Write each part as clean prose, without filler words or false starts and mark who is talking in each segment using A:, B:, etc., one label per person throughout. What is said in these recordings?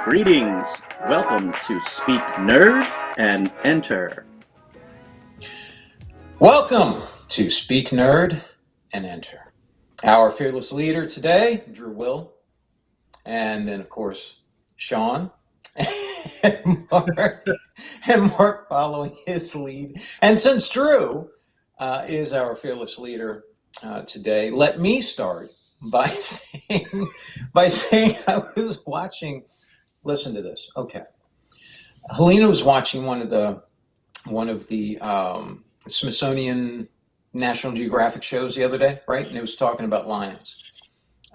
A: Greetings. Welcome to Speak Nerd and Enter.
B: Welcome to Speak Nerd and Enter. Our fearless leader today, Drew Will, and then of course Sean and Mark following his lead. And since Drew is our fearless leader today, let me start by saying I was watching. Listen to this. Okay, Helena was watching one of the Smithsonian National Geographic shows the other day, right? And it was talking about lions.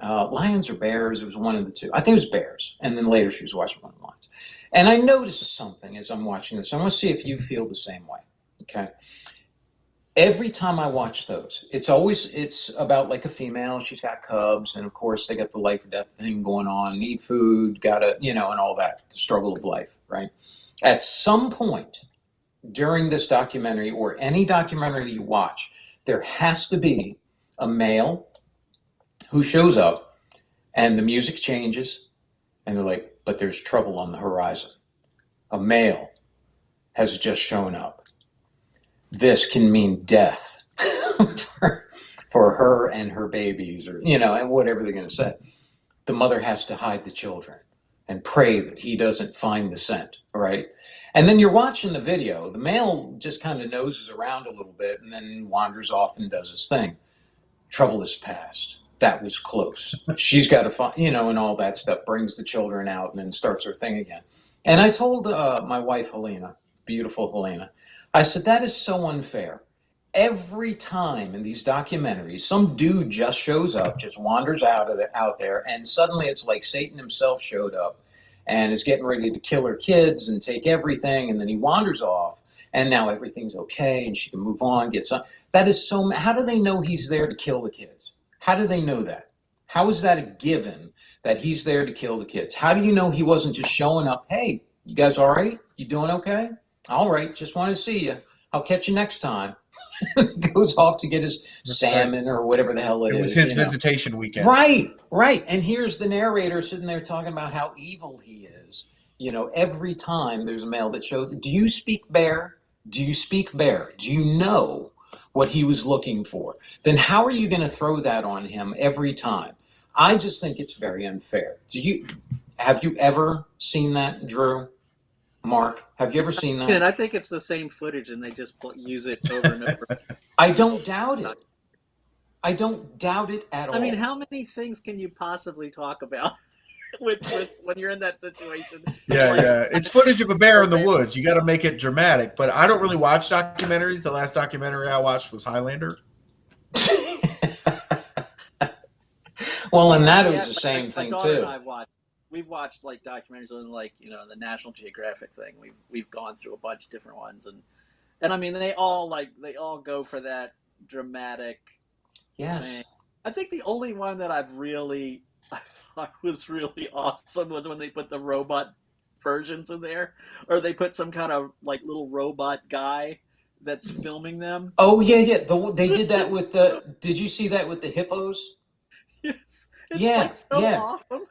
B: Lions or bears, it was one of the two. I think it was bears. And then later she was watching one of the lions. And I noticed something as I'm watching this. I want to see if you feel the same way, okay? Every time I watch those, it's about like a female, she's got cubs, and of course they got the life or death thing going on, need food, gotta, and all that, the struggle of life, right? At some point during this documentary or any documentary you watch, there has to be a male who shows up and the music changes and they're like, but there's trouble on the horizon. A male has just shown up. This can mean death for her and her babies, or, and whatever they're going to say. The mother has to hide the children and pray that he doesn't find the scent, right? And then you're watching the video. The male just kind of noses around a little bit and then wanders off and does his thing. Trouble is past. That was close. She's got to find, and all that stuff, brings the children out and then starts her thing again. And I told my wife, Helena, beautiful Helena, I said, that is so unfair. Every time in these documentaries, some dude just shows up, just wanders out there, and suddenly it's like Satan himself showed up and is getting ready to kill her kids and take everything, and then he wanders off, and now everything's okay, and she can move on, get some. That is so. How do they know he's there to kill the kids? How do they know that? How is that a given that he's there to kill the kids? How do you know he wasn't just showing up? Hey, you guys all right? You doing okay? All right, just wanted to see you. I'll catch you next time. Goes off to get his salmon or whatever the hell it is.
C: It was his visitation weekend.
B: Right. And here's the narrator sitting there talking about how evil he is. Every time there's a male that shows, do you speak bear? Do you speak bear? Do you know what he was looking for? Then how are you going to throw that on him every time? I just think it's very unfair. Have you ever seen that, Drew? Mark, have you ever seen that?
A: And I think it's the same footage, and they just use it over and over.
B: I don't doubt it. I don't doubt it at all.
A: I mean, how many things can you possibly talk about with when you're in that situation?
C: Yeah. It's footage of a bear in the woods. You got to make it dramatic. But I don't really watch documentaries. The last documentary I watched was Highlander.
B: Well, and that was the same thing too.
A: We've watched like documentaries on the National Geographic thing. We've gone through a bunch of different ones, and I mean they all go for that dramatic.
B: Yes.
A: Thing. I think the only one that I thought was really awesome was when they put the robot versions in there, or they put some kind of like little robot guy that's filming them.
B: Oh yeah. They did that with the. Did you see that with the hippos?
A: Yes. It's awesome.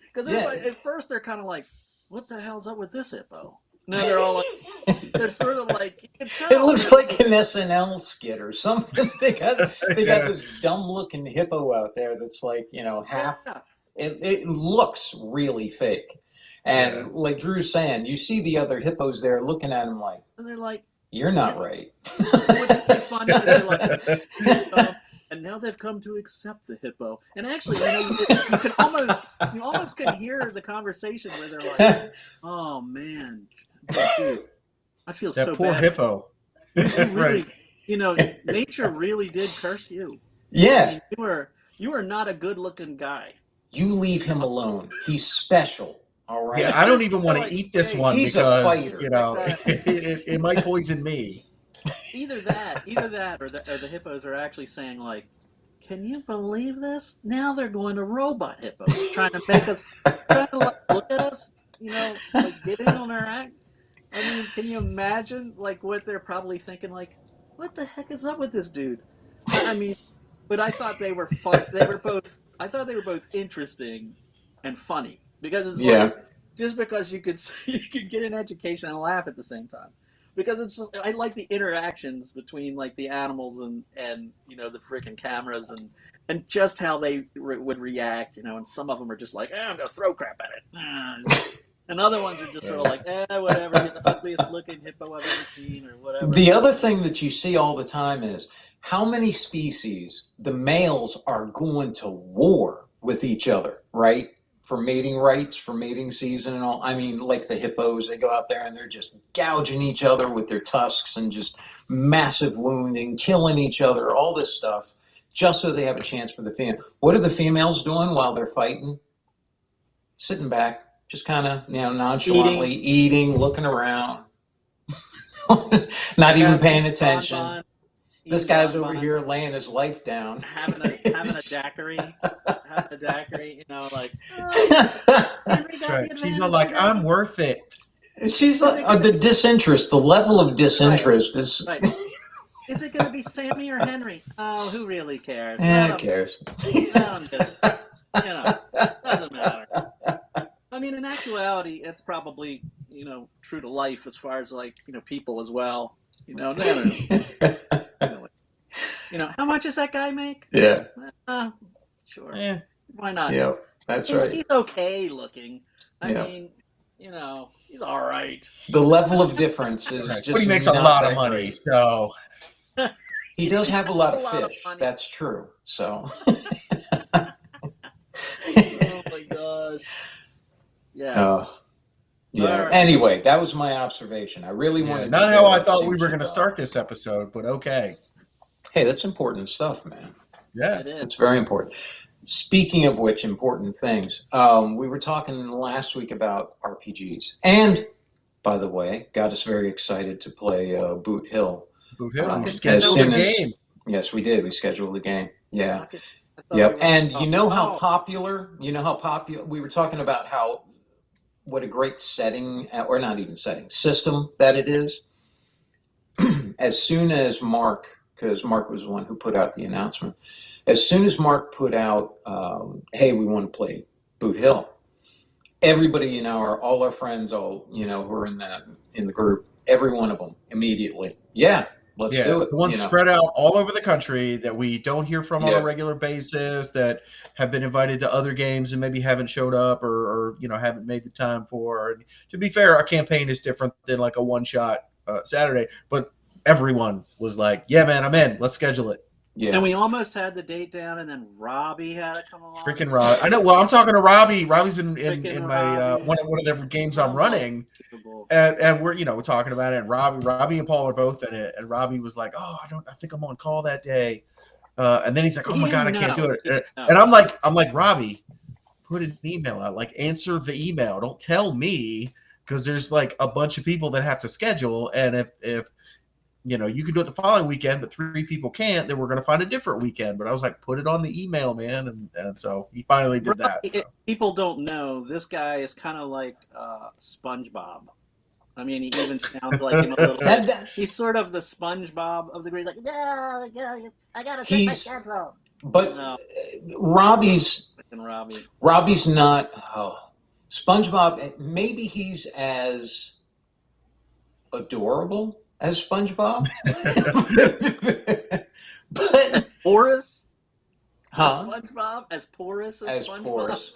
A: Because at first they're kind of like, what the hell's up with this hippo? No, they're all like, they're sort of like,
B: it looks like an SNL skit or something. They got this dumb looking hippo out there that's like, half. Yeah. It looks really fake. And like Drew's saying, you see the other hippos there looking at him like,
A: and they're like,
B: you're not right.
A: It's funny. They're like, and now they've come to accept the hippo. And actually, you almost can hear the conversation where they're like, "Oh man, dude, I feel so bad."
C: That poor hippo.
A: Really, nature really did curse you.
B: Yeah,
A: I mean, you are not a good-looking guy.
B: You leave him alone. He's special. All right.
C: Yeah, I don't even want to eat this one
B: he's
C: because
B: a fighter.
C: It might poison me.
A: Either that, or the hippos are actually saying like, "Can you believe this? Now they're going to robot hippos, trying to make us look at us, like get in on our act." I mean, can you imagine like what they're probably thinking? Like, what the heck is up with this dude? I mean, but I thought they were fun. I thought they were both interesting and funny because it's like just because you could you could get an education and laugh at the same time. Because I like the interactions between like the animals and the freaking cameras and just how they would react, and some of them are just like, I'm gonna throw crap at it, and other ones are just sort of like, whatever, you're the ugliest looking hippo I've ever seen or whatever.
B: The other thing that you see all the time is how many species the males are going to war with each other, right? For mating rights, for mating season and all. I mean, like the hippos, they go out there and they're just gouging each other with their tusks and just massive wounding, killing each other, all this stuff, just so they have a chance for the female. What are the females doing while they're fighting? Sitting back, just kind of, nonchalantly eating, looking around, not even paying attention. This guy's over here laying his life down,
A: having a daiquiri, like.
C: Right. She's all like, I'm worth it.
B: She's like, the disinterest, the level of disinterest is.
A: Right. Is it going to be Sammy or Henry? Oh, who really cares?
B: Who cares?
A: Doesn't matter. I mean, in actuality, it's probably true to life as far as like people as well. How much does that guy make?
B: Yeah.
A: Sure.
C: Yeah.
A: Why not?
B: Yeah, that's right.
A: He's okay looking. I mean, he's all right.
B: The level of difference is just.
C: But he makes a lot of money, great. So.
B: He does have a lot of fish. That's true. So.
A: Oh my gosh. Yes.
B: Yeah.
A: Right.
B: Anyway, that was my observation. I really wanted.
C: Not how I thought we were going to start this episode, but okay.
B: Hey, that's important stuff, man.
C: Yeah,
A: it is.
B: It's very important. Speaking of which, important things. We were talking last week about RPGs, and by the way, got us very excited to play Boot Hill.
C: Boot Hill. We scheduled the game.
B: Yes, we did. We scheduled the game. Yeah. Yep. And you know how popular. We were talking about what a great setting, or not even setting, system that it is. As soon as Mark, because Mark was the one who put out the announcement, as soon as Mark put out, hey, we want to play Boot Hill, everybody, all our friends, who are in the group, every one of them immediately, let's do it.
C: The ones spread out all over the country that we don't hear from on a regular basis, that have been invited to other games and maybe haven't showed up or haven't made the time for. And to be fair, our campaign is different than like a one-shot Saturday, but everyone was like, yeah, man, I'm in. Let's schedule it.
A: Yeah. And we almost had the date down, and then Robbie had to come along.
C: Freaking Robbie. I know. Well, I'm talking to Robbie. Robbie's in my one of the games I'm running. And we're talking about it, and Robbie and Paul are both in it, and Robbie was like, I think I'm on call that day, and then he's like, oh my god, I can't do it, and I'm like Robbie, put an email out, like answer the email, don't tell me, because there's like a bunch of people that have to schedule, and if you can do it the following weekend, but 3 people can't, then we're going to find a different weekend. But I was like, put it on the email, man. And so he finally did that. So.
A: People don't know, this guy is kind of like SpongeBob. I mean, he even sounds like him a little bit. He's sort of the SpongeBob of the group. Like, no, I got to check my schedule.
B: But Robbie's not, SpongeBob, maybe he's as adorable as SpongeBob, but
A: porous, SpongeBob as porous as SpongeBob.
B: Porous.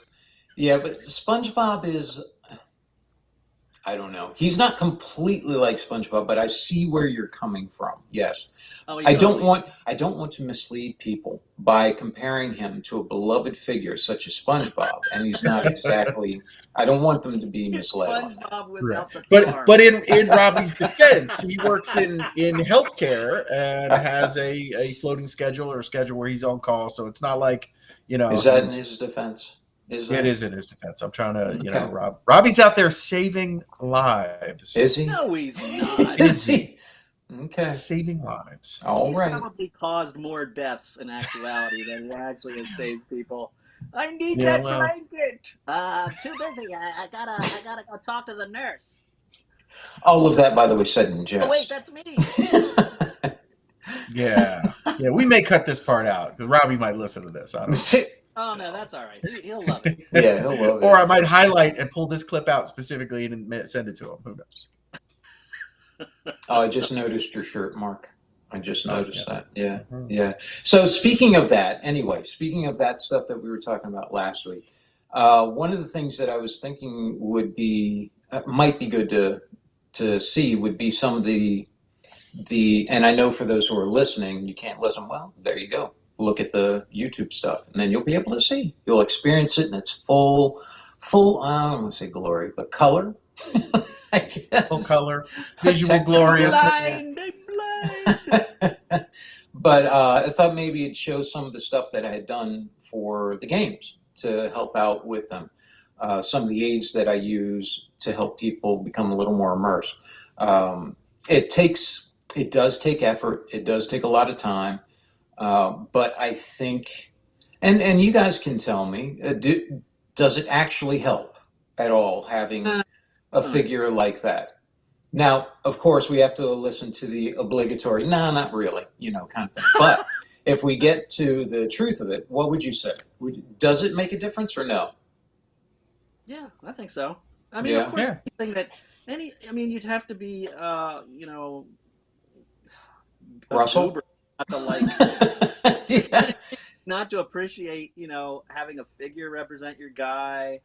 B: Yeah, but SpongeBob is, I don't know. He's not completely like SpongeBob, but I see where you're coming from. Yes, I don't want to mislead people by comparing him to a beloved figure such as SpongeBob, and he's not exactly. I don't want them to be misled.
A: SpongeBob without the
C: but in Robbie's defense, he works in healthcare and has a floating schedule or a schedule where he's on call. So it's not like
B: Is that in his defense?
C: It is in his defense. I'm trying to, Robbie's out there saving lives.
B: Is he?
A: No, he's not.
B: Is he? Okay.
C: Saving lives.
A: He's probably caused more deaths in actuality than he actually has saved people. I need that blanket. Too busy. I gotta go talk to the nurse.
B: All of that, by the way, said in jest.
A: Oh wait, that's me.
C: Yeah. We may cut this part out because Robbie might listen to this. I don't know.
A: Oh no, that's all right. He'll love it.
B: Yeah, he'll love it.
C: Or I might highlight and pull this clip out specifically and send it to him. Who knows?
B: Oh, I just noticed your shirt, Mark. I just noticed
C: yes.
B: that. Yeah, yeah. So speaking of that, anyway, speaking of that stuff that we were talking about last week, one of the things that I was thinking would be might be good to see would be some of the and I know for those who are listening, you can't listen. Well, there you go. Look at the YouTube stuff, and then you'll be able to see. You'll experience it in its full. I don't want to say glory, but color. I guess.
C: Full color, visual glorious.
A: Blind, blind.
B: But I thought maybe it'd show some of the stuff that I had done for the games to help out with them. Some of the aids that I use to help people become a little more immersed. It does take effort. It does take a lot of time. But I think, and you guys can tell me, does it actually help at all having a figure like that? Now, of course, we have to listen to the obligatory, no, not really, kind of thing. But if we get to the truth of it, what would you say? Does it make a difference or no?
A: Yeah, I think so. I mean, of course, anything that you'd have to be,
B: Russell?
A: Not to like,
B: Yeah.
A: not to appreciate, having a figure represent your guy,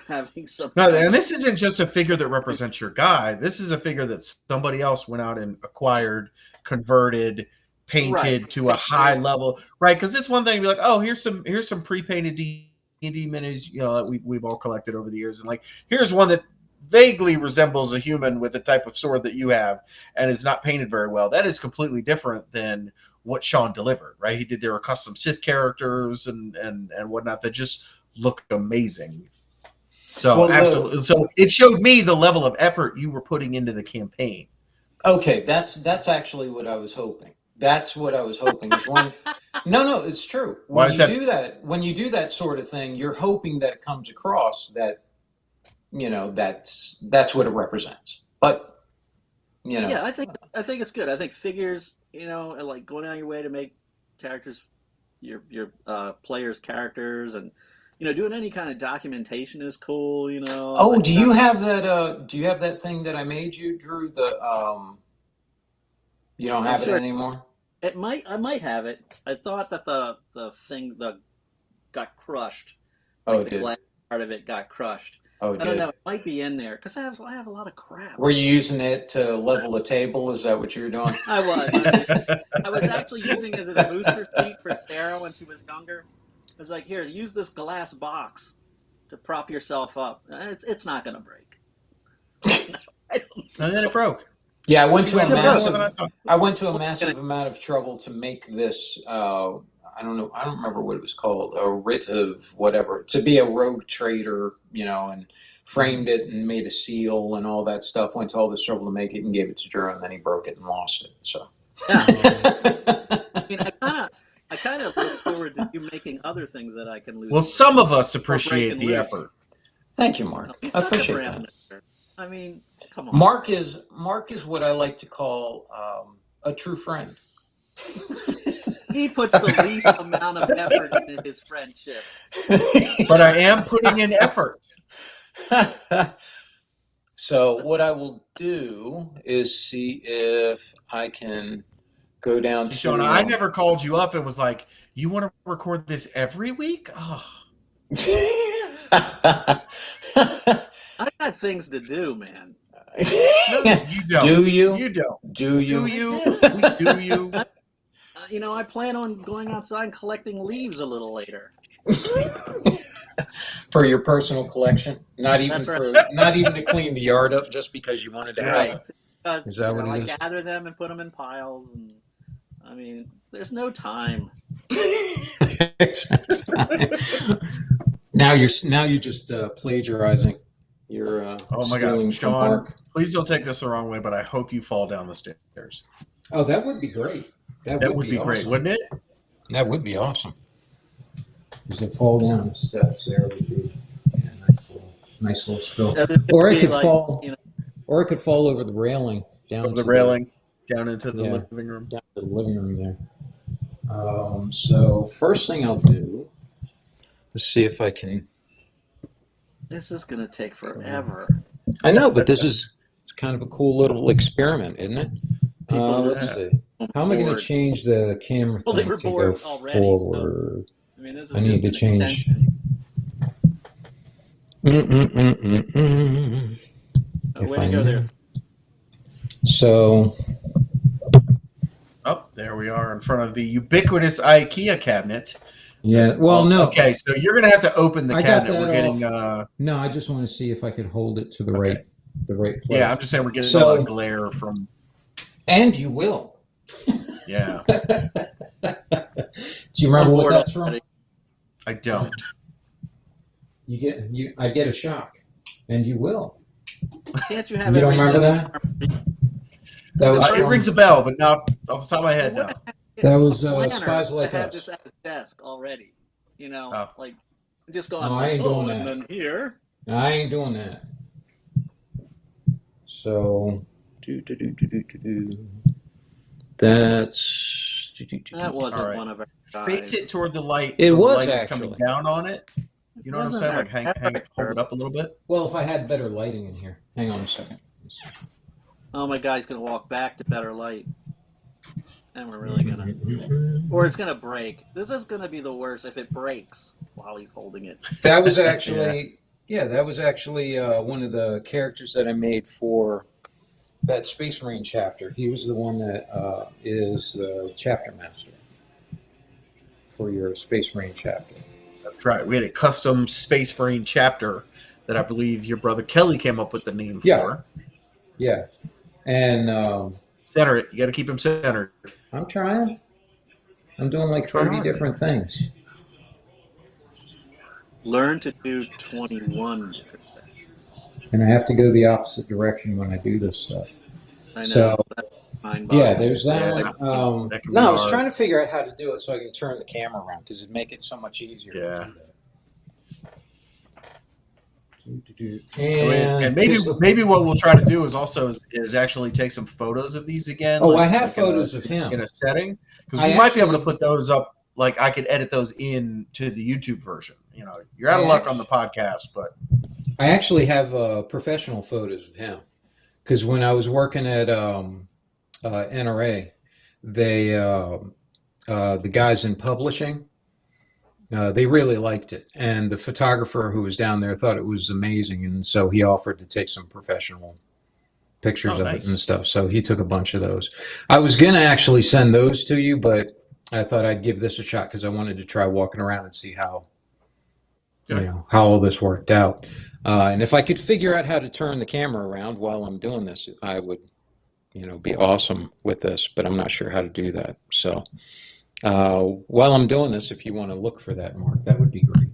A: having some.
C: No, and this isn't just a figure that represents your guy. This is a figure that somebody else went out and acquired, converted, painted to a high level, right? Because it's one thing to be like, oh, here's some pre-painted D&D minis, that we've all collected over the years, and like here's one that vaguely resembles a human with the type of sword that you have and is not painted very well. That is completely different than what Sean delivered, right? There were custom Sith characters and whatnot that just look amazing. So absolutely. So it showed me the level of effort you were putting into the campaign.
B: Okay, that's actually what I was hoping. That's what I was hoping. Is when, no, it's true. When you do that sort of thing, you're hoping that it comes across that, that's what it represents. But,
A: Yeah, I think it's good. I think figures, like going out of your way to make characters, your players' characters, and doing any kind of documentation is cool.
B: Oh, do you have that? Do you have that thing that I made you, Drew? You don't have it anymore.
A: I might have it. I thought that the thing got crushed.
B: Oh,
A: the glass part of it got crushed.
B: Oh,
A: I don't know. It might be in there because I have a lot of crap.
B: Were you using it to level a table? Is that what you were doing?
A: I was. I was actually using it as a booster seat for Sarah when she was younger. I was like, here, use this glass box to prop yourself up. It's not going to break.
C: And then it broke.
B: Yeah, I went to a massive amount of trouble to make this. I don't know. I don't remember what it was called. A writ of whatever, to be a rogue trader, and framed it and made a seal and all that stuff. Went to all this trouble to make it and gave it to Drew, and then he broke it and lost it. So.
A: Yeah. I kind of look forward to you making other things that I can lose.
C: Well, some of us appreciate the effort.
B: Thank you, Mark. I appreciate that.
A: I mean, come on.
B: Mark is what I like to call a true friend.
A: He puts the least amount of effort into his friendship.
C: But I am putting in effort.
B: So what I will do is see if I can go down to...
C: Sean, I never called you up and was like, you want to record this every week? Oh.
A: I got things to do, man.
C: No, you don't.
B: Do you?
C: You don't.
B: Do you?
C: Do you? Do you?
A: I plan on going outside and collecting leaves a little later.
B: For your personal collection, not even to clean the yard up, just because you wanted to have it.
A: Because
B: is that what it is?
A: I gather them and put them in piles, and there's no time. Now you're just plagiarizing. You're
C: oh my God, Sean! Please don't take this the wrong way, but I hope you fall down the stairs.
B: Oh, that would be great. That would be
C: great,
B: awesome.
C: Wouldn't it?
B: That would be awesome. Because it fall down the steps there would be nice little spill. Or it could fall. Or it could fall over the railing down
C: over the railing down into the living room.
B: Down to the living room there. So first thing I'll do Let's see if I can.
A: This is going to take forever.
B: I know, but this is it's kind of a cool little experiment, isn't it? Let's see. How am I going to change the camera
A: Well, they
B: thing
A: were
B: to go
A: bored already.
B: forward?
A: So, I mean, this is
B: I need
A: just
B: to
A: an
B: change.
A: extension.
B: If
A: Way
B: I
A: to go there.
B: knew. So,
C: Oh, there we are in front of the ubiquitous IKEA cabinet.
B: yeah. Well, no.
C: Okay, so you're gonna have to open the
B: I got
C: cabinet.
B: that
C: We're getting.
B: No, I just want to see if I could hold it to the
C: Okay.
B: right place.
C: Yeah, I'm just saying we're getting a lot of glare from.
B: And you will.
C: Yeah.
B: Do you remember what that's from?
C: I don't.
B: I get a shock, and you will.
A: Can't you have?
B: You don't remember that? That was
C: It rings a bell, but not off the top of my head. No.
B: That was Spies Like
A: had
B: Us.
A: this at his desk already. You know,
C: Oh.
A: like just going.
B: No, I ain't doing
A: and
B: that.
A: then here.
B: I ain't doing that. So, that's.
A: That wasn't
C: All right.
A: one of our guys.
C: Face it toward the light.
B: It
C: so
B: was
C: the light is
B: actually.
C: coming down on it. You know what I'm saying? Like hang it, hold it up a little bit.
B: Well, if I had better lighting in here. Hang on a second.
A: Oh, my guy's gonna walk back to better light, and we're really gonna, or it's gonna break. This is gonna be the worst if it breaks while he's holding it.
B: That was actually, that was actually one of the characters that I made for that Space Marine chapter. He was the one that is the chapter master for your Space Marine chapter.
C: That's right. We had a custom Space Marine chapter that I believe your brother Kelly came up with the name for.
B: Yeah. And
C: center it. You got to keep him centered.
B: I'm trying. I'm doing like 30 different things.
A: Learn to do 21 different things.
B: And I have to go the opposite direction when I do this stuff.
A: I know.
B: So, there's that one.
C: That can
B: No,
C: be
B: I was
C: hard.
B: trying to figure out how to do it so I can turn the camera around because it'd make it so much easier.
C: Yeah.
B: To do that.
C: And maybe what we'll try to do is actually take some photos of these again.
B: Oh, I have photos of him
C: in a setting because we might be able to put those up. Like I could edit those in to the YouTube version. You know, you're out of luck on the podcast, but
B: I actually have professional photos of him because when I was working at NRA, they the guys in publishing. They really liked it, and the photographer who was down there thought it was amazing, and so he offered to take some professional pictures of it and stuff. So he took a bunch of those. I was gonna actually send those to you, but I thought I'd give this a shot because I wanted to try walking around and see how how all this worked out. And if I could figure out how to turn the camera around while I'm doing this, I would, be awesome with this. But I'm not sure how to do that. So. While I'm doing this, if you want to look for that, Mark, that would be great.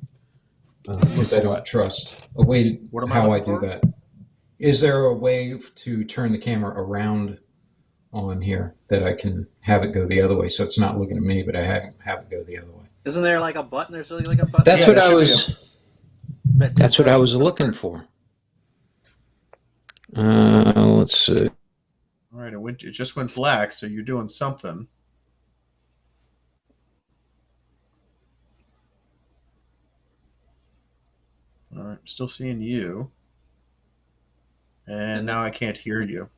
B: Because I don't trust a way how I do that. Is there a way to turn the camera around on here that I can have it go the other way so it's not looking at me, but I have it go the other way?
A: Isn't there like a button? There's really like a button.
B: That's what I was. That's what I was looking for. Let's see.
C: All right, it just went black, so you're doing something. All right, I'm still seeing you. And now I can't hear you.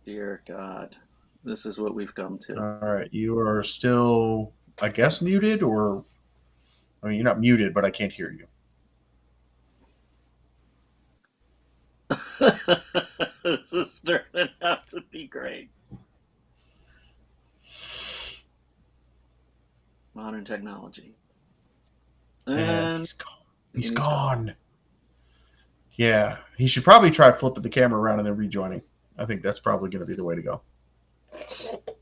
A: Dear God, this is what we've come to.
C: All right, you are still, I guess, muted, or I mean, you're not muted, but I can't hear you.
A: This is turning out to be great. Modern technology. And
C: he's gone. He's gone. Yeah, he should probably try flipping the camera around and then rejoining. I think that's probably going to be the way to go.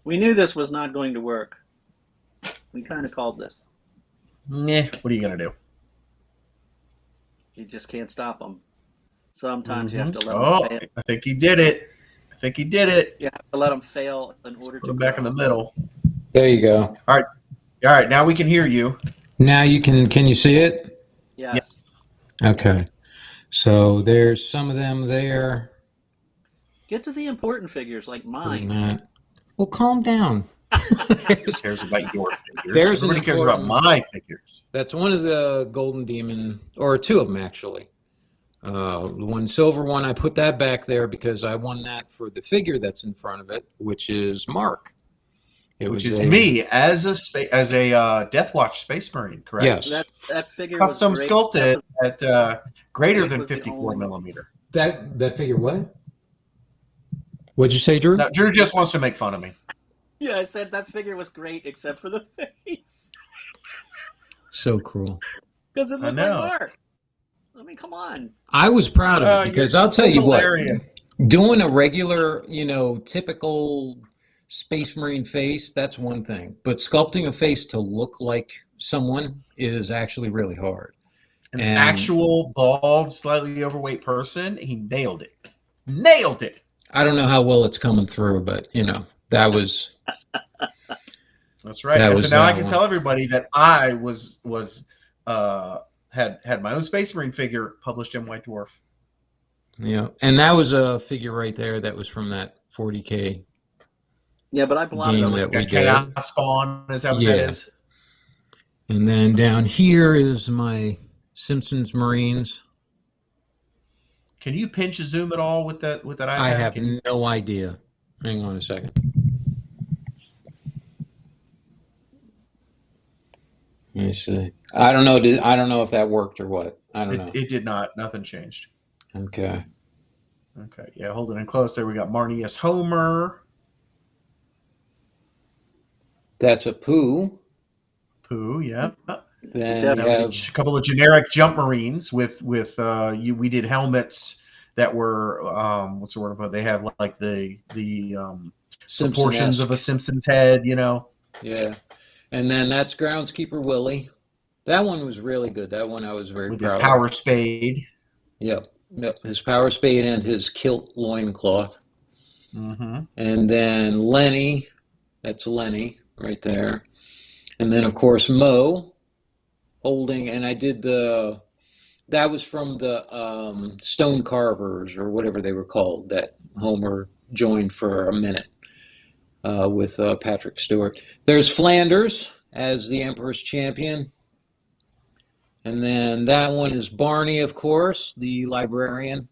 A: We knew this was not going to work. We kind of called this.
C: Nah, what are you going to do?
A: You just can't stop them. Sometimes you have to let them fail.
C: I think he did it.
A: You have to let them fail in order to
C: put them back in the middle.
B: There you go.
C: All right. Now we can hear you.
B: Now you can you see it?
A: Yes.
B: Okay. So there's some of them there.
A: Get to the important figures like mine.
B: Well, calm down.
C: Who cares about your figures?
B: There's
C: Everybody cares about my figures.
B: That's one of the Golden Demon, or two of them actually. The one silver one, I put that back there because I won that for the figure that's in front of it, which is Mark.
C: Which is me as a Death Watch Space Marine, correct?
B: Yes.
A: That figure
C: Custom
A: was great.
C: sculpted at greater
A: This
C: than
A: was the
C: 54
A: only-
C: millimeter.
B: That figure what? What'd you say, Drew?
C: Now, Drew just wants to make fun of me.
A: Yeah, I said that figure was great except for the face.
B: So cruel.
A: Because it looked like
C: know.
A: Mark. I mean, come on.
B: I was proud of it because I'll tell you
C: hilarious.
B: what, doing a regular, typical Space Marine face, that's one thing. But sculpting a face to look like someone is actually really hard.
C: An actual bald, slightly overweight person, he nailed it. Nailed it.
B: I don't know how well it's coming through, but that was.
C: That's right.
B: That
C: And
B: was
C: so now I
B: that
C: can
B: one.
C: tell everybody that I had my own Space Marine figure published in White Dwarf.
B: Yeah, and that was a figure right there that was from that 40K
A: Yeah, but I blocked
B: game
A: it.
B: that we did.
C: Chaos Spawn, is that what that is?
B: And then down here is my Simpsons Marines.
C: Can you pinch zoom at all with that iPad?
B: I have no idea. Hang on a second. Let me see. I don't know. I don't know if that worked or what. I don't know.
C: It did not. Nothing changed.
B: Okay.
C: Okay. Yeah, hold it in close. There we got Marnie as Homer.
B: That's a Pooh.
C: Pooh, yeah.
B: Then
C: we have a couple of generic jump Marines with we did helmets that were what's the word of it? They have like the proportions of a Simpsons head,
B: Yeah. And then that's Groundskeeper Willie. That one was really good. That one I was very
C: with
B: proud
C: his
B: of.
C: power spade.
B: Yep. His power spade and his kilt loincloth.
C: Mm-hmm.
B: And then Lenny. That's Lenny right there. And then, of course, Mo holding, and I did that was from the Stone Carvers or whatever they were called that Homer joined for a minute with Patrick Stewart. There's Flanders as the Emperor's Champion. And then that one is Barney, of course, the librarian.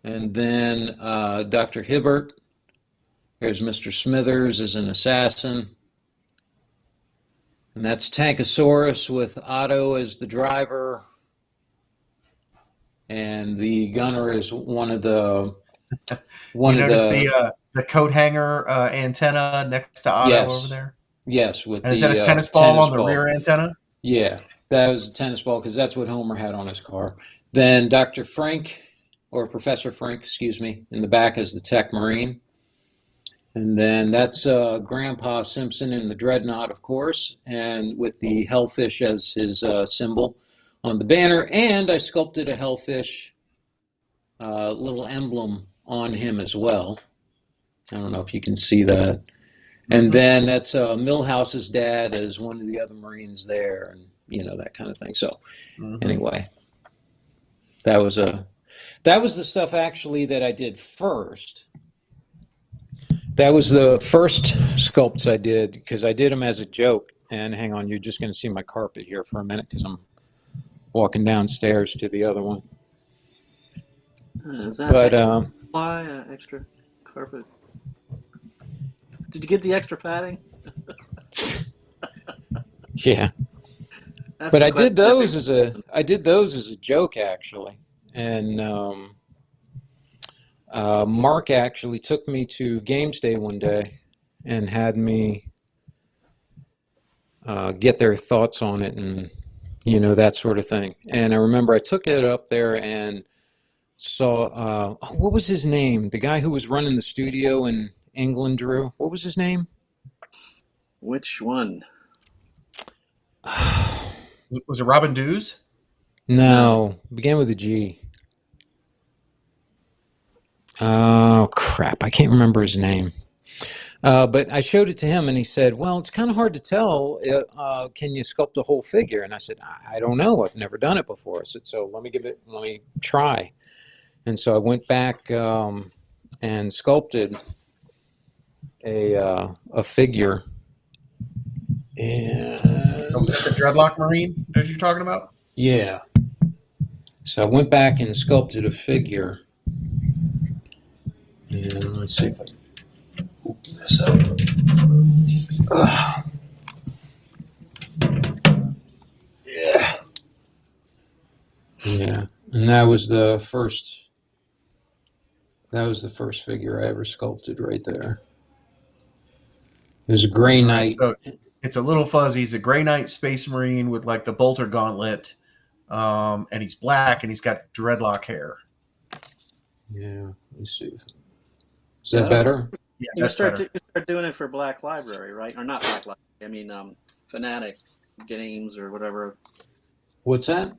B: And then Dr. Hibbert. There's Mr. Smithers as an assassin. And that's Tankosaurus with Otto as the driver. And the gunner is one of the...
C: the coat hanger antenna next to Otto over there?
B: Yes.
C: And is that a tennis ball on the rear antenna?
B: Yeah, that was a tennis ball because that's what Homer had on his car. Then Dr. Frank, or Professor Frank, excuse me, in the back is the Tech Marine. And then that's Grandpa Simpson in the Dreadnought, of course, and with the hellfish as his symbol on the banner. And I sculpted a hellfish little emblem on him as well. I don't know if you can see that. And then that's Milhouse's dad as one of the other Marines there, and that kind of thing. So anyway, that was the stuff actually that I did first. That was the first sculpts I did because I did them as a joke. And hang on, you're just going to see my carpet here for a minute because I'm walking downstairs to the other one.
A: Is that extra carpet? Did you get the extra padding?
B: Yeah. But I did those as a joke actually. And Mark actually took me to Games Day one day and had me get their thoughts on it and that sort of thing. And I remember I took it up there and saw what was his name? The guy who was running the studio in England, Drew. What was his name?
A: Which one?
C: Was it Robin Dews?
B: No, began with a G. Oh, crap. I can't remember his name. But I showed it to him, and he said, well, it's kind of hard to tell. Can you sculpt a whole figure? And I said, I don't know. I've never done it before. I said, so let me try. And so I went back and sculpted a figure, and
C: Was that the Dreadlock Marine that you're talking about?
B: yeah. So I went back and sculpted a figure, and let's see if I can open this up. Ugh. Yeah, yeah, and that was the first. That was the first figure I ever sculpted right there. It was a Gray Knight.
C: So it's a little fuzzy. He's a Gray Knight Space Marine with like the bolter gauntlet, and he's black and he's got dreadlock hair.
B: Yeah, let me see. Is that better?
C: Yeah,
A: You
C: that's
A: start
C: better.
A: doing it for Black Library, right? Or not Black Library. I mean, Fanatic Games or whatever.
B: What's that?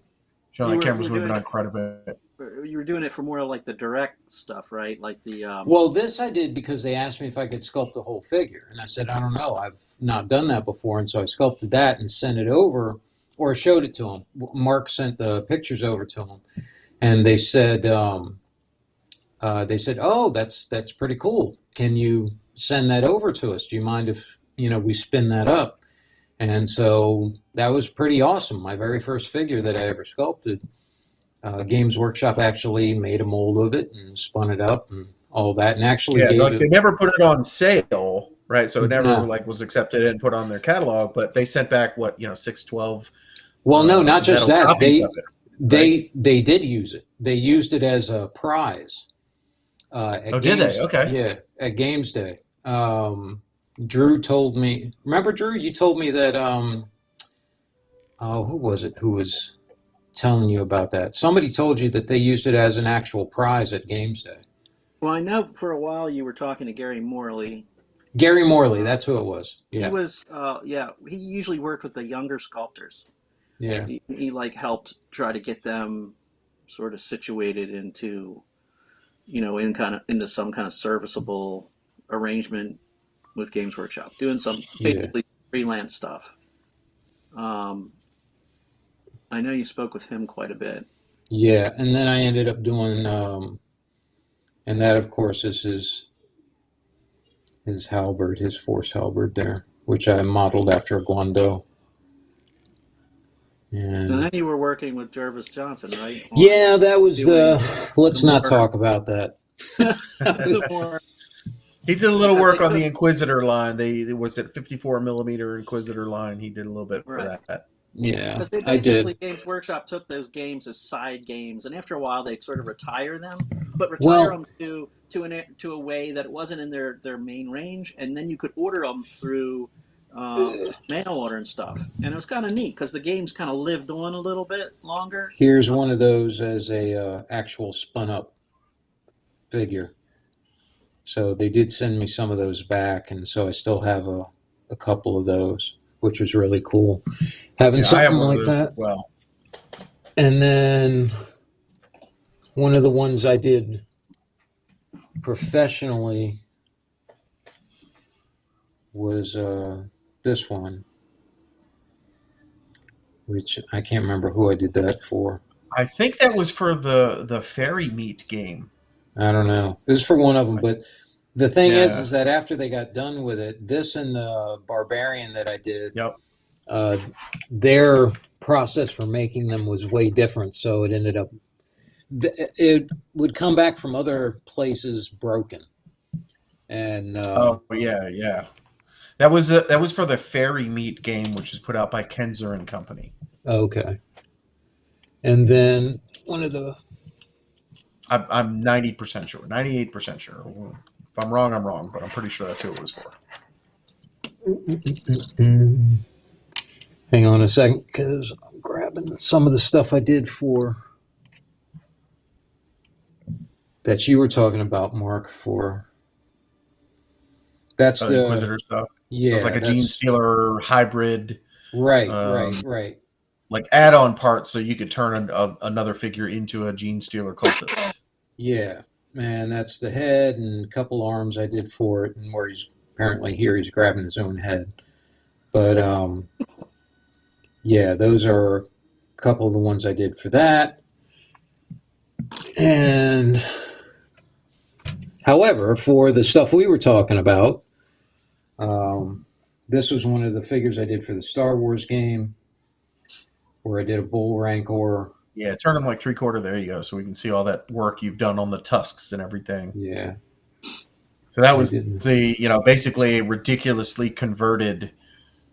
C: Sean, the camera's moving on quite a bit.
A: You were doing it for more like the direct stuff, right? Like the.
B: Well, this I did because they asked me if I could sculpt the whole figure, and I said I don't know. I've not done that before, and so I sculpted that and sent it over, or showed it to them. Mark sent the pictures over to them, and they said, "Oh, that's pretty cool. Can you send that over to us? Do you mind if we spin that up?" And so that was pretty awesome. My very first figure that I ever sculpted. Games Workshop actually made a mold of it and spun it up and all that, and actually
C: they never put it on sale, right? So it never
B: No.
C: was accepted and put on their catalog, but they sent back 612.
B: Well, no, not just that. They did use it. They used it as a prize.
C: Did they? Okay.
B: Yeah, at Games Day. Drew told me. Remember, Drew? You told me that. Who was it? Who was telling you about that? Somebody told you that they used it as an actual prize at Games Day.
A: Well, I know for a while you were talking to Gary Morley.
B: Gary Morley, that's who it was. Yeah.
A: He was, he usually worked with the younger sculptors.
B: Yeah.
A: He like helped try to get them sort of situated into, into some kind of serviceable arrangement with Games Workshop, doing some basically freelance stuff. I know you spoke with him quite a bit.
B: Yeah, and then I ended up doing, and that of course is his halberd, his force halberd there, which I modeled after a Guando.
A: And then you were working with Jervis Johnson, right?
B: Yeah, that was let's not talk about that.
C: He did a little work on the Inquisitor line. Was it 54 millimeter Inquisitor line. He did a little bit for that.
B: Yeah,
A: I did. Games Workshop took those games as side games, and after a while, they'd sort of retire them, but retire them to a way that it wasn't in their main range, and then you could order them through mail order and stuff, and it was kind of neat because the games kind of lived on a little bit longer.
B: Here's one of those as a actual spun up figure. So they did send me some of those back, and so I still have a couple of those, which was really cool. Having something like that.
C: Well,
B: and then one of the ones I did professionally was this one, which I can't remember who I did that for.
C: I think that was for the Fairy Meat game.
B: I don't know. It was for one of them, but the thing is that after they got done with it, this and the Barbarian that I did, their process for making them was way different. So it ended up, it would come back from other places broken. And
C: that was for the Fairy Meat game, which is put out by Kenzer and Company.
B: Okay. And then one of the,
C: I'm 90% sure, 98% sure. If I'm wrong, I'm wrong, but I'm pretty sure that's who it was for.
B: Hang on a second, because I'm grabbing some of the stuff I did for that you were talking about, Mark. That's the
C: Inquisitor stuff.
B: Yeah,
C: it was like a Gene Stealer hybrid.
B: Right.
C: Like add-on parts, so you could turn another figure into a Gene Stealer cultist.
B: Yeah, man, that's the head and a couple arms I did for it, and where he's apparently here, he's grabbing his own head. But yeah, those are a couple of the ones I did for that. And however, for the stuff we were talking about, This was one of the figures I did for the Star Wars game, where I did a bull rancor.
C: Yeah, turn them like 3/4. There you go, so we can see all that work you've done on the tusks and everything.
B: Yeah.
C: So that was basically a ridiculously converted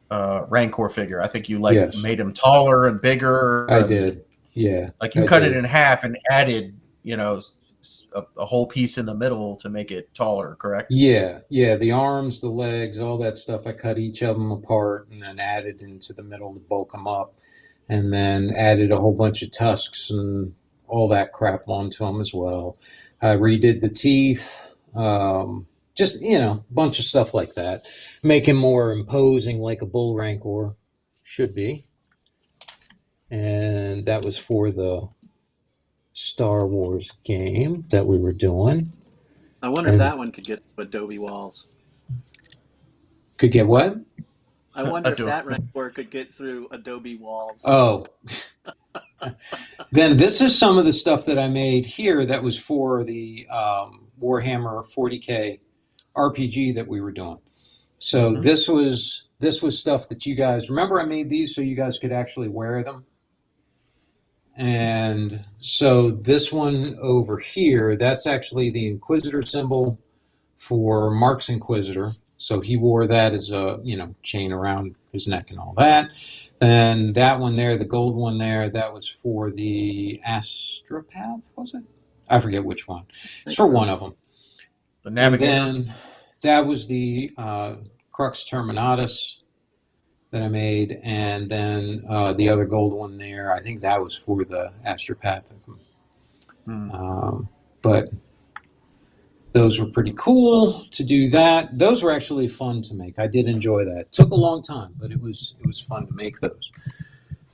C: Rancor figure. I think you made him taller and bigger.
B: I did. Yeah.
C: Like you cut it in half and added, a whole piece in the middle to make it taller, correct?
B: Yeah. Yeah. The arms, the legs, all that stuff. I cut each of them apart and then added into the middle to bulk them up, and then added a whole bunch of tusks and all that crap onto them as well. I redid the teeth. Just, a bunch of stuff like that. Make him more imposing like a bull rancor should be. And that was for the Star Wars game that we were doing.
A: I wonder if that one could get Adobe walls.
B: Could get what?
A: I wonder if that Rancor could get through Adobe walls.
B: Oh. Then this is some of the stuff that I made here that was for the Warhammer 40K RPG that we were doing. So this was stuff that you guys remember. I made these so you guys could actually wear them. And so this one over here, that's actually the Inquisitor symbol for Mark's Inquisitor. So he wore that as a chain around his neck and all that. And that one there, the gold one there, that was for the Astropath, was it? I forget which one. It's for one of them.
C: The Navigator.
B: And then that was the Crux Terminatus that I made, and then the other gold one there, I think that was for the Astropath. But those were pretty cool to do that. Those were actually fun to make. I did enjoy that. It took a long time, but it was fun to make those.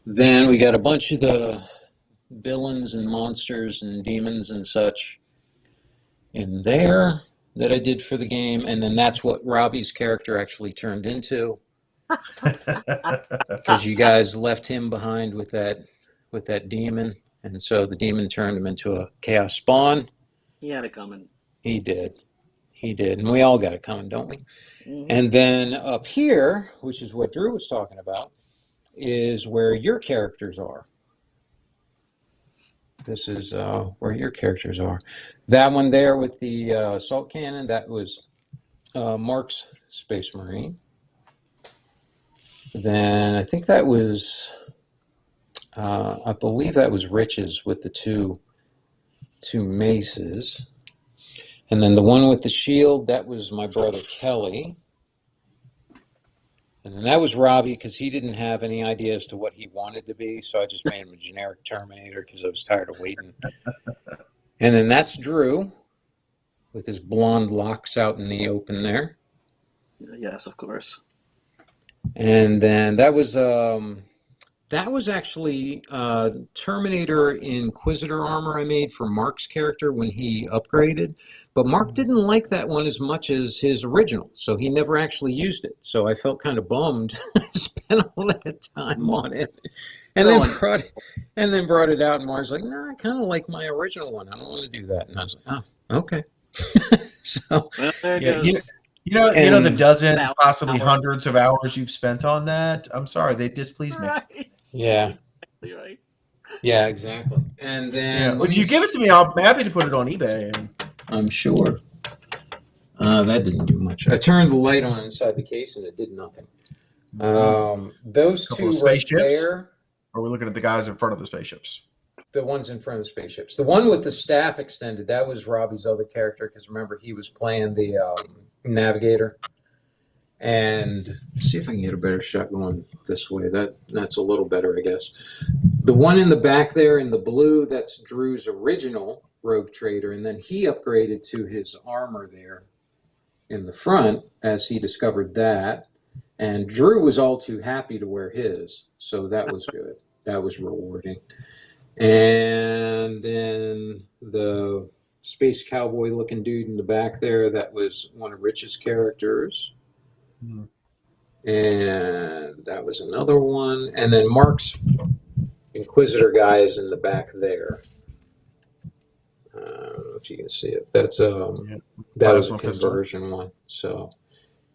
B: Then we got a bunch of the villains and monsters and demons and such in there that I did for the game, and then that's what Robbie's character actually turned into. Because you guys left him behind with that demon, and so the demon turned him into a chaos spawn.
A: He had it coming.
B: He did, and we all got it coming, don't we? Mm-hmm. And then up here, which is what Drew was talking about, is where your characters are. This is where your characters are. That one there with the assault cannon, that was Mark's Space Marine. Then I think that was, I believe that was Rich's with the two maces. And then the one with the shield, that was my brother Kelly. And then that was Robbie, because he didn't have any idea as to what he wanted to be, so I just made him a generic Terminator because I was tired of waiting. And then that's Drew with his blonde locks out in the open there.
A: Yes, of course.
B: And then that was actually Terminator Inquisitor armor I made for Mark's character when he upgraded. But Mark didn't like that one as much as his original, so he never actually used it. So I felt kind of bummed. I spent all that time on it. And then brought it out, and Mark's like, "Nah, I kind of like my original one. I don't want to do that." And I was like, "Oh, okay." So
A: well, there it goes.
C: You know the dozens, possibly hundreds of hours you've spent on that. I'm sorry, they displease me.
A: Right.
B: Yeah.
A: Exactly right.
B: Yeah, exactly. And then
C: if you give it to me, I'm happy to put it on eBay.
B: I'm sure. That didn't do much. I turned the light on inside the case, and it did nothing. Those two right there.
C: Or we're looking at the guys in front of the spaceships.
B: The ones in front of the spaceships. The one with the staff extended, that was Robbie's other character, because remember, he was playing the Navigator. And see if I can get a better shot going this way. That's a little better, I guess. The one in the back there in the blue, that's Drew's original Rogue Trader, and then he upgraded to his armor there in the front as he discovered that. And Drew was all too happy to wear his, so that was good. That was rewarding. And then the space cowboy looking dude in the back there, that was one of Rich's characters. Mm-hmm. And that was another one. And then Mark's Inquisitor guy is in the back there. I don't know if you can see it. That's that was a conversion one. So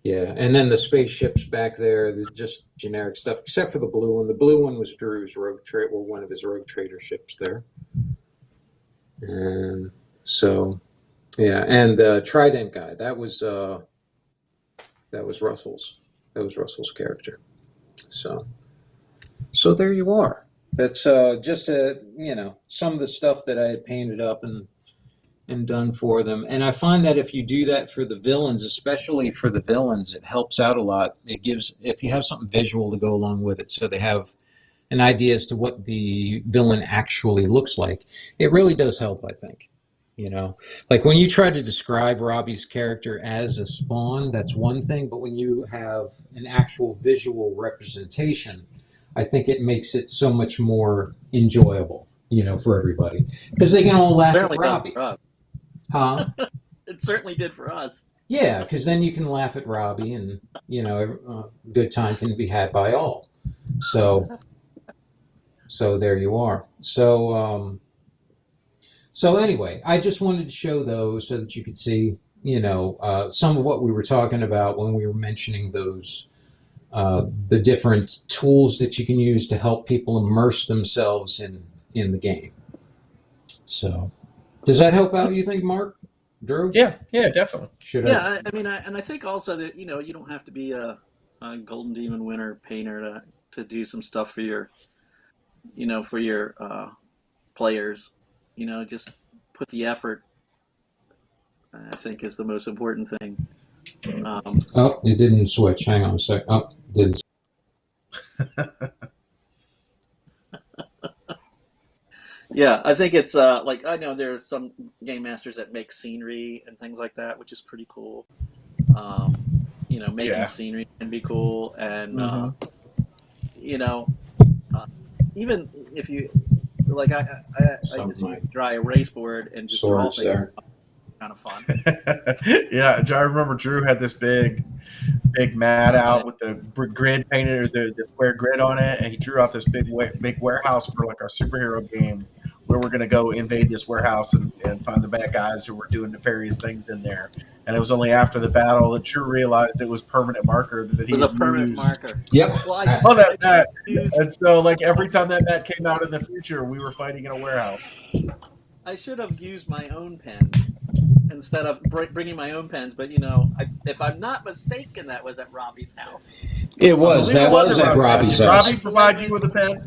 B: Yeah, and then the spaceships back there, just generic stuff, except for the blue one. The blue one was Drew's rogue trade, or one of his rogue trader ships there. And so, yeah, and the Trident guy, that was Russell's. That was Russell's character. So there you are. That's just some of the stuff that I had painted up and done for them. And I find that if you do that for the villains, especially for the villains, it helps out a lot. It gives, if you have something visual to go along with it, so they have an idea as to what the villain actually looks like, it really does help, I think. Like when you try to describe Robbie's character as a Spawn, that's one thing, but when you have an actual visual representation, I think it makes it so much more enjoyable, for everybody, because they can all laugh at Robbie. Huh?
A: It certainly did for us.
B: Yeah, because then you can laugh at Robbie, and good time can be had by all. So there you are. So anyway, I just wanted to show those so that you could see, some of what we were talking about when we were mentioning those, the different tools that you can use to help people immerse themselves in the game. So, does that help out, you think, Mark? Drew?
C: Yeah, definitely.
A: I think also that you don't have to be a Golden Demon winner painter to do some stuff for your players. Just put the effort. I think is the most important thing.
B: It didn't switch. Hang on a sec. It didn't.
A: Yeah, I think it's I know there are some game masters that make scenery and things like that, which is pretty cool. Making scenery can be cool, and even if you I just dry erase board and just draw things. There. Kind of fun.
C: Yeah, I remember Drew had this big mat out with the grid painted, or the square grid on it, and he drew out this big warehouse for like our superhero game, where we're going to go invade this warehouse and find the bad guys who were doing nefarious things in there. And it was only after the battle that Drew realized it was permanent marker that he
A: was a permanent marker.
B: Yep.
C: Well, I saw that mat, and so like every time that mat came out in the future, we were fighting in a warehouse.
A: I should have used my own pen instead of bringing my own pens, but if I'm not mistaken, that was at Robbie's house.
B: It was. That was at Robbie's house.
C: Did Robbie provide you with a pen?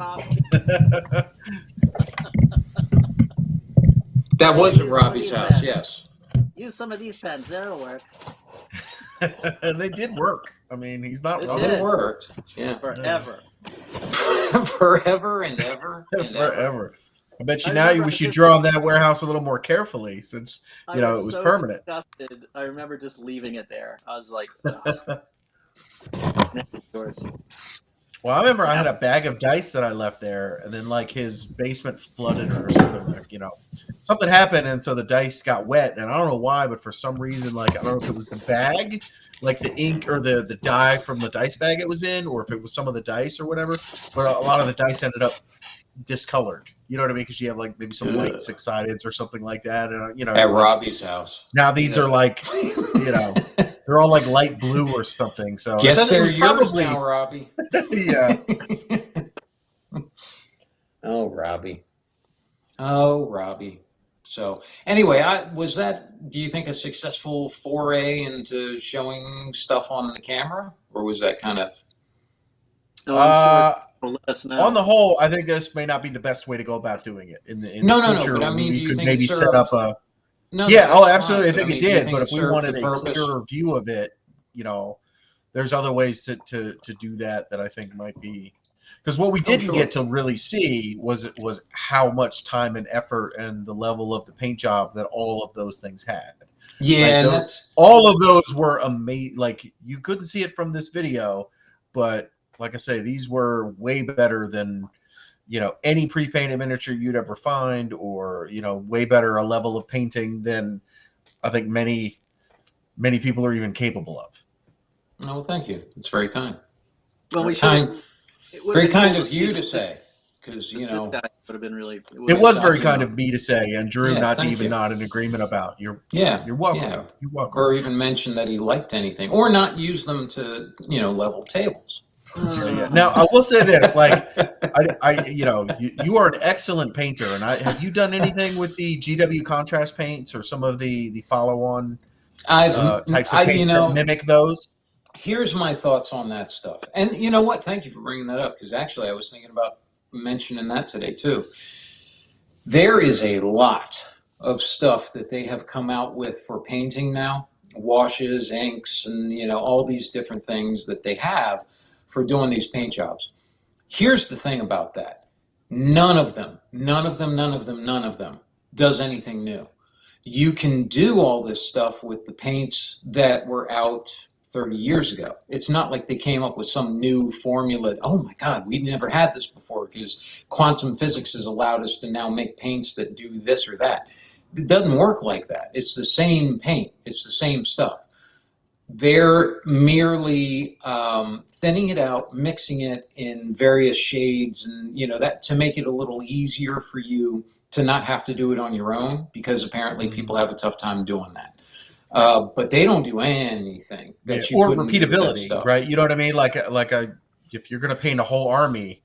B: That was at Robbie's house. Pens. Yes.
A: Use some of these pens; they'll work.
C: And they did work. I mean, he's not wrong.
B: They worked. Yeah.
A: Forever.
B: Forever and ever. And
C: forever. I bet you now you wish you draw on that warehouse a little more carefully, since it was so permanent.
A: Disgusted. I remember just leaving it there. I was like,
C: well, I remember I had a bag of dice that I left there, and then like his basement flooded or something. Something happened, and so the dice got wet, and I don't know why, but for some reason, I don't know if it was the bag, like the ink or the dye from the dice bag it was in, or if it was some of the dice or whatever. But a lot of the dice ended up discolored. You know what I mean? Because you have like maybe some white six-sideds or something like that. And
B: at Robbie's house.
C: Now these are like, they're all like light blue or something. So
B: yes, they're yours now, Robbie.
C: Yeah.
B: Oh, Robbie. So anyway, do you think a successful foray into showing stuff on the camera, or was that kind of?
A: Let us know.
C: On the whole, I think this may not be the best way to go about doing it. In the future,
B: but I mean, do you think
C: maybe set up a?
B: No,
C: yeah, absolutely. I think it did. But if we wanted a
B: purpose?
C: clearer view of it, there's other ways to do that I think might be. Because what we didn't get to really see was how much time and effort and the level of the paint job that all of those things had.
B: Yeah,
C: all of those were amazing. Like, you couldn't see it from this video, but like I say, these were way better than any pre-painted miniature you'd ever find, or way better a level of painting than I think many people are even capable of.
B: Oh, well, thank you. It's very kind.
A: Well,
B: very kind of you to say. because
A: This guy would have been really.
C: It was very
B: you
C: kind
B: know.
C: of me to say, and Drew
B: Yeah,
C: not to
B: thank
C: even
B: you.
C: nod in agreement about. You're
B: Yeah,
C: welcome.
B: yeah.
C: You're welcome.
B: Or even mention that he liked anything, or not use them to, level tables.
C: So, yeah. Now I will say this: like, you are an excellent painter, and have you done anything with the GW contrast paints or some of the follow-on types of paints that mimic those?
B: Here's my thoughts on that stuff. And you know what? Thank you for bringing that up, because actually I was thinking about mentioning that today too. There is a lot of stuff that they have come out with for painting now, washes, inks, and all these different things that they have for doing these paint jobs. Here's the thing about that. None of them does anything new. You can do all this stuff with the paints that were out 30 years ago. It's not like they came up with some new formula. Oh my God, we never had this before because quantum physics has allowed us to now make paints that do this or that. It doesn't work like that. It's the same paint. It's the same stuff. They're merely thinning it out, mixing it in various shades, and that to make it a little easier for you to not have to do it on your own, because apparently people have a tough time doing that. But they don't do anything that you
C: or
B: couldn't do with that
C: repeatability,
B: stuff.
C: right? You know what I mean? If you're going to paint a whole army,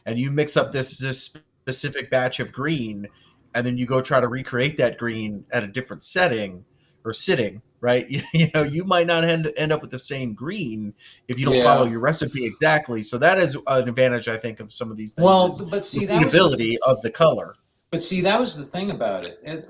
C: and you mix up this specific batch of green, and then you go try to recreate that green at a different setting or sitting, right? You might not end up with the same green if you don't follow your recipe exactly. So that is an advantage, I think, of some of these things.
B: Well, but see,
C: repeatability of the color.
B: But see, that was the thing about it.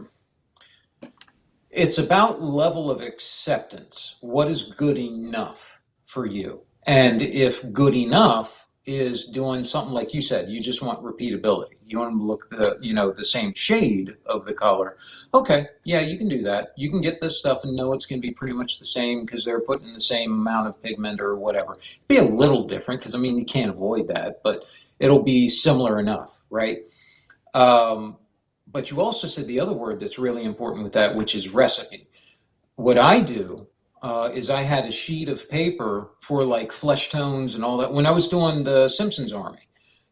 B: It's about level of acceptance. What is good enough for you? And if good enough is doing something like you said, you just want repeatability. You want them to look the same shade of the color. Okay, yeah, you can do that. You can get this stuff and know it's going to be pretty much the same because they're putting the same amount of pigment or whatever. It'll be a little different because you can't avoid that, but it'll be similar enough, right? But you also said the other word that's really important with that, which is recipe. What I do is I had a sheet of paper for like flesh tones and all that. When I was doing the Simpsons Army,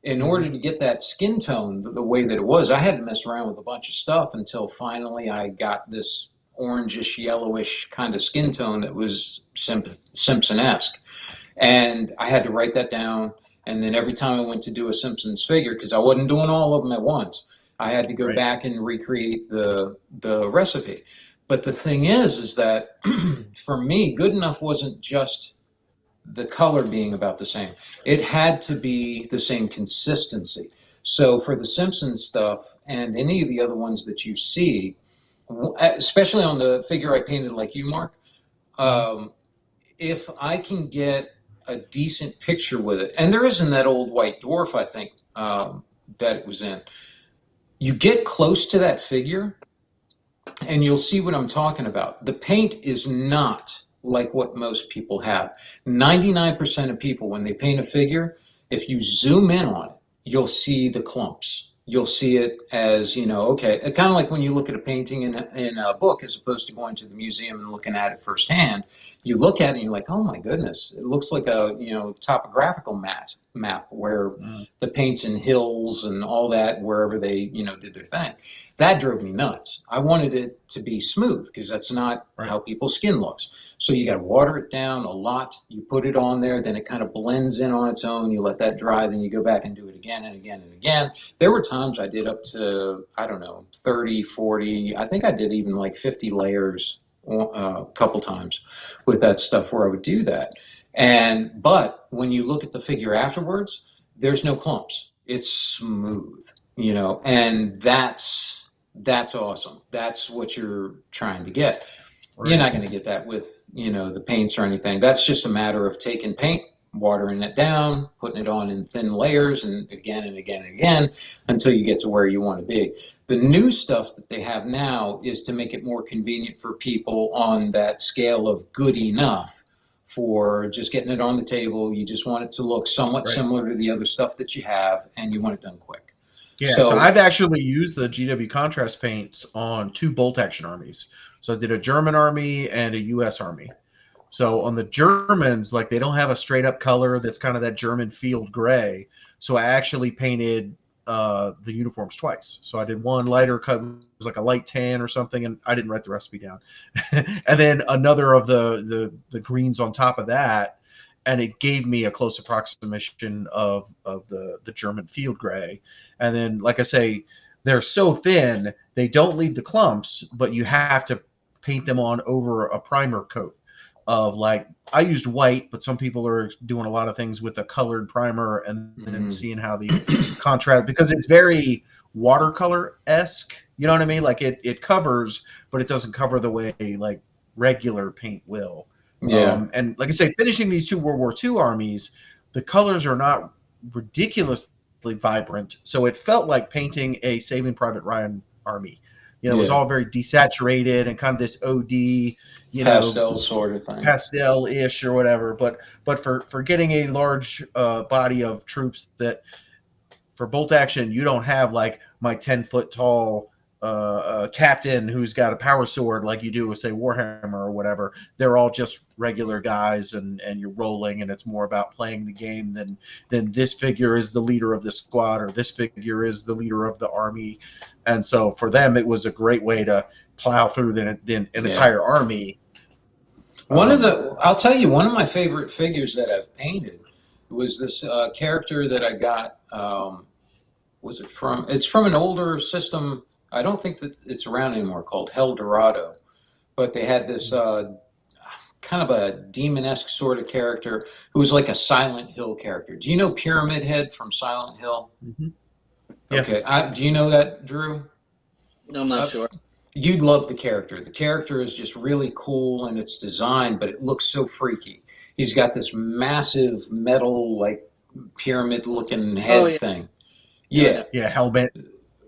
B: in order to get that skin tone the way that it was, I had to mess around with a bunch of stuff until finally I got this orangish, yellowish kind of skin tone that was Simpson-esque. And I had to write that down. And then every time I went to do a Simpsons figure, because I wasn't doing all of them at once, I had to go back and recreate the recipe. But the thing is that for me, good enough wasn't just the color being about the same. It had to be the same consistency. So for the Simpsons stuff and any of the other ones that you see, especially on the figure I painted like you, Mark, if I can get a decent picture with it, and there isn't that old white dwarf, I think, that it was in, you get close to that figure and you'll see what I'm talking about. The paint is not like what most people have. 99% of people, when they paint a figure, if you zoom in on it, you'll see the clumps. You'll see it as, okay, kind of like when you look at a painting in a book as opposed to going to the museum and looking at it firsthand. You look at it and you're like, oh my goodness, it looks like a, topographical map where the paint's in hills and all that, wherever they, did their thing. That drove me nuts. I wanted it to be smooth because that's not how people's skin looks. So you got to water it down a lot. You put it on there, then it kind of blends in on its own. You let that dry, then you go back and do it again and again and again. There were times I did up to, 30, 40. I think I did even like 50 layers a couple times with that stuff where I would do that. But when you look at the figure afterwards, there's no clumps. It's smooth, and that's awesome. That's what you're trying to get. Right. You're not going to get that with, the paints or anything. That's just a matter of taking paint, watering it down, putting it on in thin layers, and again and again and again until you get to where you want to be. The new stuff that they have now is to make it more convenient for people on that scale of good enough for just getting it on the table. You just want it to look somewhat similar to the other stuff that you have, and you want it done quick.
C: Yeah, so I've actually used the GW contrast paints on 2 bolt action armies. So I did a German army and a U.S. army. So on the Germans, like they don't have a straight up color that's kind of that German field gray. So I actually painted the uniforms twice. So I did one lighter cut, it was like a light tan or something, and I didn't write the recipe down. And then another of the greens on top of that, and it gave me a close approximation of the German field gray. And then, like I say, they're so thin they don't leave the clumps, but you have to paint them on over a primer coat of, like, I used white, but some people are doing a lot of things with a colored primer and then seeing how the contrast, because it's very watercolor-esque, you know what I mean? Like it covers, but it doesn't cover the way like regular paint will.
B: Yeah.
C: And like I say, finishing these two World War II armies, the colors are not ridiculously vibrant, so it felt like painting a Saving Private Ryan army. You know, it was all very desaturated and kind of this OD,
B: pastel sort of thing,
C: pastel-ish or whatever. But for getting a large body of troops, that for bolt action, you don't have like my 10-foot tall captain who's got a power sword like you do with, say, Warhammer or whatever. They're all just regular guys, and you're rolling, and it's more about playing the game than this figure is the leader of the squad or this figure is the leader of the army. And so for them, it was a great way to plow through an entire army.
B: I'll tell you, one of my favorite figures that I've painted was this character that I got. It's from an older system. I don't think that it's around anymore, called Hell Dorado. But they had this kind of a demon-esque sort of character who was like a Silent Hill character. Do you know Pyramid Head from Silent Hill?
C: Mm-hmm. Yeah.
B: Okay. Do you know that, Drew?
A: No, I'm not sure.
B: You'd love the character. The character is just really cool in its design, but it looks so freaky. He's got this massive metal, like pyramid-looking head thing. Yeah.
C: Yeah, Hellbent.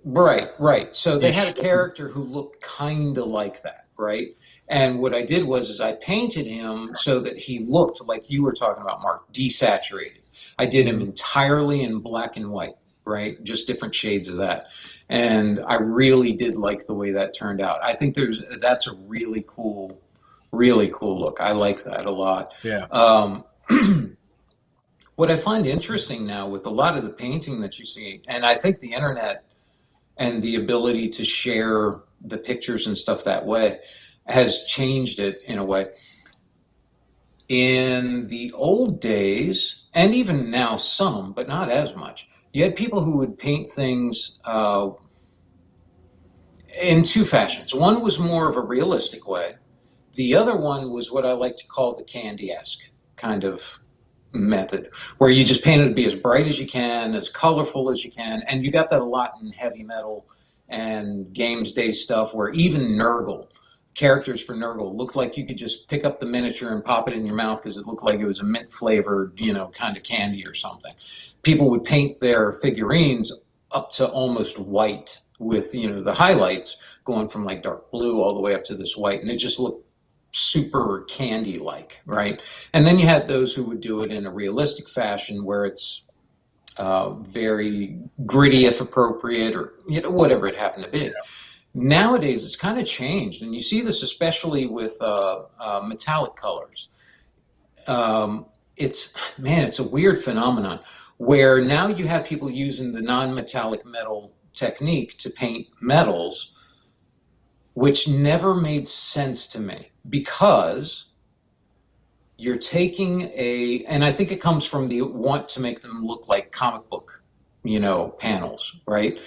B: Right. So they had a character who looked kind of like that, right? And what I did was I painted him so that he looked like you were talking about, Mark, desaturated. I did him entirely in black and white, right? Just different shades of that. And I really did like the way that turned out. I think that's a really cool look. I like that a lot.
C: Yeah.
B: What I find interesting now with a lot of the painting that you see, and I think the internet and the ability to share the pictures and stuff that way has changed it in a way. In the old days, and even now some, but not as much, you had people who would paint things in two fashions. One was more of a realistic way. The other one was what I like to call the candy-esque kind of method, where you just paint it to be as bright as you can, as colorful as you can. And you got that a lot in heavy metal and games day stuff, where even Nurgle, characters for Nurgle, looked like you could just pick up the miniature and pop it in your mouth because it looked like it was a mint flavored, kind of candy or something. People would paint their figurines up to almost white with, the highlights going from like dark blue all the way up to this white. And it just looked super candy-like, right? And then you had those who would do it in a realistic fashion where it's very gritty if appropriate, or whatever it happened to be. Yeah. Nowadays, it's kind of changed, and you see this especially with metallic colors. It's a weird phenomenon where now you have people using the non-metallic metal technique to paint metals, which never made sense to me, because you're taking and I think it comes from the want to make them look like comic book, panels, right?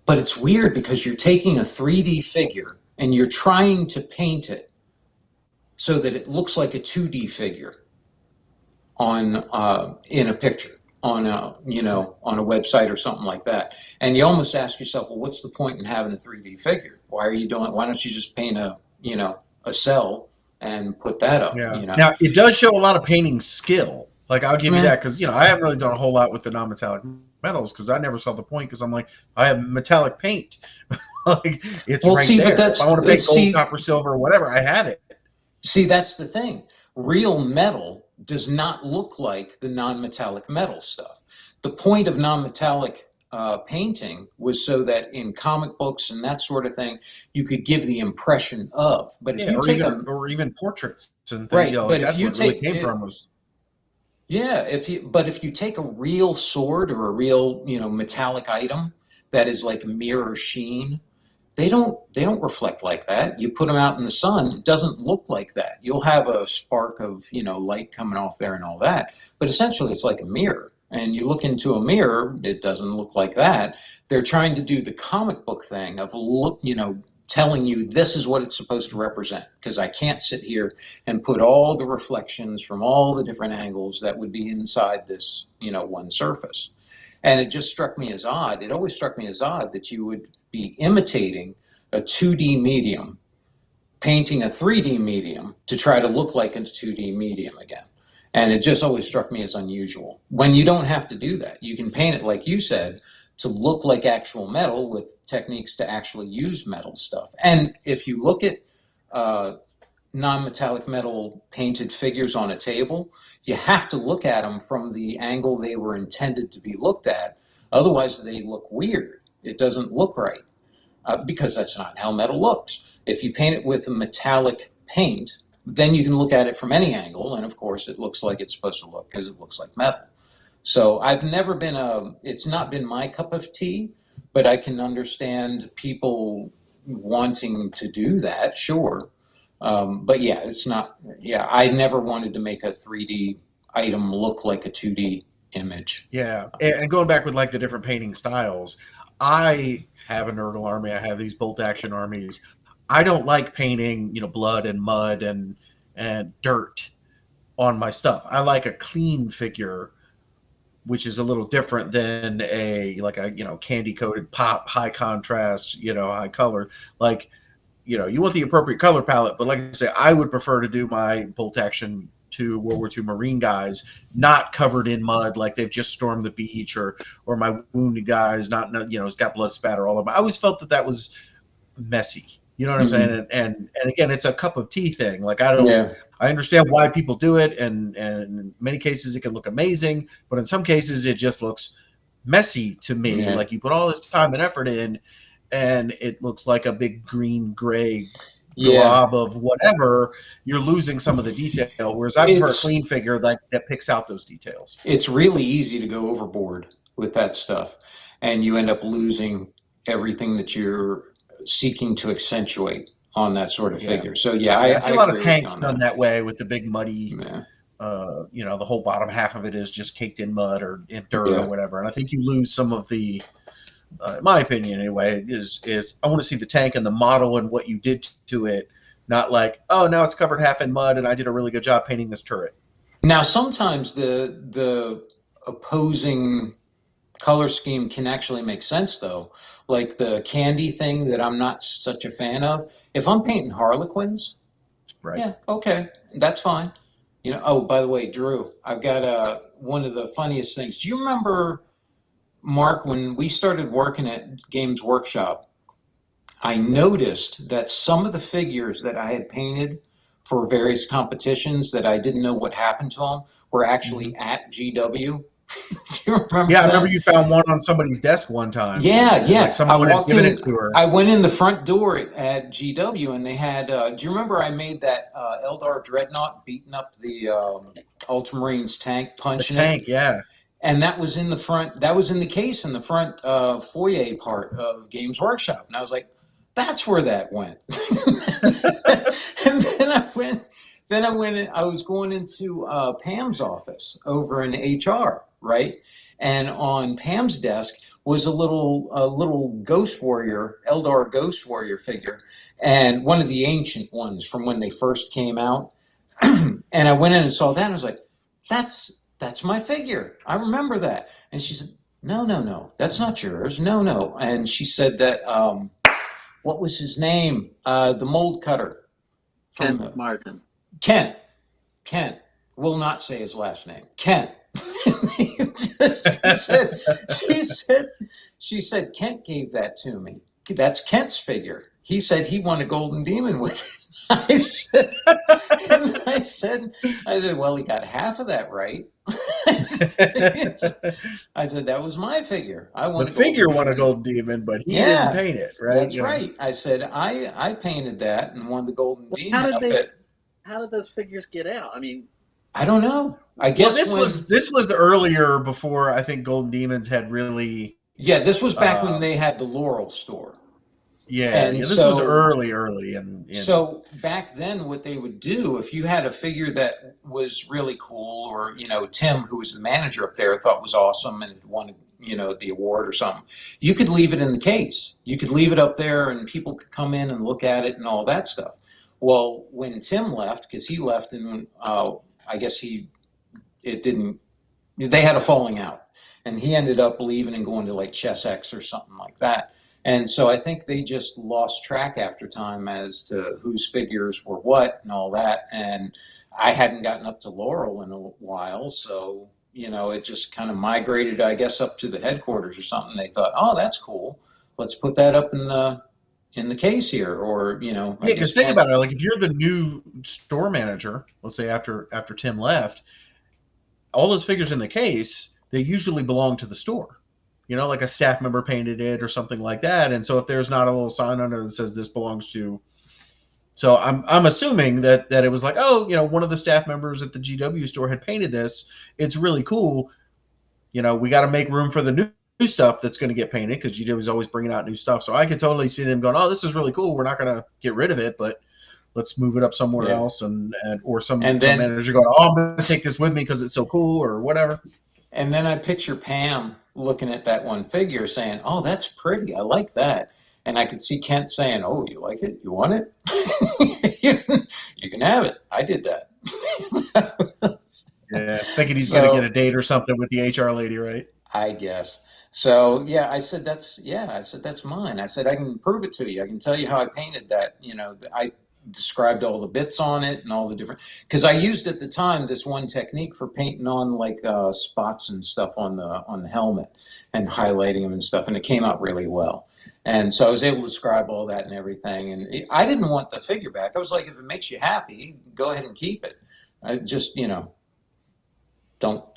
B: But it's weird because you're taking a 3D figure and you're trying to paint it so that it looks like a 2D figure in a picture, on a website or something like that. And you almost ask yourself, well, what's the point in having a 3D figure? Why don't you just paint a cell and put that up?
C: Yeah. Now, it does show a lot of painting skill. Like, I'll give you that, because, I haven't really done a whole lot with the non-metallic metals, because I never saw the point, because I'm like, I have metallic paint. Like, it's there.
B: But that's,
C: if I want to paint gold, copper, silver, or whatever, I have it.
B: See, that's the thing. Real metal does not look like the non-metallic metal stuff. The point of non-metallic painting was so that in comic books and that sort of thing, you could give the impression of. But if
C: Yeah,
B: you take
C: or even portraits and things,
B: right,
C: like
B: but if
C: that's
B: you
C: where it really
B: take
C: came
B: it,
C: from was.
B: yeah, if you take a real sword or a real, metallic item that is like mirror sheen, they don't reflect like that. You put them out in the sun, it doesn't look like that. You'll have a spark of, light coming off there and all that, but essentially it's like a mirror. And you look into a mirror, it doesn't look like that. They're trying to do the comic book thing of telling you this is what it's supposed to represent, because I can't sit here and put all the reflections from all the different angles that would be inside this, one surface. And it just struck me as odd. It always struck me as odd that you would be imitating a 2D medium, painting a 3D medium to try to look like a 2D medium again. And it just always struck me as unusual. When you don't have to do that, you can paint it, like you said, to look like actual metal with techniques to actually use metal stuff. And if you look at non-metallic metal painted figures on a table, you have to look at them from the angle they were intended to be looked at. Otherwise, they look weird. It doesn't look right, because that's not how metal looks. If you paint it with a metallic paint, then you can look at it from any angle, and of course, it looks like it's supposed to look because it looks like metal. So I've never been it's not been my cup of tea, but I can understand people wanting to do that, sure. But yeah, it's not, yeah, I never wanted to make a 3D item look like a 2D image.
C: Yeah, and going back with like the different painting styles, I have a Nurgle army. I have these bolt action armies. I don't like painting, blood and mud and dirt on my stuff. I like a clean figure, which is a little different than a candy coated pop, high contrast, high color. Like, you want the appropriate color palette, but like I say, I would prefer to do my bolt action to World War II Marine guys not covered in mud, like they've just stormed the beach, or my wounded guys not it's got blood spatter all over. I always felt that was messy. You know what I'm saying? And again, it's a cup of tea thing. Like I understand why people do it, and in many cases it can look amazing, but in some cases it just looks messy to me.
B: Yeah.
C: Like you put all this time and effort in, and it looks like a big green gray glob of whatever. You're losing some of the detail, whereas I prefer a clean figure that picks out those details.
B: It's really easy to go overboard with that stuff, and you end up losing everything that you're seeking to accentuate on that sort of figure. So I
C: see a lot of tanks done that way with the big muddy. The whole bottom half of it is just caked in mud or in dirt or whatever, and I think you lose some of the. In my opinion, anyway, is I want to see the tank and the model and what you did to it, not like, oh, now it's covered half in mud and I did a really good job painting this turret.
B: Now, sometimes the opposing color scheme can actually make sense, though. Like the candy thing that I'm not such a fan of. If I'm painting Harlequins,
C: right?
B: Yeah, okay, that's fine. Oh, by the way, Drew, I've got one of the funniest things. Do you remember, Mark, when we started working at Games Workshop, I noticed that some of the figures that I had painted for various competitions that I didn't know what happened to them were actually at GW. Do you remember
C: I remember you found one on somebody's desk one time.
B: Yeah.
C: Like someone had given it to her.
B: I went in the front door at GW, and they had, do you remember I made that Eldar Dreadnought beating up the Ultramarines tank, punching
C: the tank,
B: it?
C: Yeah.
B: And that was in the front, that was in the case in the front foyer part of Games Workshop. And I was like, that's where that went. And then I was going into Pam's office over in HR, right? And on Pam's desk was a little Ghost Warrior, Eldar Ghost Warrior figure, and one of the ancient ones from when they first came out. And I went in and saw that, and I was like, that's my figure. I remember that. And she said, no, that's not yours. No. And she said that, what was his name? The mold cutter.
A: Kent Martin.
B: Kent. Will not say his last name. Kent. She said, Kent gave that to me. That's Kent's figure. He said he won a golden demon with it. I said, I said, well, he got half of that right. I said, that was my figure. I won
C: The
B: a golden
C: figure won a
B: demon.
C: golden demon, but he didn't
B: Yeah,
C: paint it, right?
B: that's right. I said, I painted that and won the golden
A: Well, how
B: demon
A: did
B: up
A: they?
B: at,
A: How did those figures get out? I mean,
B: I don't know. I
C: Well,
B: guess when,
C: this was earlier before I think Golden Demons had really.
B: yeah, this was back when
C: Uh,
B: they had the Laurel store.
C: yeah,
B: And
C: this was
B: so,
C: early, and
B: so back then, what they would do, if you had a figure that was really cool, or Tim, who was the manager up there, thought was awesome and won, the award or something, you could leave it in the case. You could leave it up there, and people could come in and look at it and all that stuff. Well, when Tim left, because he left, and I guess it didn't. They had a falling out, and he ended up leaving and going to like Chess X or something like that. And so I think they just lost track after time as to whose figures were what and all that. And I hadn't gotten up to Laurel in a while, so it just kind of migrated, I guess, up to the headquarters or something. They thought, oh, that's cool. Let's put that up in the case here, or
C: yeah. Because think about it, like if you're the new store manager, let's say after Tim left, all those figures in the case, they usually belong to the store. Like a staff member painted it or something like that. And so if there's not a little sign under it that says this belongs to, so I'm assuming that it was like, oh, one of the staff members at the GW store had painted this. It's really cool. We got to make room for the new stuff that's going to get painted, because GW is always bringing out new stuff. So I could totally see them going, oh, this is really cool. We're not going to get rid of it, but let's move it up somewhere else, or some manager going, oh, I'm going to take this with me because it's so cool or whatever.
B: And then I picture Pam looking at that one figure saying, oh, that's pretty. I like that. And I could see Kent saying, oh, you like it? You want it? You can have it. I did that.
C: Yeah, thinking he's going to get a date or something with the HR lady, right?
B: I guess. So, yeah, I said, that's mine. I said, I can prove it to you. I can tell you how I painted that. I described all the bits on it and all the different, because I used at the time this one technique for painting on like spots and stuff on the helmet and highlighting them and stuff, and it came out really well. And so I was able to describe all that and everything. And I didn't want the figure back. I was like, if it makes you happy, go ahead and keep it. I just, don't.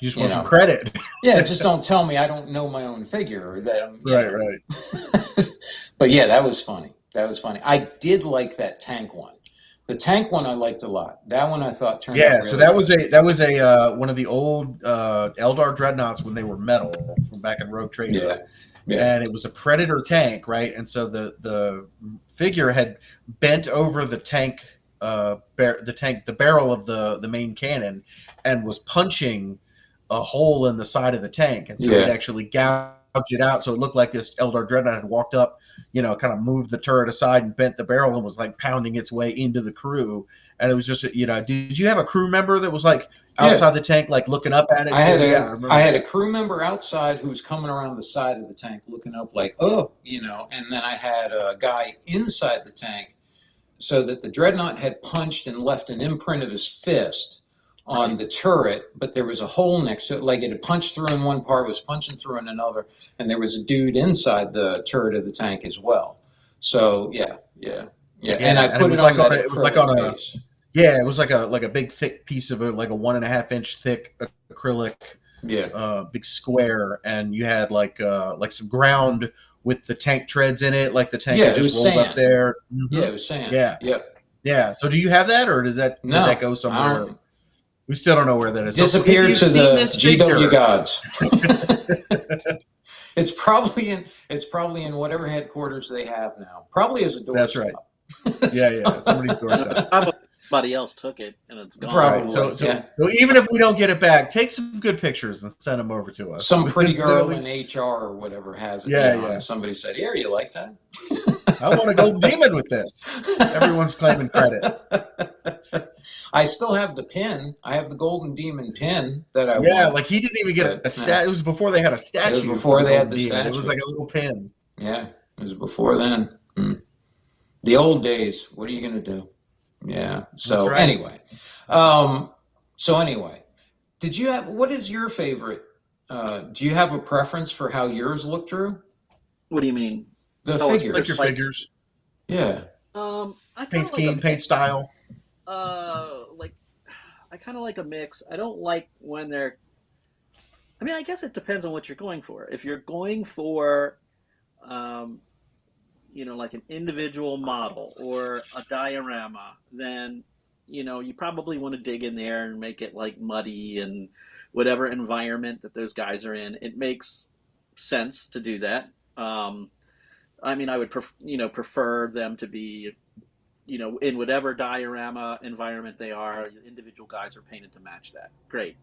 C: You just want some credit.
B: Yeah, just don't tell me I don't know my own figure, or that I'm,
C: right.
B: But yeah, that was funny. I did like that tank one. The tank one I liked a lot. That one I thought turned out really
C: so that was a one of the old Eldar dreadnoughts when they were metal from back in Rogue Trader. Yeah. And it was a Predator tank, right? And so the figure had bent over the tank, the barrel of the main cannon, and was punching a hole in the side of the tank, and so it actually gouged it out, so it looked like this Eldar dreadnought had walked up, kind of moved the turret aside and bent the barrel and was like pounding its way into the crew. And it was just, did you have a crew member that was like outside the tank, like looking up at it?
B: I had a crew member outside who was coming around the side of the tank looking up like, oh, and then I had a guy inside the tank, so that the dreadnought had punched and left an imprint of his fist on the turret, but there was a hole next to it, like it had punched through in one part, was punching through in another, and there was a dude inside the turret of the tank as well. So yeah. And I put it on that. It was like on a base.
C: Yeah, it was like a big thick piece of it, like a 1.5 inch thick acrylic, big square, and you had like some ground with the tank treads in it, like the tank had just rolled up there.
B: Mm-hmm. Yeah, it was sand.
C: Yeah. So do you have that, or did that go somewhere? We still don't know where that is.
B: Disappeared to the GW gods. It's probably in whatever headquarters they have now. Probably as a doorstep.
C: That's right. Yeah. Somebody's doorstep.
A: Somebody else took it and it's gone.
C: Right. So even if we don't get it back, take some good pictures and send them over to us.
B: Some pretty girl in HR or whatever has it. And somebody said, "Here, you like that?"
C: I want a golden demon with this. Everyone's claiming credit.
B: I still have the pin. I have the golden demon pin that I
C: won. Like he didn't even get a stat. It was before they had a statue.
B: It was before they had the statue.
C: It was like a little pin.
B: Yeah, it was before then. The old days. What are you going to do? Yeah. So anyway, did you have? What is your favorite? Do you have a preference for how yours look through?
A: What do you mean?
B: The figures.
C: Like your figures.
B: Yeah.
A: I kind
C: Paint
A: of like a
C: scheme, paint
A: mix.
C: style.
A: Like I kind of like a mix. I don't like when they're. I mean, I guess it depends on what you're going for. If you're going for, um, like an individual model or a diorama, then you probably want to dig in there and make it like muddy and whatever environment that those guys are in. It makes sense to do that. I mean, I would prefer them to be in whatever diorama environment they are. The individual guys are painted to match that. Great.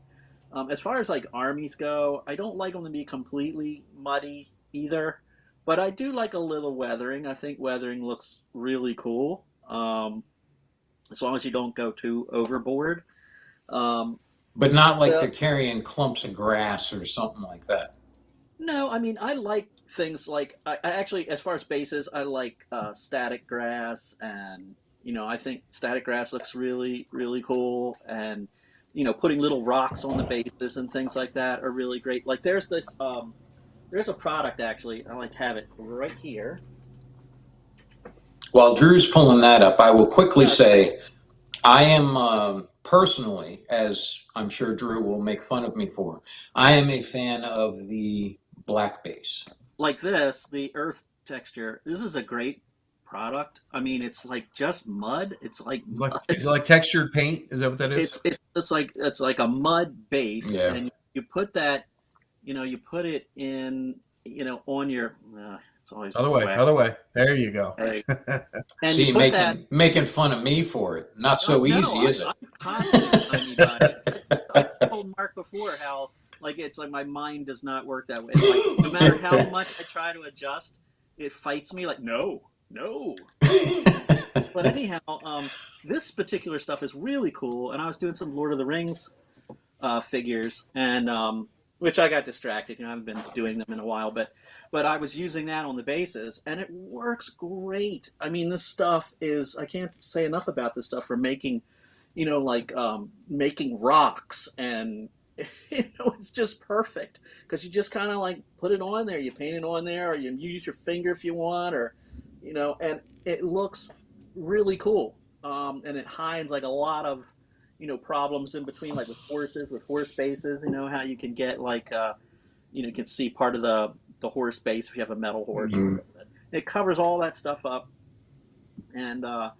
A: As far as like armies go, I don't like them to be completely muddy either, but I do like a little weathering. I think weathering looks really cool, as long as you don't go too overboard. Um,
B: But not like
A: the
B: they're carrying clumps of grass or something like that.
A: No, I mean I like things like I actually, as far as bases, I like static grass, and I think static grass looks really really cool, and putting little rocks on the bases and things like that are really great. Like there's a product actually, I like have it right here.
B: While Drew's pulling that up, I will quickly
A: Yeah,
B: say I am personally, as I'm sure Drew will make fun of me for, I am a fan of the black base.
A: like this, the earth texture. This is a great product. I mean, it's like just mud. It's like mud.
C: Is it like textured paint? Is that what that is?
A: It's like a mud base,
B: Yeah.
A: and you put that, you put it in, on your. It's always
C: Other
A: the
C: way,
A: way.
C: other way. There you go.
A: Right. And you
B: See,
A: put that.
B: making fun of me for it. Not
A: Oh
B: so
A: no,
B: easy, is it?
A: I'm constantly stymied by it. I told Mark before how like it's like my mind does not work that way. It's like no matter how much I try to adjust, it fights me. Like no, no. But anyhow, this particular stuff is really cool, and I was doing some Lord of the Rings figures, and which I got distracted. I haven't been doing them in a while, but I was using that on the bases, and it works great. I mean, this stuff is, I can't say enough about this stuff for making, like making rocks, and it's just perfect because you just kind of like put it on there, you paint it on there, or you use your finger if you want, or and it looks really cool. And it hides like a lot of problems in between, like with horses, with horse bases. How you can get like you can see part of the horse base if you have a metal horse.
B: Mhm.
A: It covers all that stuff up, and I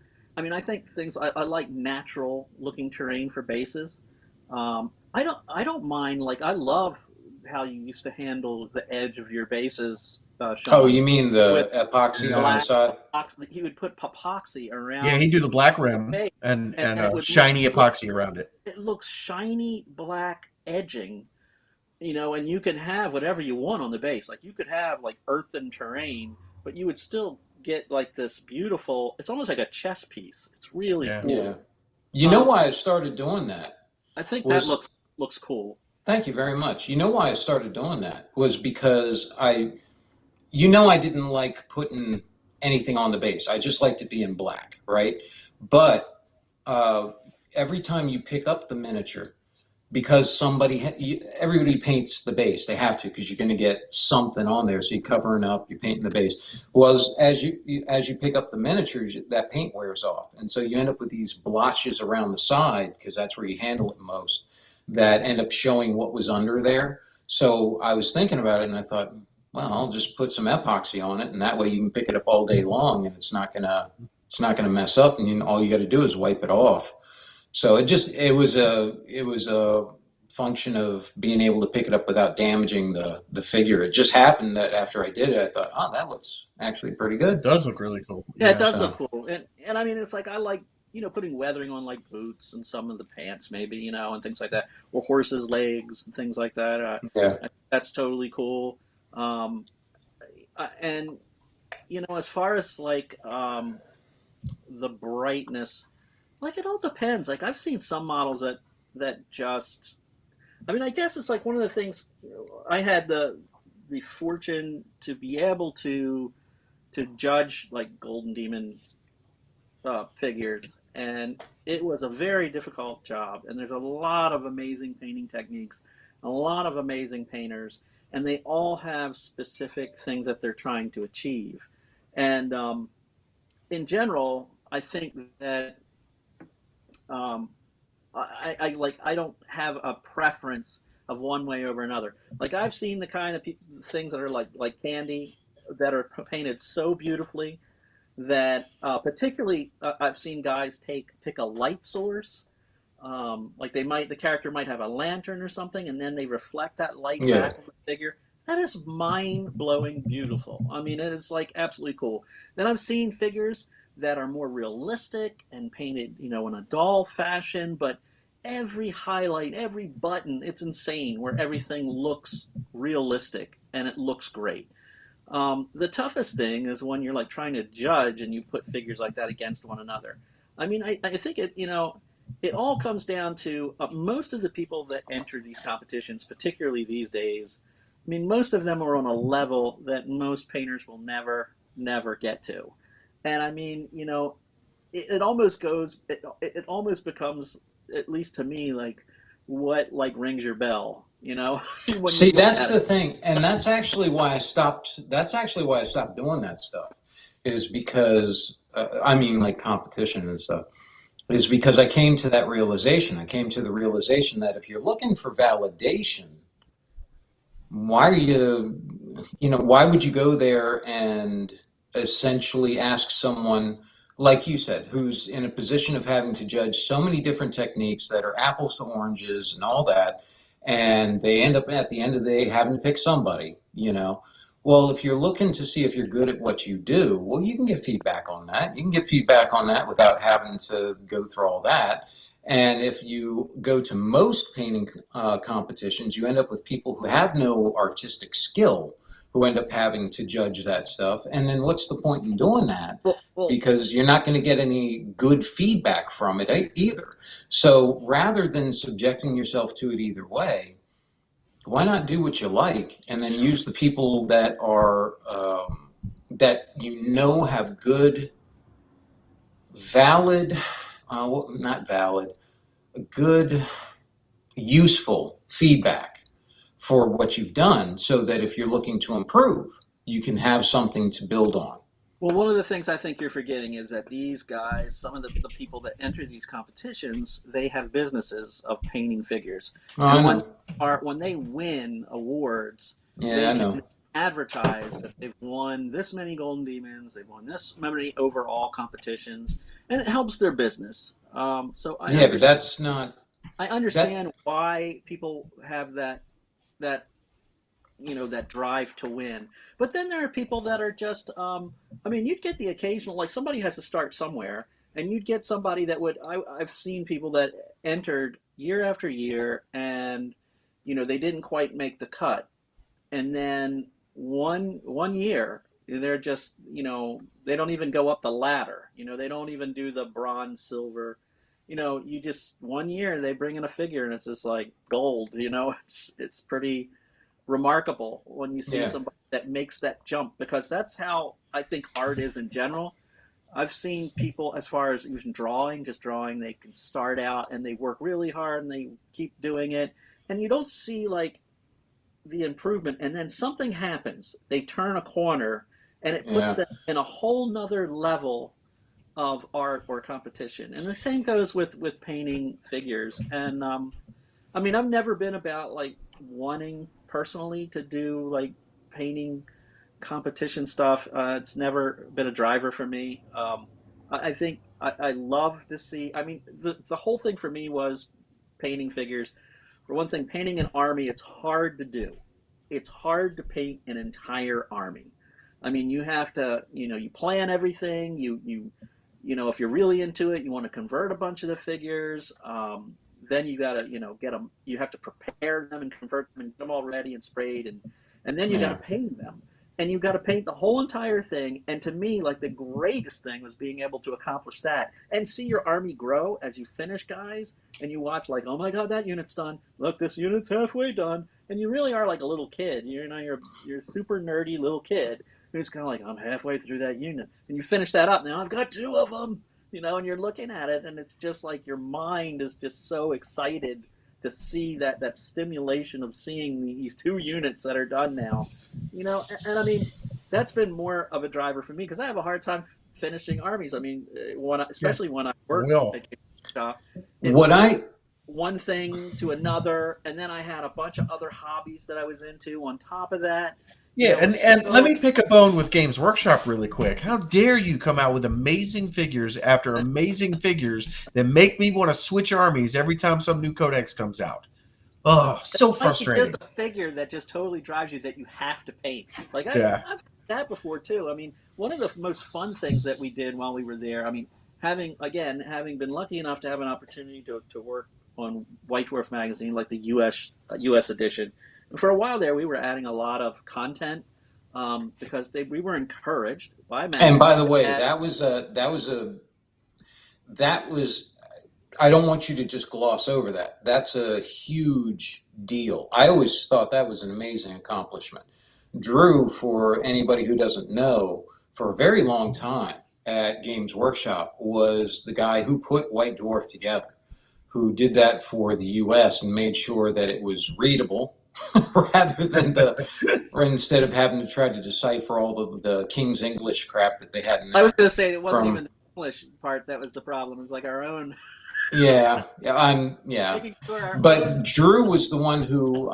A: mean I think things I like natural looking terrain for bases. I don't mind, like I love how you used to handle the edge of your bases,
B: Oh,
A: Sean,
B: you mean
A: with
B: the epoxy on the
A: black
B: side?
A: epoxy. He would put epoxy
C: Yeah,
A: around
C: he'd do the black
A: the
C: rim
A: base,
C: and
A: and it would
C: shiny epoxy around it.
A: it looks shiny black edging, and you can have whatever you want on the base. Like you could have like earthen terrain, but you would still get like this beautiful. It's almost like a chess piece. It's really
C: Yeah.
B: Yeah.
A: cool.
B: You know
A: Um,
B: why I started doing that
A: I think that
B: was,
A: looks cool.
B: thank you very much. You know why I started doing that was because I didn't like putting anything on the base. I just liked it being black, right? But uh, every time you pick up the miniature, because everybody paints the base, they have to because you're going to get something on there. So you're covering up, you're painting the base. Was as you pick up the miniatures, that paint wears off, and so you end up with these blotches around the side because that's where you handle it most. That end up showing what was under there. So I was thinking about it, and I thought, well, I'll just put some epoxy on it, and that way you can pick it up all day long, and it's not gonna mess up, and all you got to do is wipe it off. So it was a function of being able to pick it up without damaging the figure. It just happened that after I did it, I thought, oh, that looks actually pretty
C: It
B: good.
C: does look really cool.
A: Yeah, it
C: Yeah.
A: does
B: So
A: look cool, and I mean it's like I like putting weathering on like boots and some of the pants maybe and things like that, or horses' legs and things like that.
B: yeah,
A: That's totally cool. Um, and as far as like the brightness, like it all depends. Like I've seen some models that just, I mean, I guess it's like one of the things I had the fortune to be able to judge like Golden Demon figures, and it was a very difficult job. And there's a lot of amazing painting techniques, a lot of amazing painters, and they all have specific things that they're trying to achieve. And in general, I think that um, I don't have a preference of one way over another. Like I've seen the kind of things that are like candy that are painted so beautifully that particularly I've seen guys pick a light source. Like the character might have a lantern or something, and then they reflect that light
B: Yeah.
A: back on the figure. That is mind blowing beautiful. I mean, it is like absolutely cool. Then I've seen figures that are more realistic and painted, in a doll fashion, but every highlight, every button, it's insane where everything looks realistic and it looks great. The toughest thing is when you're like trying to judge and you put figures like that against one another. I mean, I think it all comes down to most of the people that enter these competitions, particularly these days. I mean, most of them are on a level that most painters will never get to. And I mean, it almost it almost becomes, at least to me, like what like rings your bell, when you
B: See,
A: look
B: that's
A: at
B: the
A: it.
B: thing, and that's actually why I stopped. That's actually why I stopped doing that stuff. Is because I mean, like competition and stuff. Is because I came to that realization. I came to the realization that if you're looking for validation, why are why would you go there and essentially ask someone, like you said, who's in a position of having to judge so many different techniques that are apples to oranges and all that, and they end up at the end of the day having to pick somebody. Well, if you're looking to see if you're good at what you do, well, you can get feedback on that. You can get feedback on that without having to go through all that. And if you go to most painting competitions, you end up with people who have no artistic skill who end up having to judge that stuff. And then what's the point in doing that?
A: Well,
B: Because you're not going to get any good feedback from it either. So rather than subjecting yourself to it either way, why not do what you like and then use the people that are that have good, valid, well, not valid, good, useful feedback for what you've done, so that if you're looking to improve, you can have something to build on.
A: Well, one of the things I think you're forgetting is that these guys, some of the people that enter these competitions, they have businesses of painting figures,
B: Oh, I
A: and
B: know.
A: when they win awards,
B: Yeah,
A: they
B: I
A: can
B: know.
A: advertise that they've won this many golden demons, they've won this many overall competitions, and it helps their business. So
B: Yeah, but that's not
A: I
B: that.
A: understand why people have that that drive to win. But then there are people that are just I mean, you'd get the occasional, like somebody has to start somewhere, and you'd get somebody that I've seen people that entered year after year, and they didn't quite make the cut, and then one year they're just they don't even go up the ladder, they don't even do the bronze, silver. You just one year they bring in a figure and it's just like gold. It's pretty remarkable when you see
B: Yeah,
A: somebody that makes that jump, because that's how I think art is in general. I've seen people, as far as even drawing, just drawing, they can start out and they work really hard and they keep doing it, and you don't see like the improvement, and then something happens, they turn a corner, and it puts
B: yeah.
A: them in a whole nother level of art or competition. And the same goes with painting figures. And I mean, I've never been about like wanting personally to do like painting competition stuff. It's never been a driver for me. I think I love to see. I mean, the whole thing for me was painting figures. For one thing, painting an army, it's hard to do. It's hard to paint an entire army. I mean, you have to, you plan everything. If you're really into it, you want to convert a bunch of the figures. Then you gotta, get them. You have to prepare them and convert them and get them all ready and sprayed, and then you got to
B: Yeah.
A: paint them, and you got to paint the whole entire thing. And to me, like the greatest thing was being able to accomplish that and see your army grow as you finish, guys, and you watch like, oh my god, that unit's done. Look, this unit's halfway done, and you really are like a little kid. You're a super nerdy little kid who's kind of like, I'm halfway through that unit, and you finish that up. Now I've got two of them, and you're looking at it, and it's just like your mind is just so excited to see that stimulation of seeing these two units that are done now, and I mean, that's been more of a driver for me because I have a hard time finishing armies. I mean, especially when I worked
C: Will.
A: at GameStop, it
B: What
A: was like
B: I
A: one thing to another, and then I had a bunch of other hobbies that I was into on top of that. You
C: Yeah,
A: know, it was
C: and let
A: so
C: me pick a bone with Games Workshop really quick. How dare you come out with amazing figures after amazing figures that make me want to switch armies every time some new codex comes out? Oh, so
A: like it's just
C: frustrating.
A: a figure that just totally drives you that you have to paint. Like
C: Yeah.
A: I've had that before too. I mean, one of the most fun things that we did while we were there. I mean, having been lucky enough to have an opportunity to work on White Dwarf magazine, like the U.S. edition. For a while there, we were adding a lot of content because we were encouraged by
B: and by
A: magazine
B: the
A: to
B: way,
A: add.
B: that was I don't want you to just gloss over that. That's a huge deal. I always thought that was an amazing accomplishment. Drew, for anybody who doesn't know, for a very long time at Games Workshop was the guy who put White Dwarf together, who did that for the US and made sure that it was readable rather than or instead of having to try to decipher all the King's English crap that they had in
A: I was
B: there
A: going to say it wasn't
B: from
A: even the English part that was the problem. It was like our own
B: yeah.
A: making sure our own.
B: But Drew was the one who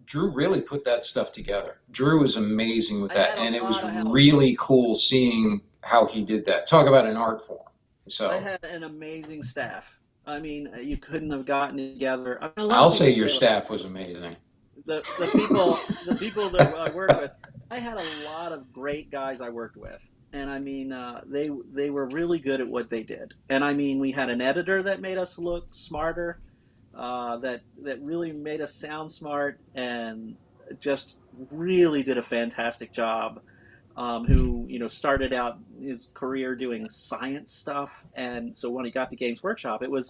B: Drew really put that stuff together. Drew was amazing with
A: I
B: that,
A: had a
B: and it was
A: lot of help.
B: really cool seeing how he did that. Talk about an art form.
A: I
B: So
A: had an amazing staff. I mean, you couldn't have gotten it together. I mean, a lot
B: I'll
A: of
B: say
A: people
B: your
A: say like,
B: staff was amazing.
A: the people that I worked with. I had a lot of great guys I worked with, and I mean, they were really good at what they did. And I mean, we had an editor that made us look smarter, that really made us sound smart, and just really did a fantastic job. Who started out his career doing science stuff, and so when he got to Games Workshop, it was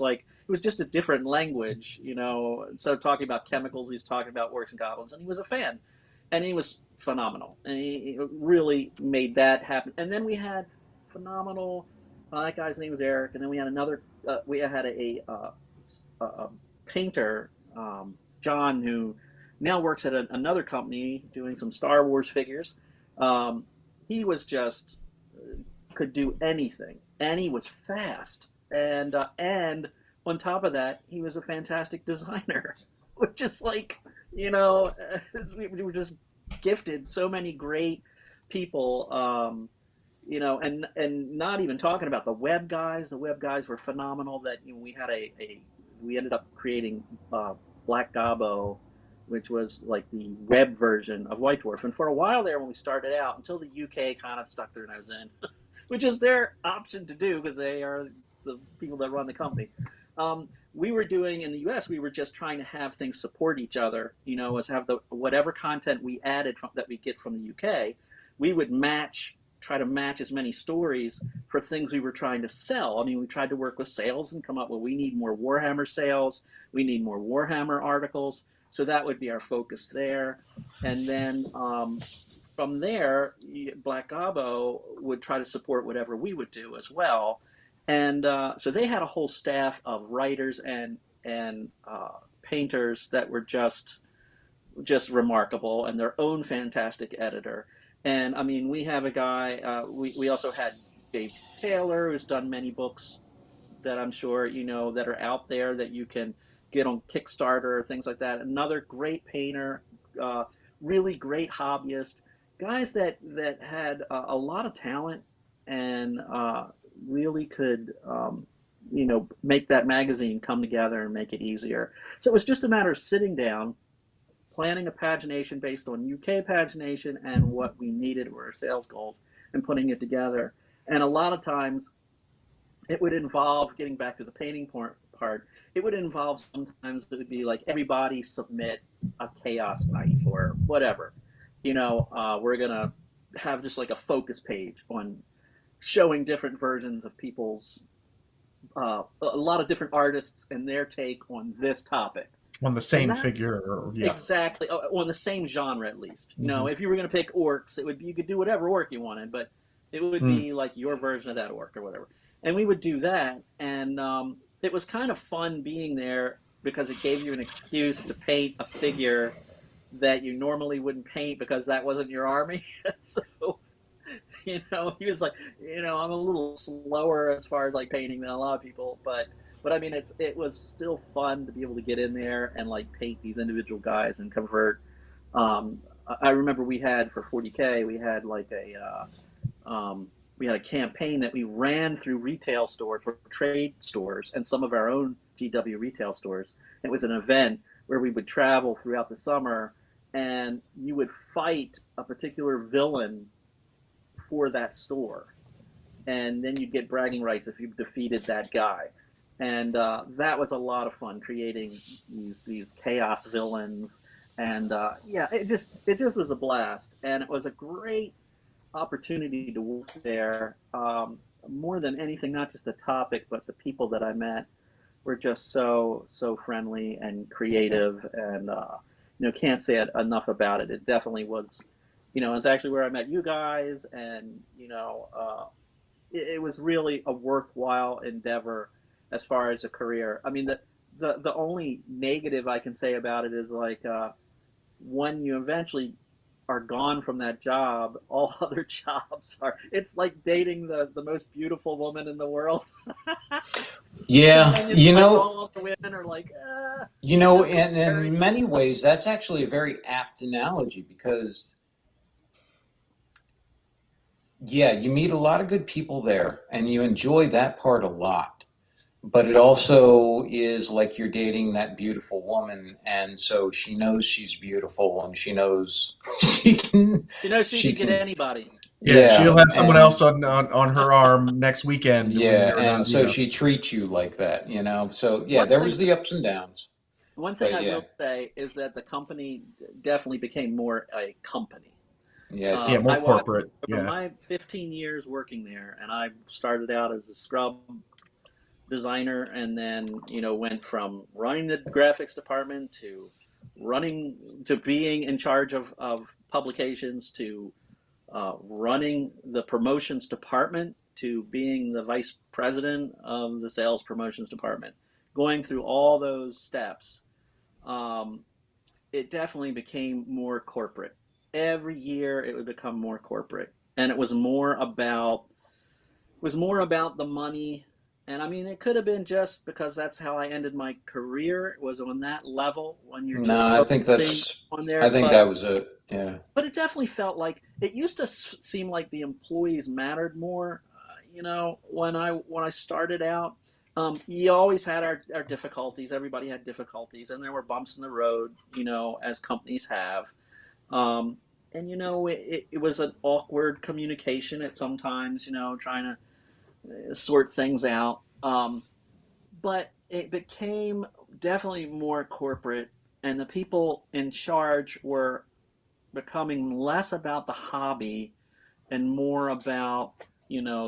A: just a different language. Instead of talking about chemicals, he's talking about orcs and goblins, and he was a fan, and he was phenomenal, and he really made that happen. And then we had phenomenal. That guy's name was Eric, and then we had another. We had a painter, John, who now works at another company doing some Star Wars figures. Um, he was just could do anything, and he was fast, and on top of that, he was a fantastic designer, which is like you know we were just gifted so many great people. And not even talking about the web guys. The web guys were phenomenal. That we had we ended up creating Black Gobbo, which was like the web version of White Dwarf. And for a while there, when we started out, until the UK kind of stuck their nose in, which is their option to do because they are the people that run the company. We were doing in the US, we were just trying to have things support each other. As have the whatever content we added that we get from the UK, we would try to match as many stories for things we were trying to sell. I mean, we tried to work with sales and come up with, we need more Warhammer sales, we need more Warhammer articles. So that would be our focus there. And then from there, Black Gobbo would try to support whatever we would do as well. And so they had a whole staff of writers and painters that were just remarkable, and their own fantastic editor. And I mean, we have a guy. We also had Dave Taylor, who's done many books that I'm sure that are out there that you can get on Kickstarter, things like that. Another great painter, uh, really great hobbyist, guys that had a lot of talent and really could make that magazine come together and make it easier. So it was just a matter of sitting down, planning a pagination based on UK pagination and what we needed were our sales goals, and putting it together. And a lot of times it would involve getting back to the painting part. It would involve sometimes it would be like everybody submit a chaos night or whatever. We're gonna have just like a focus page on showing different versions of people's a lot of different artists and their take on this topic.
C: On the
A: And
C: same
A: that
C: figure, or yeah.
A: exactly on the same genre at least.
C: Mm-hmm.
A: If you were going to pick orcs, it would be, you could do whatever orc you wanted, but it would be like your version of that orc or whatever. And we would do that, and it was kind of fun being there because it gave you an excuse to paint a figure that you normally wouldn't paint because that wasn't your army. So He was like, I'm a little slower as far as like painting than a lot of people, but I mean, it was still fun to be able to get in there and like paint these individual guys and convert. I remember we had for 40K, we had a campaign that we ran through retail stores, or trade stores, and some of our own GW retail stores. It was an event where we would travel throughout the summer, and you would fight a particular villain for that store, and then you'd get bragging rights if you defeated that guy. And that was a lot of fun, creating these chaos villains. And yeah, it just was a blast, and it was a great opportunity to work there. More than anything, not just the topic, but the people that I met were just so friendly and creative, and can't say enough about it. It definitely was, it's actually where I met you guys, and it was really a worthwhile endeavor as far as a career. I mean, the only negative I can say about it is like when you eventually are gone from that job, all other jobs are. It's like dating the most beautiful woman in the world.
B: Yeah,
A: And then like all of the women are like,
B: in many ways, that's actually a very apt analogy because, yeah, you meet a lot of good people there and you enjoy that part a lot. But it also is like you're dating that beautiful woman, and so she knows she's beautiful, and she knows she can,
A: she can get anybody.
C: Yeah,
B: yeah,
C: she'll have someone else on her arm next weekend when
B: yeah,
C: you're
B: and
C: not,
B: so she treats you like that, So yeah,
A: One
B: there
A: thing,
B: was the ups and downs,
A: one thing
B: but
A: I
B: yeah,
A: will say is that the company definitely became more a company.
B: yeah, it
C: yeah,
B: did.
C: more
A: I watched
C: corporate.
A: over
C: Yeah.
A: my 15 years working there, and I started out as a scrub designer, and then went from running the graphics department to being in charge of publications to running the promotions department to being the vice president of the sales promotions department. Going through all those steps, um, it definitely became more corporate. Every year it would become more corporate, and it was more about the money. And I mean, it could have been just because that's how I ended my career. It was on that level when you're just
B: No,
A: focusing on
B: I
A: there.
B: think
A: but
B: that was it. Yeah.
A: but it definitely felt like it used to seem like the employees mattered more. When I started out, you always had our difficulties. Everybody had difficulties, and there were bumps in the road, as companies have. Um, and it was an awkward communication at sometimes, trying to sort things out. But it became definitely more corporate, and the people in charge were becoming less about the hobby and more about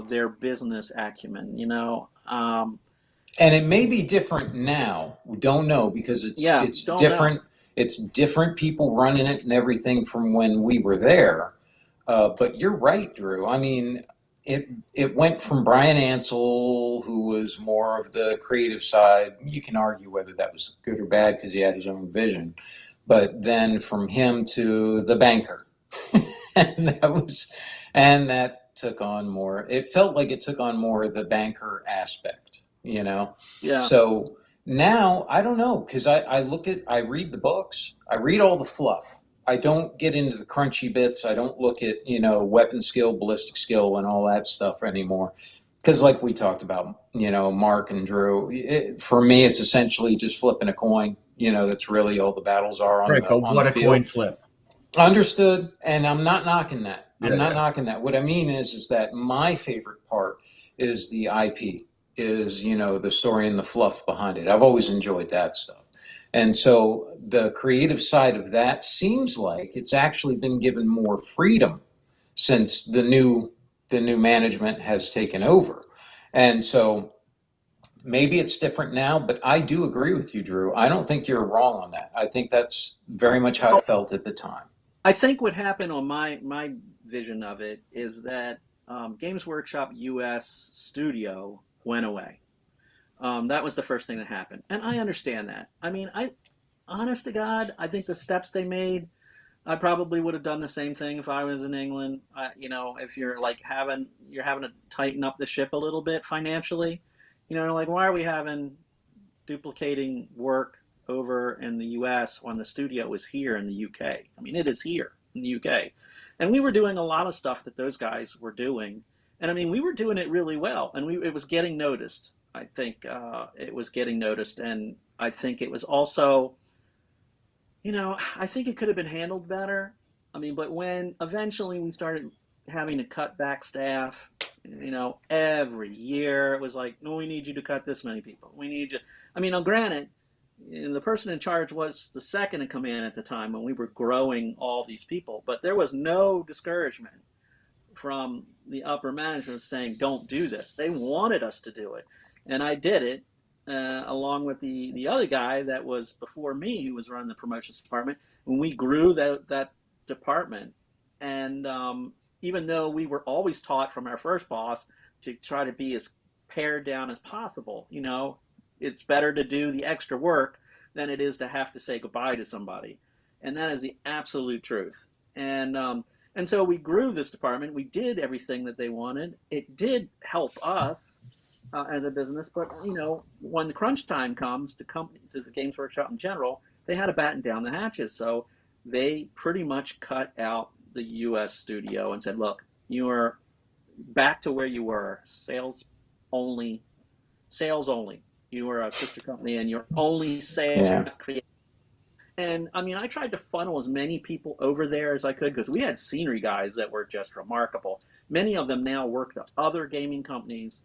A: their business acumen.
B: And it may be different now. We don't know because
A: Yeah,
B: it's
A: don't know.
B: different. It's different people running it and everything from when we were there. But you're right, Drew. I mean, it went from Brian Ansell, who was more of the creative side. You can argue whether that was good or bad because he had his own vision. But then from him to the banker, and that took on more. It felt like it took on more of the banker aspect.
A: Yeah,
B: So now I don't know because I read the books, I read all the fluff. I don't get into the crunchy bits. I don't look at weapon skill, ballistic skill, and all that stuff anymore. Because like we talked about, Mark and Drew, for me it's essentially just flipping a coin. That's really all the battles are on
C: Right,
B: the
C: but
B: on the
C: what a coin
B: field.
C: flip.
B: Understood, and I'm not knocking that. I'm
C: Yeah,
B: not
C: yeah.
B: knocking that. What I mean is that my favorite part is the IP, is the story and the fluff behind it. I've always enjoyed that stuff, and so the creative side of that seems like it's actually been given more freedom since the new management has taken over, and so maybe it's different now. But I do agree with you, Drew. I don't think you're wrong on that. I think that's very much how it felt at the time.
A: I think what happened on my vision of it is that Games Workshop US studio went away. That was the first thing that happened, and I understand that. I mean, honest to God, I think the steps they made I probably would have done the same thing if I was in England. If you're like having to tighten up the ship a little bit financially, like why are we having duplicating work over in the U.S. when the studio is here in the U.K.? I mean, it is here in the U.K., and we were doing a lot of stuff that those guys were doing, and I mean, we were doing it really well, and it was getting noticed. I think it was getting noticed, and I think it was also I think it could have been handled better. I mean, but when eventually we started having to cut back staff, every year it was like, no, we need you to cut this many people. We need you. I mean, now granted, the person in charge was the second in command at the time when we were growing all these people, but there was no discouragement from the upper management saying, don't do this. They wanted us to do it. And I did it along with the other guy that was before me who was running the promotions department when we grew that department. And even though we were always taught from our first boss to try to be as pared down as possible, it's better to do the extra work than it is to have to say goodbye to somebody. And that is the absolute truth. And so we grew this department. We did everything that they wanted. It did help us as a business, but when the crunch time comes to the Games Workshop in general, they had to batten down the hatches. So they pretty much cut out the U.S. studio and said, "Look, you are back to where you were, sales only, sales only. You are a sister company, and you're only sales. You're
B: Yeah.
A: not creative." And I mean, I tried to funnel as many people over there as I could because we had scenery guys that were just remarkable. Many of them now work at other gaming companies.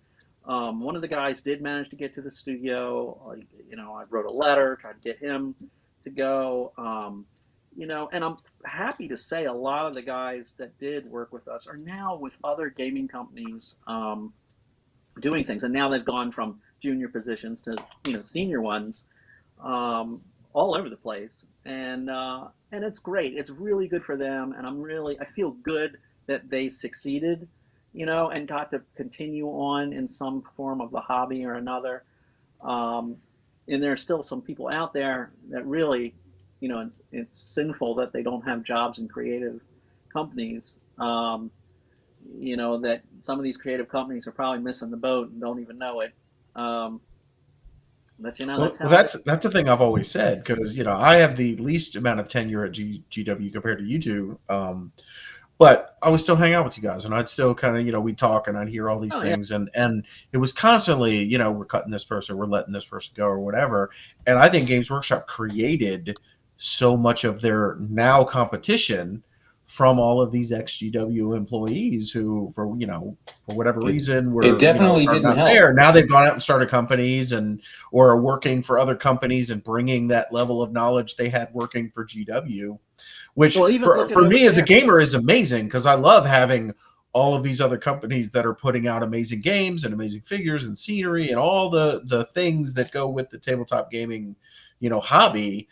A: One of the guys did manage to get to the studio. I wrote a letter, tried to get him to go. And I'm happy to say a lot of the guys that did work with us are now with other gaming companies doing things. And now they've gone from junior positions to senior ones. All over the place, and it's great. It's really good for them, and I feel good that they succeeded, and got to continue on in some form of the hobby or another. And there are still some people out there that really, it's sinful that they don't have jobs in creative companies. That some of these creative companies are probably missing the boat and don't even know it. But
C: Well,
A: that's how it is.
C: that's the thing I've always said because I have the least amount of tenure at GW compared to you two. But I would still hang out with you guys, and I'd still kind of we'd talk, and I'd hear all these
A: Oh yeah.
C: things, and it was constantly we're cutting this person, we're letting this person go, or whatever. And I think Games Workshop created so much of their now competition from all of these ex-GW employees who, for whatever reason,
B: It
C: were
B: definitely
C: are
B: didn't
C: not
B: help.
C: there. Now they've gone out and started companies or are working for other companies and bringing that level of knowledge they had working for GW, which
A: Well, even looking
C: for
A: over
C: me as a
A: there.
C: gamer is amazing because I love having all of these other companies that are putting out amazing games and amazing figures and scenery and all the things that go with the tabletop gaming hobby.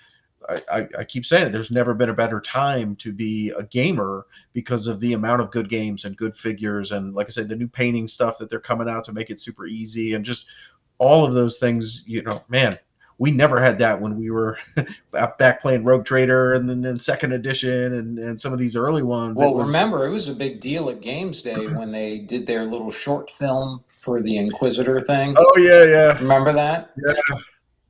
C: I keep saying it. There's never been a better time to be a gamer because of the amount of good games and good figures, and like I said, the new painting stuff that they're coming out to make it super easy, and just all of those things. Man, we never had that when we were back playing Rogue Trader and then second edition and some of these early ones. It
B: Well,
C: was
B: remember, it was a big deal at Games Day when they did their little short film for the Inquisitor thing.
C: oh yeah.
B: Remember that?
C: Yeah,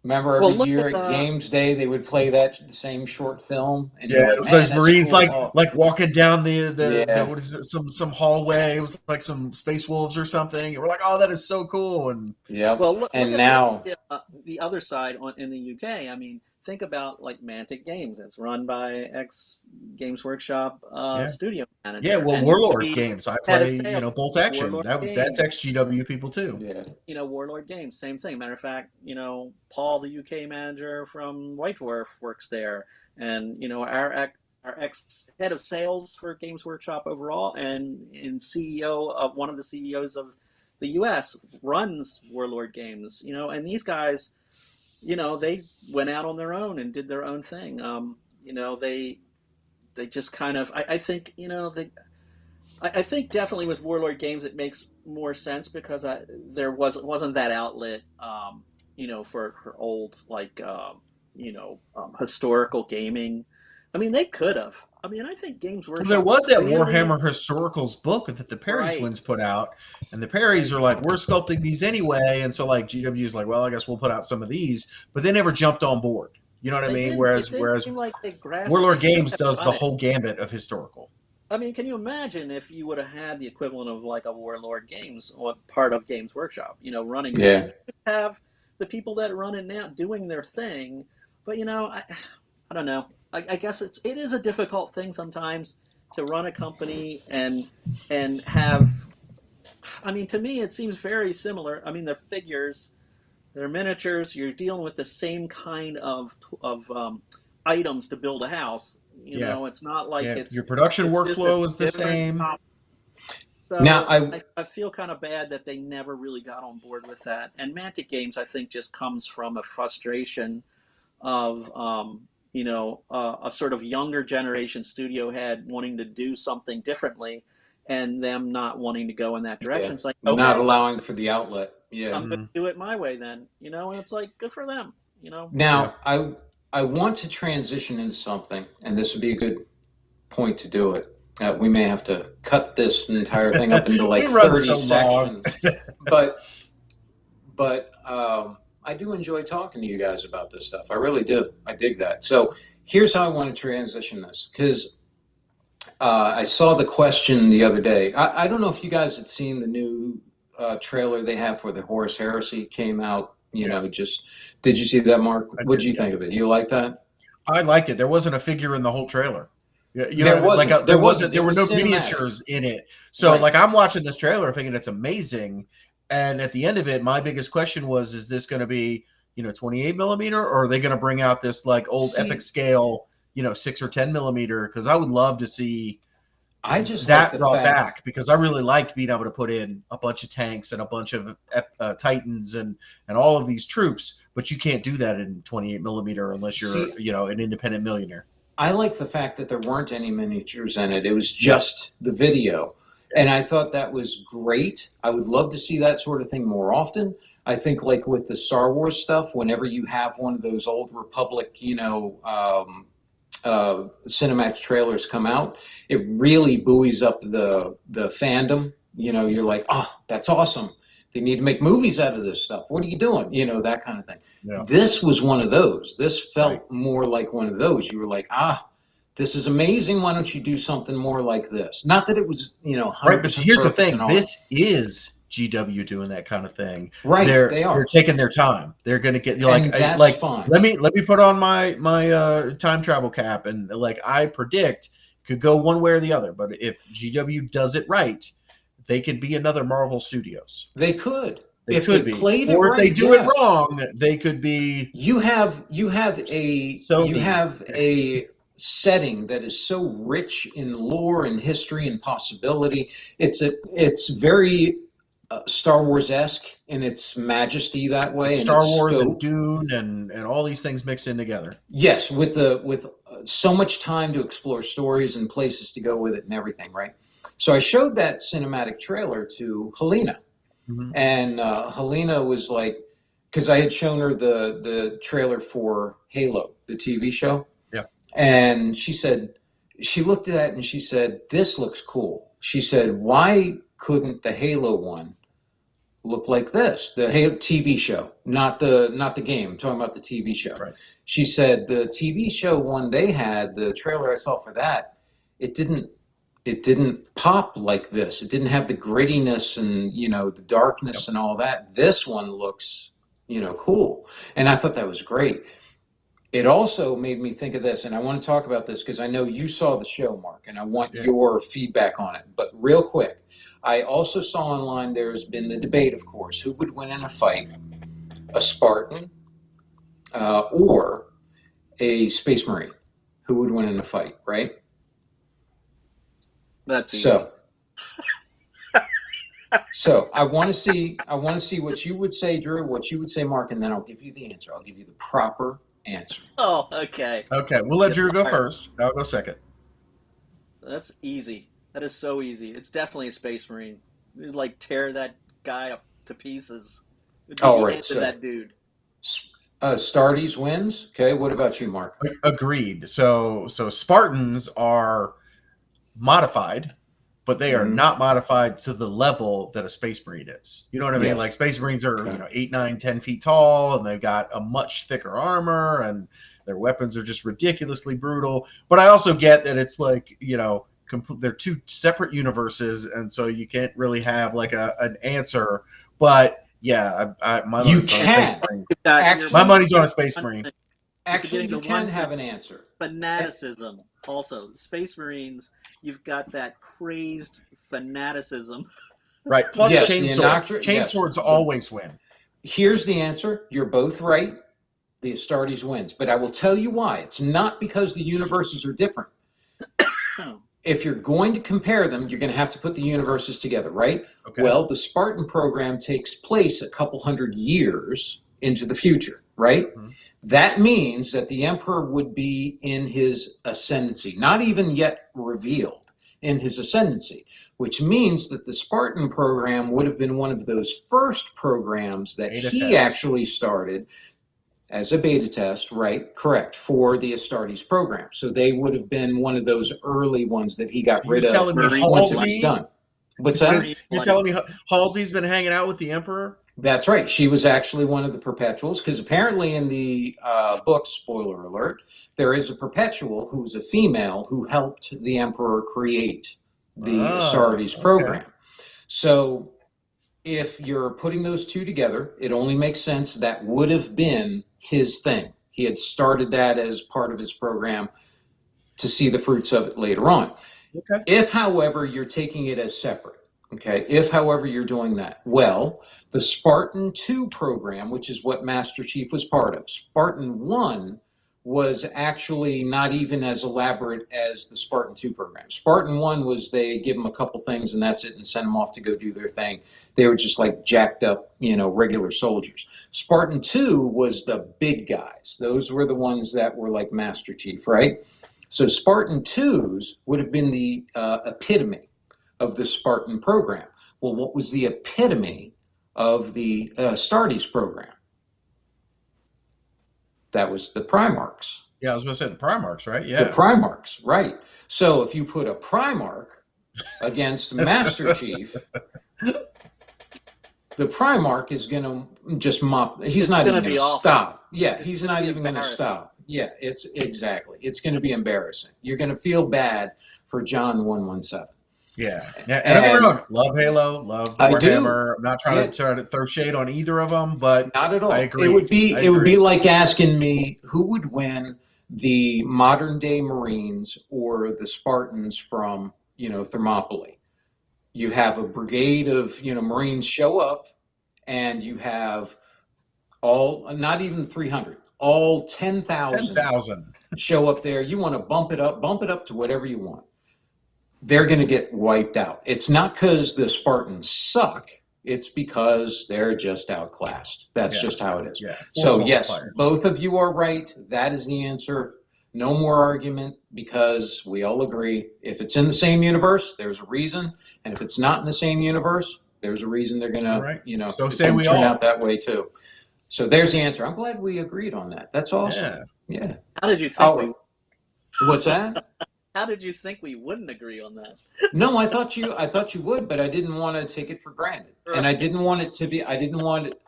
B: Remember every
A: Well, look
B: year
A: at
B: at Games Day they would play that same short film, and
C: yeah.
B: you're
C: It
B: like,
C: was
B: "Man,
C: those
B: that's
C: Marines
B: cool." Oh,
C: like walking down the
B: yeah,
C: what is it, some hallway. It was like some Space Wolves or something. And we're like, oh, that is so cool. And
B: yep.
A: well, look
B: And
A: at
B: now,
A: the other side in the UK. I mean, think about like Mantic Games. It's run by ex Games Workshop
C: yeah.
A: studio
C: Yeah,
A: manager,
C: well,
A: and
C: Warlord
A: he
C: games. I
A: had a
C: play,
A: sale.
C: Bolt Action.
A: Warlord
C: That's
A: Games.
C: ex-GW people too.
B: yeah,
A: Warlord Games, same thing. Matter of fact, Paul, the UK manager from White Dwarf, works there, and our ex head of sales for Games Workshop overall, and CEO of one of the CEOs of the US runs Warlord Games. And these guys, they went out on their own and did their own thing. They just kind of, I think, I think definitely with Warlord Games it makes more sense because there wasn't that outlet, for old like historical gaming. I mean, they could have. I mean, I think Games
C: Well, there
A: Workshop
C: was that
A: really
C: Warhammer Historicals book that the Perry
A: right.
C: twins put out, and the Perrys
A: Right.
C: are like, we're sculpting these anyway, and so like GW's like, well, I guess we'll put out some of these, but they never jumped on board. You know what I
A: They
C: mean?
A: didn't. It didn't
C: Whereas
A: seem like they grasped it. They
C: Warlord
A: should
C: Games
A: have
C: does the
A: done it.
C: whole gambit of historical.
A: I mean, can you imagine if you would have had the equivalent of like a Warlord Games or part of Games Workshop, running that?
B: Yeah.
A: You could have the people that run it now doing their thing, but I don't know. I guess it is a difficult thing sometimes to run a company and have. I mean, to me, it seems very similar. I mean, they're figures, they're miniatures. You're dealing with the same kind of items to build a house.
C: Yeah.
A: It's not like
C: Yeah.
A: it's
C: Your production
A: it's just a
C: workflow is the
A: different
C: same.
A: top.
B: Now,
A: So I feel kind of bad that they never really got on board with that. And Mantic Games, I think, just comes from a frustration of a sort of younger generation studio head wanting to do something differently, and them not wanting to go in that
B: yeah,
A: direction. It's like,
B: not
A: okay,
B: allowing for the outlet. Yeah.
A: I'm going to do it my way then, and it's like good for them.
C: Yeah.
B: Now, I want to transition into something, and this would be a good point to do it. We may have to cut this entire thing up into like
C: We run
B: 30
C: so long.
B: sections, but I do enjoy talking to you guys about this stuff. I really do. I dig that. So here's how I want to transition this, because I saw the question the other day. I don't know if you guys had seen the new trailer they have for the Horus Heresy came out. Just did you see that, Mark? What did you think of it? You like that?
C: I liked it. There wasn't a figure in the whole trailer.
B: There wasn't.
C: There
B: It
C: were
B: was
C: no
B: cinematic.
C: miniatures in it. So
B: Right.
C: like I'm watching this trailer thinking it's amazing, and at the end of it, my biggest question was, is this going to be 28 millimeter, or are they going to bring out this like old
B: See-
C: epic scale 6 or 10 millimeter? Because I would love to see
B: I just like
C: that
B: the
C: brought
B: fact.
C: back, because I really liked being able to put in a bunch of tanks and a bunch of Titans and all of these troops, but you can't do that in 28 millimeter unless you're
B: See-
C: an independent millionaire.
B: I like the fact that there weren't any miniatures in it. It was just the video. And I thought that was great. I would love to see that sort of thing more often. I think like with the Star Wars stuff, whenever you have one of those old Republic, cinematic trailers come out, it really buoys up the fandom. You're like, oh, that's awesome. They need to make movies out of this stuff. What are you doing? That kind of thing.
C: Yeah.
B: This was one of those. This felt
C: Right.
B: more like one of those. You were like, this is amazing. Why don't you do something more like this? Not that it was, 100%
C: Right, but here's the
B: perfect
C: thing.
B: and all.
C: This is GW doing that kind of thing.
B: Right,
C: They're
B: they are.
C: taking their time. They're going to get
B: And that's fine.
C: Let me put on my time travel cap, and like I predict could go one way or the other. But if GW does it right, they could be another Marvel Studios.
B: They could.
C: They
B: if
C: could
B: they
C: be.
B: played it
C: Or
B: right,
C: if they do
B: yeah.
C: it wrong, they could be.
B: You have
C: Sony.
B: a setting that is so rich in lore and history and possibility. It's very Star Wars-esque in its majesty that way.
C: It's
B: and
C: Star
B: its
C: Wars
B: scope.
C: and Dune and all these things mixed in together.
B: Yes, with so much time to explore stories and places to go with it and everything, right? So I showed that cinematic trailer to Helena, and Helena was like, because I had shown her the trailer for Halo, the TV show,
C: Yeah.
B: and she looked at that and she said, "This looks cool." She said, "Why couldn't the Halo one look like this, the TV show, not the game? I'm talking about the TV show."
C: Right.
B: She said the TV show one they had, the trailer I saw for that, it didn't pop like this. It didn't have the grittiness and the darkness and all that. This one looks cool, and I thought that was great. It also made me think of this, and I want to talk about this because I know you saw the show, Mark, and I want your feedback on it. But real quick, I also saw online there's been the debate, of course, who would win in a fight, a Spartan or a Space Marine? Who would win in a fight, right?
A: That's easy.
B: So I want to see what you would say, Drew, what you would say, Mark, and then I'll give you the answer. I'll give you the proper answer.
A: Oh, okay.
C: Okay, we'll let Drew go first. I'll go second.
A: That's easy. That is so easy. It's definitely a Space Marine. You'd tear that guy up to pieces. It'd be the end of that dude.
B: Astartes wins. Okay, what about you, Mark?
C: Agreed. So Spartans are modified, but they are not modified to the level that a Space Marine is. You know what I mean?
B: Yes.
C: Like Space Marines are,
B: Okay.
C: 8, 9, 10 feet tall, and they've got a much thicker armor, and their weapons are just ridiculously brutal. But I also get that it's like, they're two separate universes, and so you can't really have like an answer. But yeah, my
B: You
C: money's on a Space
B: can.
C: Marine.
B: Actually,
C: My money's on a Space Marine.
B: Actually, you can have an answer.
A: Fanaticism. Also, Space Marines, you've got that crazed fanaticism.
C: Right. Plus
B: Yes,
C: chainsword. Chainswords always win.
B: Here's the answer. You're both right. The Astartes wins. But I will tell you why. It's not because the universes are different. If you're going to compare them, you're going to have to put the universes together, right?
C: Okay.
B: Well, the Spartan program takes place a couple hundred years into the future, right? Mm-hmm. That means that the emperor would be in his ascendancy, not even yet revealed in his ascendancy, which means that the Spartan program would have been one of those first programs that he actually started as a beta test, right? Correct, for the Astartes program. So they would have been one of those early ones that he got rid of once it was done. What's that?
C: You're telling me Halsey's been hanging out with the Emperor?
B: That's right. She was actually one of the perpetuals, because apparently in the book, spoiler alert, there is a perpetual who's a female who helped the Emperor create the Astartes program. So if you're putting those two together, it only makes sense that would have been his thing. He had started that as part of his program to see the fruits of it later on. Okay. If, however, you're taking it as separate, okay, if, however, you're doing that, well, the Spartan 2 program, which is what Master Chief was part of, Spartan 1 was actually not even as elaborate as the Spartan 2 program. Spartan 1 was they give them a couple things and that's it and send them off to go do their thing. They were just like jacked up, regular soldiers. Spartan 2 was the big guys. Those were the ones that were like Master Chief, right? So Spartan 2s would have been the epitome of the Spartan program. Well, what was the epitome of the Astartes program? That was the Primarchs.
C: Yeah, I was going to say the Primarchs, right? Yeah.
B: The Primarchs, right. So if you put a Primarch against Master Chief, the Primarch is going to just mop. He's not even going to stop. Yeah, he's not even going to stop. Yeah, it's exactly. It's going to be embarrassing. You're going to feel bad for John 117.
C: Yeah. And love Halo, love Warhammer. I'm not trying to throw shade on either of them, but
B: not at all.
C: I agree.
B: It would be like asking me who would win, the modern day Marines or the Spartans from, Thermopylae. You have a brigade of, Marines show up, and you have all, not even 300, all 10,000 show up there. You want to bump it up to whatever you want. They're going to get wiped out. It's not because the Spartans suck. It's because they're just outclassed. That's just how it is. Yeah. So yes, both of you are right. That is the answer. No more argument, because we all agree if it's in the same universe, there's a reason. And if it's not in the same universe, there's a reason they're going to,
C: so say we
B: turn out that way too. So there's the answer. I'm glad we agreed on that. That's awesome. Yeah.
A: How did you think
B: what's that?
A: How did you think we wouldn't agree on that?
B: No, I thought you would, but I didn't want to take it for granted. Right. And I didn't want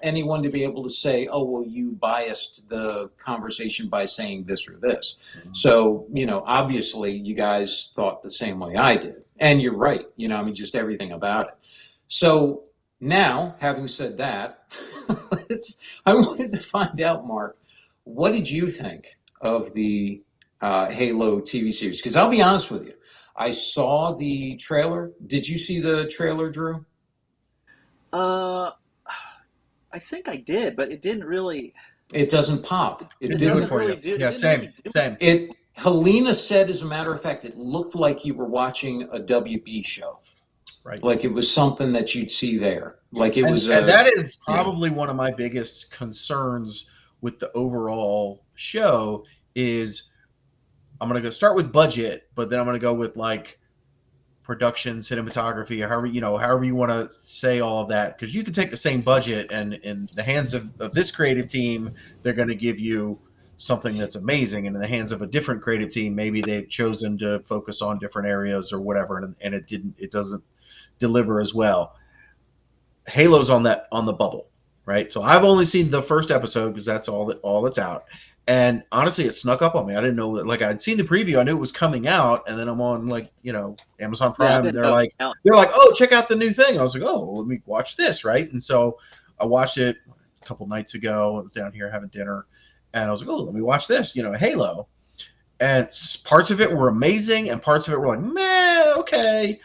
B: anyone to be able to say, oh, well, you biased the conversation by saying this or this. Mm-hmm. So, obviously you guys thought the same way I did. And you're right. Just everything about it. So now, having said that, I wanted to find out, Mark, what did you think of the Halo TV series? Because I'll be honest with you, I saw the trailer. Did you see the trailer, Drew?
A: I think I did, but it didn't really.
B: It doesn't pop.
C: It didn't really do. Yeah, same.
B: Helena said, as a matter of fact, it looked like you were watching a WB show. Right. Like it was something that you'd see there. Like it was.
C: And that is probably one of my biggest concerns with the overall show is, I'm going to start with budget, but then I'm going to go with production, cinematography, or however you want to say all of that, because you can take the same budget and in the hands of this creative team, they're going to give you something that's amazing, and in the hands of a different creative team, maybe they've chosen to focus on different areas or whatever, and it doesn't deliver as well. Halo's on the bubble, right? So I've only seen the first episode because that's all that's out. And honestly, it snuck up on me. I didn't know, like, I'd seen the preview. I knew it was coming out, and then I'm on, like, Amazon Prime, and they're like, oh, check out the new thing. I was like, oh, well, let me watch this, right? And so I watched it a couple nights ago. I was down here having dinner, and I was like, oh, let me watch this, Halo. And parts of it were amazing, and parts of it were like, meh, okay.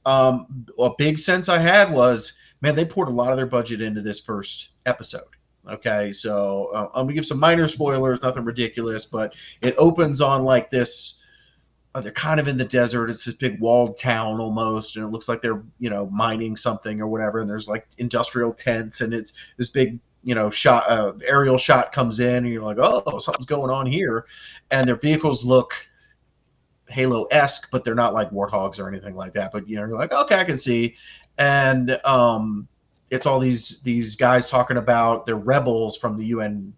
C: A big sense I had was, man, they poured a lot of their budget into this first episode. Okay, so I'm gonna give some minor spoilers, nothing ridiculous, but it opens on like this. They're kind of in the desert. It's this big walled town almost, and it looks like they're mining something or whatever. And there's like industrial tents, and it's this big shot, aerial shot comes in, and you're like, oh, something's going on here. And their vehicles look Halo-esque, but they're not like warthogs or anything like that. But you're like, okay, I can see. And it's all these guys talking about they're rebels from the UN.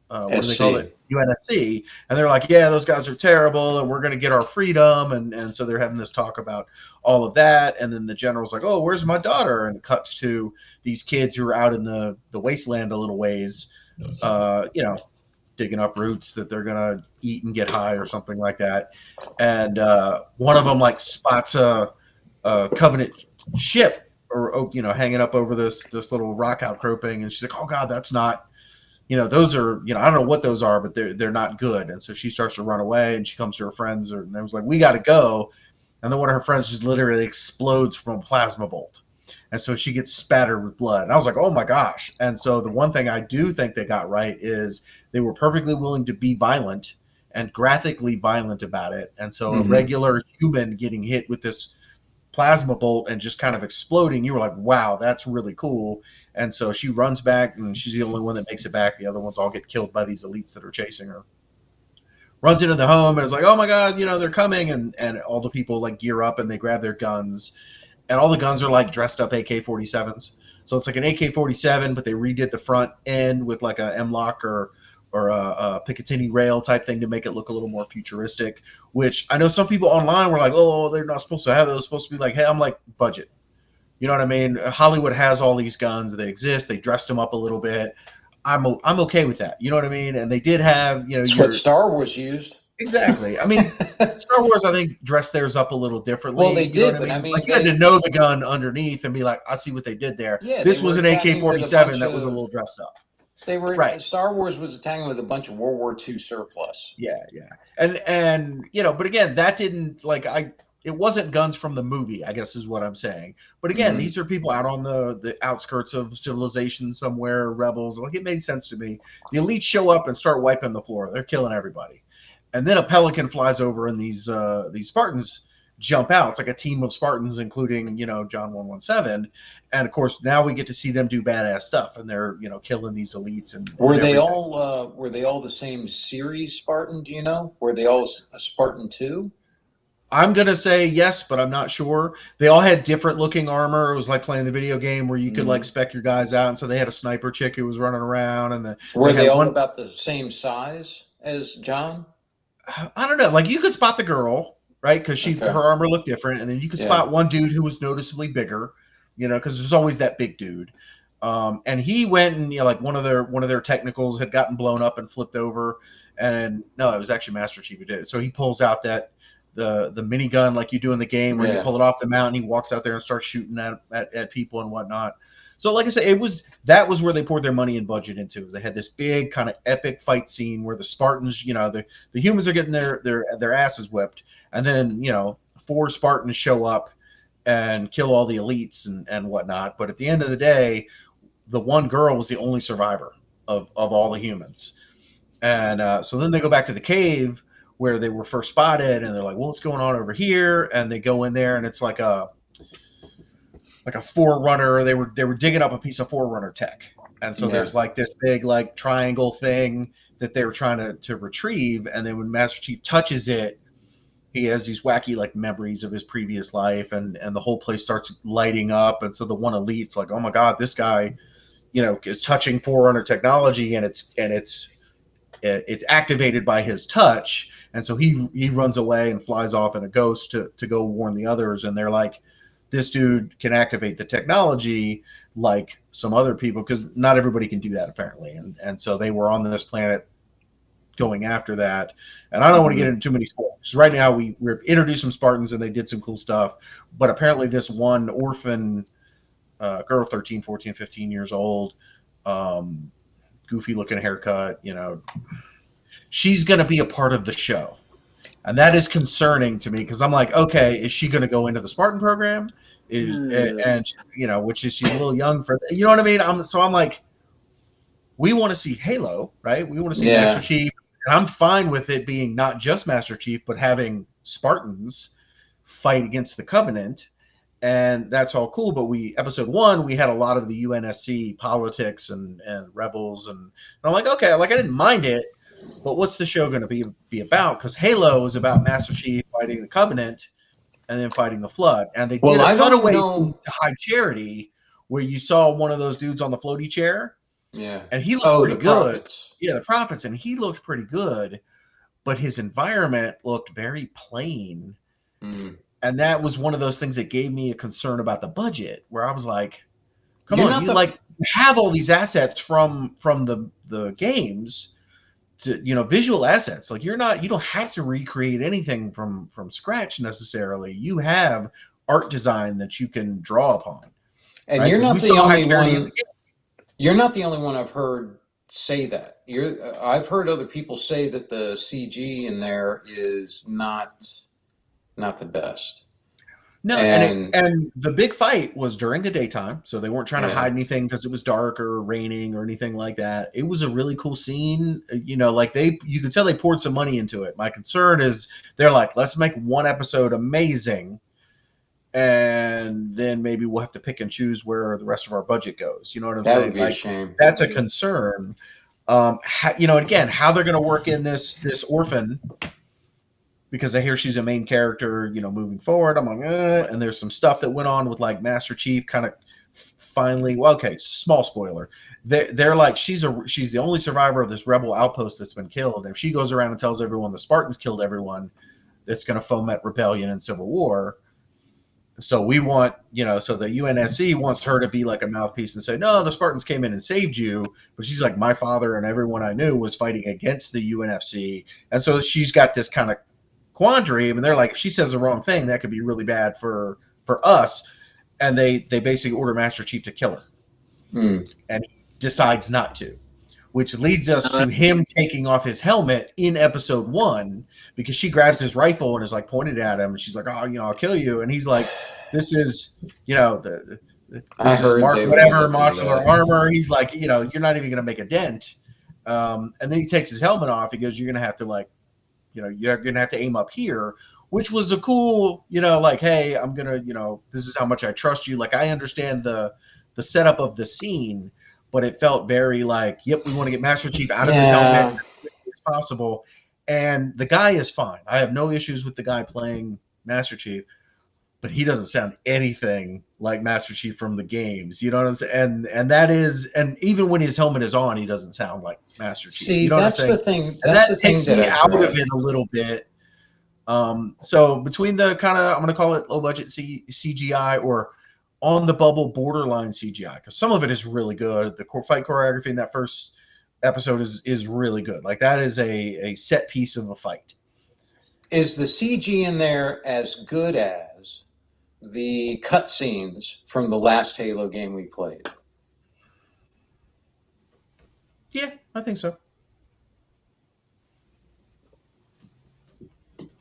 C: What do they call it? UNSC. And they're like, yeah, those guys are terrible, and we're going to get our freedom. And so they're having this talk about all of that. And then the general's like, oh, where's my daughter? And it cuts to these kids who are out in the wasteland a little ways, digging up roots that they're going to eat and get high or something like that. And one of them like spots a Covenant ship or hanging up over this little rock outcropping, and she's like, oh god, that's not, those are, I don't know what those are, but they're not good. And so she starts to run away, and she comes to her friends, and they was like, we got to go. And then one of her friends just literally explodes from a plasma bolt, and so she gets spattered with blood. And I was like, oh my gosh. And so the one thing I do think they got right is they were perfectly willing to be violent and graphically violent about it. And so a regular human getting hit with this plasma bolt and just kind of exploding, you were like, wow, that's really cool. And so she runs back, and she's the only one that makes it back. The other ones all get killed by these elites that are chasing her. Runs into the home and is like, oh my god, they're coming. And all the people like gear up and they grab their guns, and all the guns are like dressed up AK-47s. So it's like an AK-47, but they redid the front end with like a M-LOK or a Picatinny rail type thing to make it look a little more futuristic, which I know some people online were like, oh, they're not supposed to have it. It was supposed to be like, hey, I'm like, budget. You know what I mean? Hollywood has all these guns. They exist. They dressed them up a little bit. I'm okay with that. You know what I mean? And they did have,
B: It's what Star Wars used.
C: Exactly. I mean, Star Wars, I think, dressed theirs up a little differently.
B: Well, they did, but I mean,
C: like, you had to know the gun underneath and be like, I see what they did there.
B: Yeah,
C: this was an AK-47 that was a little dressed up.
B: They were
C: right.
B: Star Wars was attacking with a bunch of World War II surplus.
C: Yeah. And but again, that didn't it wasn't guns from the movie, I guess is what I'm saying. But again, these are people out on the outskirts of civilization somewhere, rebels. Like, it made sense to me. The elites show up and start wiping the floor. They're killing everybody. And then a pelican flies over, and these Spartans jump out. It's like a team of Spartans, including, John 117. And of course, now we get to see them do badass stuff, and they're, killing these elites. And
B: were they all the same series Spartan? Do you know? Were they all a Spartan 2?
C: I'm going to say yes, but I'm not sure. They all had different looking armor. It was like playing the video game where you could like spec your guys out. And so they had a sniper chick who was running around. And
B: were they all about the same size as John?
C: I don't know. Like, you could spot the girl, right? Because her armor looked different. And then you could spot one dude who was noticeably bigger, because there's always that big dude. And he went and, like, one of their technicals had gotten blown up and flipped over. And no, it was actually Master Chief who did it. So he pulls out the minigun like you do in the game where you pull it off the mountain. He walks out there and starts shooting at people and whatnot. So like I said, that was where they poured their money and budget into. They had this big kind of epic fight scene where the Spartans, the humans are getting their asses whipped, and then 4 Spartans show up and kill all the elites and whatnot. But at the end of the day, the one girl was the only survivor of all the humans. And so then they go back to the cave where they were first spotted, and they're like, well, what's going on over here? And they go in there, and it's like a Forerunner. They were digging up a piece of Forerunner tech. And so there's like this big like triangle thing that they were trying to retrieve. And then when Master Chief touches it, he has these wacky like memories of his previous life, and the whole place starts lighting up, and so the one elite's like, oh my god, this guy, is touching Forerunner technology, and it's activated by his touch, and so he runs away and flies off in a ghost to go warn the others, and they're like, this dude can activate the technology like some other people, because not everybody can do that apparently, and so they were on this planet going after that. And I don't want to get into too many spoilers. Right now we're introduced some Spartans and they did some cool stuff, but apparently this one orphan girl, 13, 14, 15 years old, goofy looking haircut, she's going to be a part of the show. And that is concerning to me, because I'm like, okay, is she going to go into the Spartan program? Which is, she's a little young for, you know what I mean? I'm like, we want to see Halo, right? We want to see Master Chief. And I'm fine with it being not just Master Chief, but having Spartans fight against the Covenant. And that's all cool. But episode 1, we had a lot of the UNSC politics and rebels. And I'm like, okay, like I didn't mind it. But what's the show going to be about? Because Halo is about Master Chief fighting the Covenant and then fighting the Flood. And they did a cutaway to High Charity where you saw one of those dudes on the floaty chair.
B: Yeah.
C: And he looked pretty good.
B: Prophets.
C: Yeah, the Prophets. And he looked pretty good. But his environment looked very plain.
B: Mm.
C: And that was one of those things that gave me a concern about the budget, where I was like, come on, you have all these assets from the games, to visual assets. Like you don't have to recreate anything from scratch necessarily. You have art design that you can draw upon.
B: And
C: right?
B: You're not the only one. You're not the only one I've heard say that. I've heard other people say that the CG in there is not the best.
C: No, and the big fight was during the daytime, so they weren't trying to hide anything because it was dark or raining or anything like that. It was a really cool scene. You could tell they poured some money into it. My concern is they're like, let's make one episode amazing, and then maybe we'll have to pick and choose where the rest of our budget goes. You know what I'm saying?
B: That would be a shame.
C: That's a concern. Again, how they're going to work in this orphan, because I hear she's a main character, moving forward. I'm like, and there's some stuff that went on with like Master Chief kind of finally. Well, okay, small spoiler. They're like, she's the only survivor of this rebel outpost that's been killed. And if she goes around and tells everyone the Spartans killed everyone, that's going to foment rebellion and civil war. So we want, so the UNSC wants her to be like a mouthpiece and say, no, the Spartans came in and saved you. But she's like, my father and everyone I knew was fighting against the UNFC. And so she's got this kind of quandary, and they're like, if she says the wrong thing, that could be really bad for us. And they basically order Master Chief to kill her. And he decides not to, which leads us to him taking off his helmet in episode 1, because she grabs his rifle and is like pointed at him, and she's like, oh, I'll kill you. And he's like, this is this is whatever modular armor. He's like, you're not even gonna make a dent. And then he takes his helmet off. He goes, you're gonna have to you're going to have to aim up here, which was a cool, like, hey, I'm going to, this is how much I trust you. Like, I understand the setup of the scene, but it felt very like, yep, we want to get Master Chief out of his helmet as quickly as possible. And the guy is fine. I have no issues with the guy playing Master Chief, but he doesn't sound anything like Master Chief from the games. You know what I'm saying? And that is, and even when his helmet is on, he doesn't sound like Master Chief.
B: See, that's the thing.
C: That's the thing that takes me out of it a little bit. So between the kind of, I'm going to call it low budget CGI or on the bubble borderline CGI, because some of it is really good. The fight choreography in that first episode is really good. Like that is a set piece of a fight.
B: Is the CG in there as good as the cutscenes from the last Halo game we played?
C: Yeah, I think so.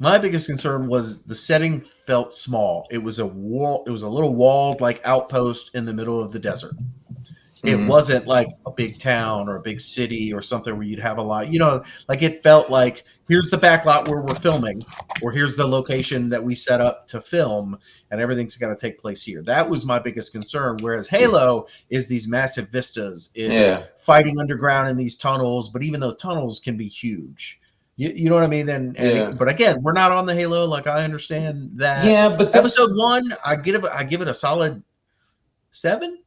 C: My biggest concern was the setting felt small. It was a wall. It was a little walled like outpost in the middle of the desert. It wasn't like a big town or a big city or something where you'd have a lot, like it felt like here's the back lot where we're filming, or here's the location that we set up to film, and everything's got to take place here. That was my biggest concern. Whereas Halo is these massive vistas, it's fighting underground in these tunnels, but even those tunnels can be huge. You know what I mean? But again, we're not on the Halo. Like I understand that.
B: Yeah, but
C: episode 1, I give it a solid 7,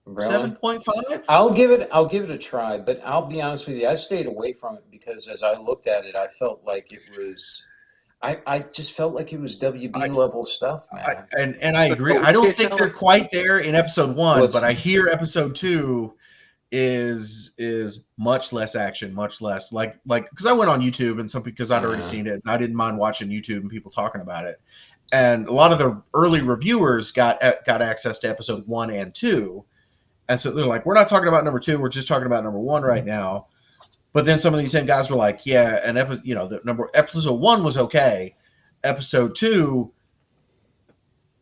B: really?
C: 7.5.
B: I'll give it a try, but I'll be honest with you, I stayed away from it because as I looked at it, I felt like it was I just felt like it was WB level stuff, man.
C: And I agree. I don't think they're quite there in episode 1, but I hear episode 2 is much less action, much less like because I went on YouTube and because I'd already seen it, and I didn't mind watching YouTube and people talking about it. And a lot of the early reviewers got access to episode 1 and 2, and so they're like, "We're not talking about number 2. We're just talking about number 1 right now." But then some of these same guys were like, "Yeah, and episode 1 was okay. Episode 2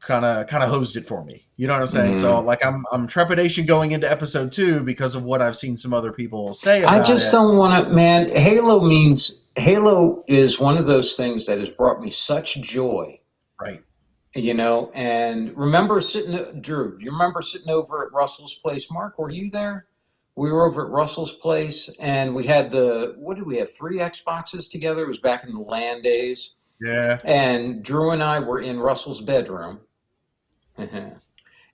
C: kind of hosed it for me." You know what I'm saying? So like I'm trepidation going into episode 2 because of what I've seen some other people say about it.
B: I just don't want to, man. Halo is one of those things that has brought me such joy.
C: Right.
B: And remember Drew, you remember sitting over at Russell's place? Mark, were you there? We were over at Russell's place and we had what did we have? 3 Xboxes together. It was back in the LAN days.
C: Yeah.
B: And Drew and I were in Russell's bedroom.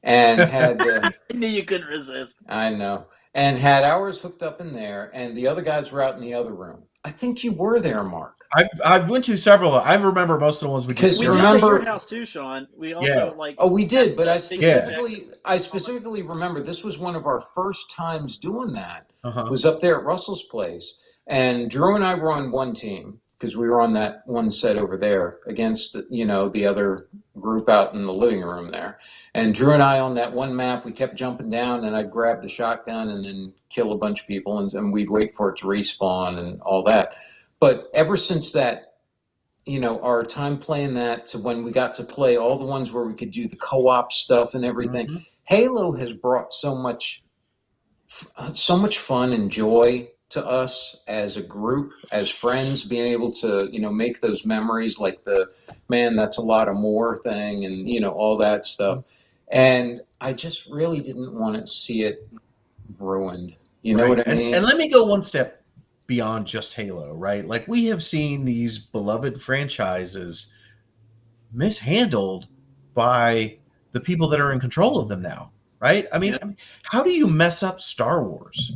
B: And had
A: I knew you couldn't resist.
B: I know. And had ours hooked up in there, and the other guys were out in the other room. I think you were there, Mark.
C: I went to several. I remember most of the ones we did.
A: We remember your house too, Sean. We also
B: we did, but I specifically remember this was one of our first times doing that. Was up there at Russell's place, and Drew and I were on one team because we were on that one set over there against the other group out in the living room there. And Drew and I on that one map, we kept jumping down, and I'd grab the shotgun and then kill a bunch of people, and we'd wait for it to respawn and all that. But ever since that, our time playing that to when we got to play all the ones where we could do the co-op stuff and everything, Halo has brought so much fun and joy to us as a group, as friends, being able to, make those memories like that's a lot of more thing and, all that stuff. And I just really didn't want to see it ruined. You know what I mean?
C: And let me go one step beyond just Halo, right? Like we have seen these beloved franchises mishandled by the people that are in control of them now, right? I mean, how do you mess up Star Wars?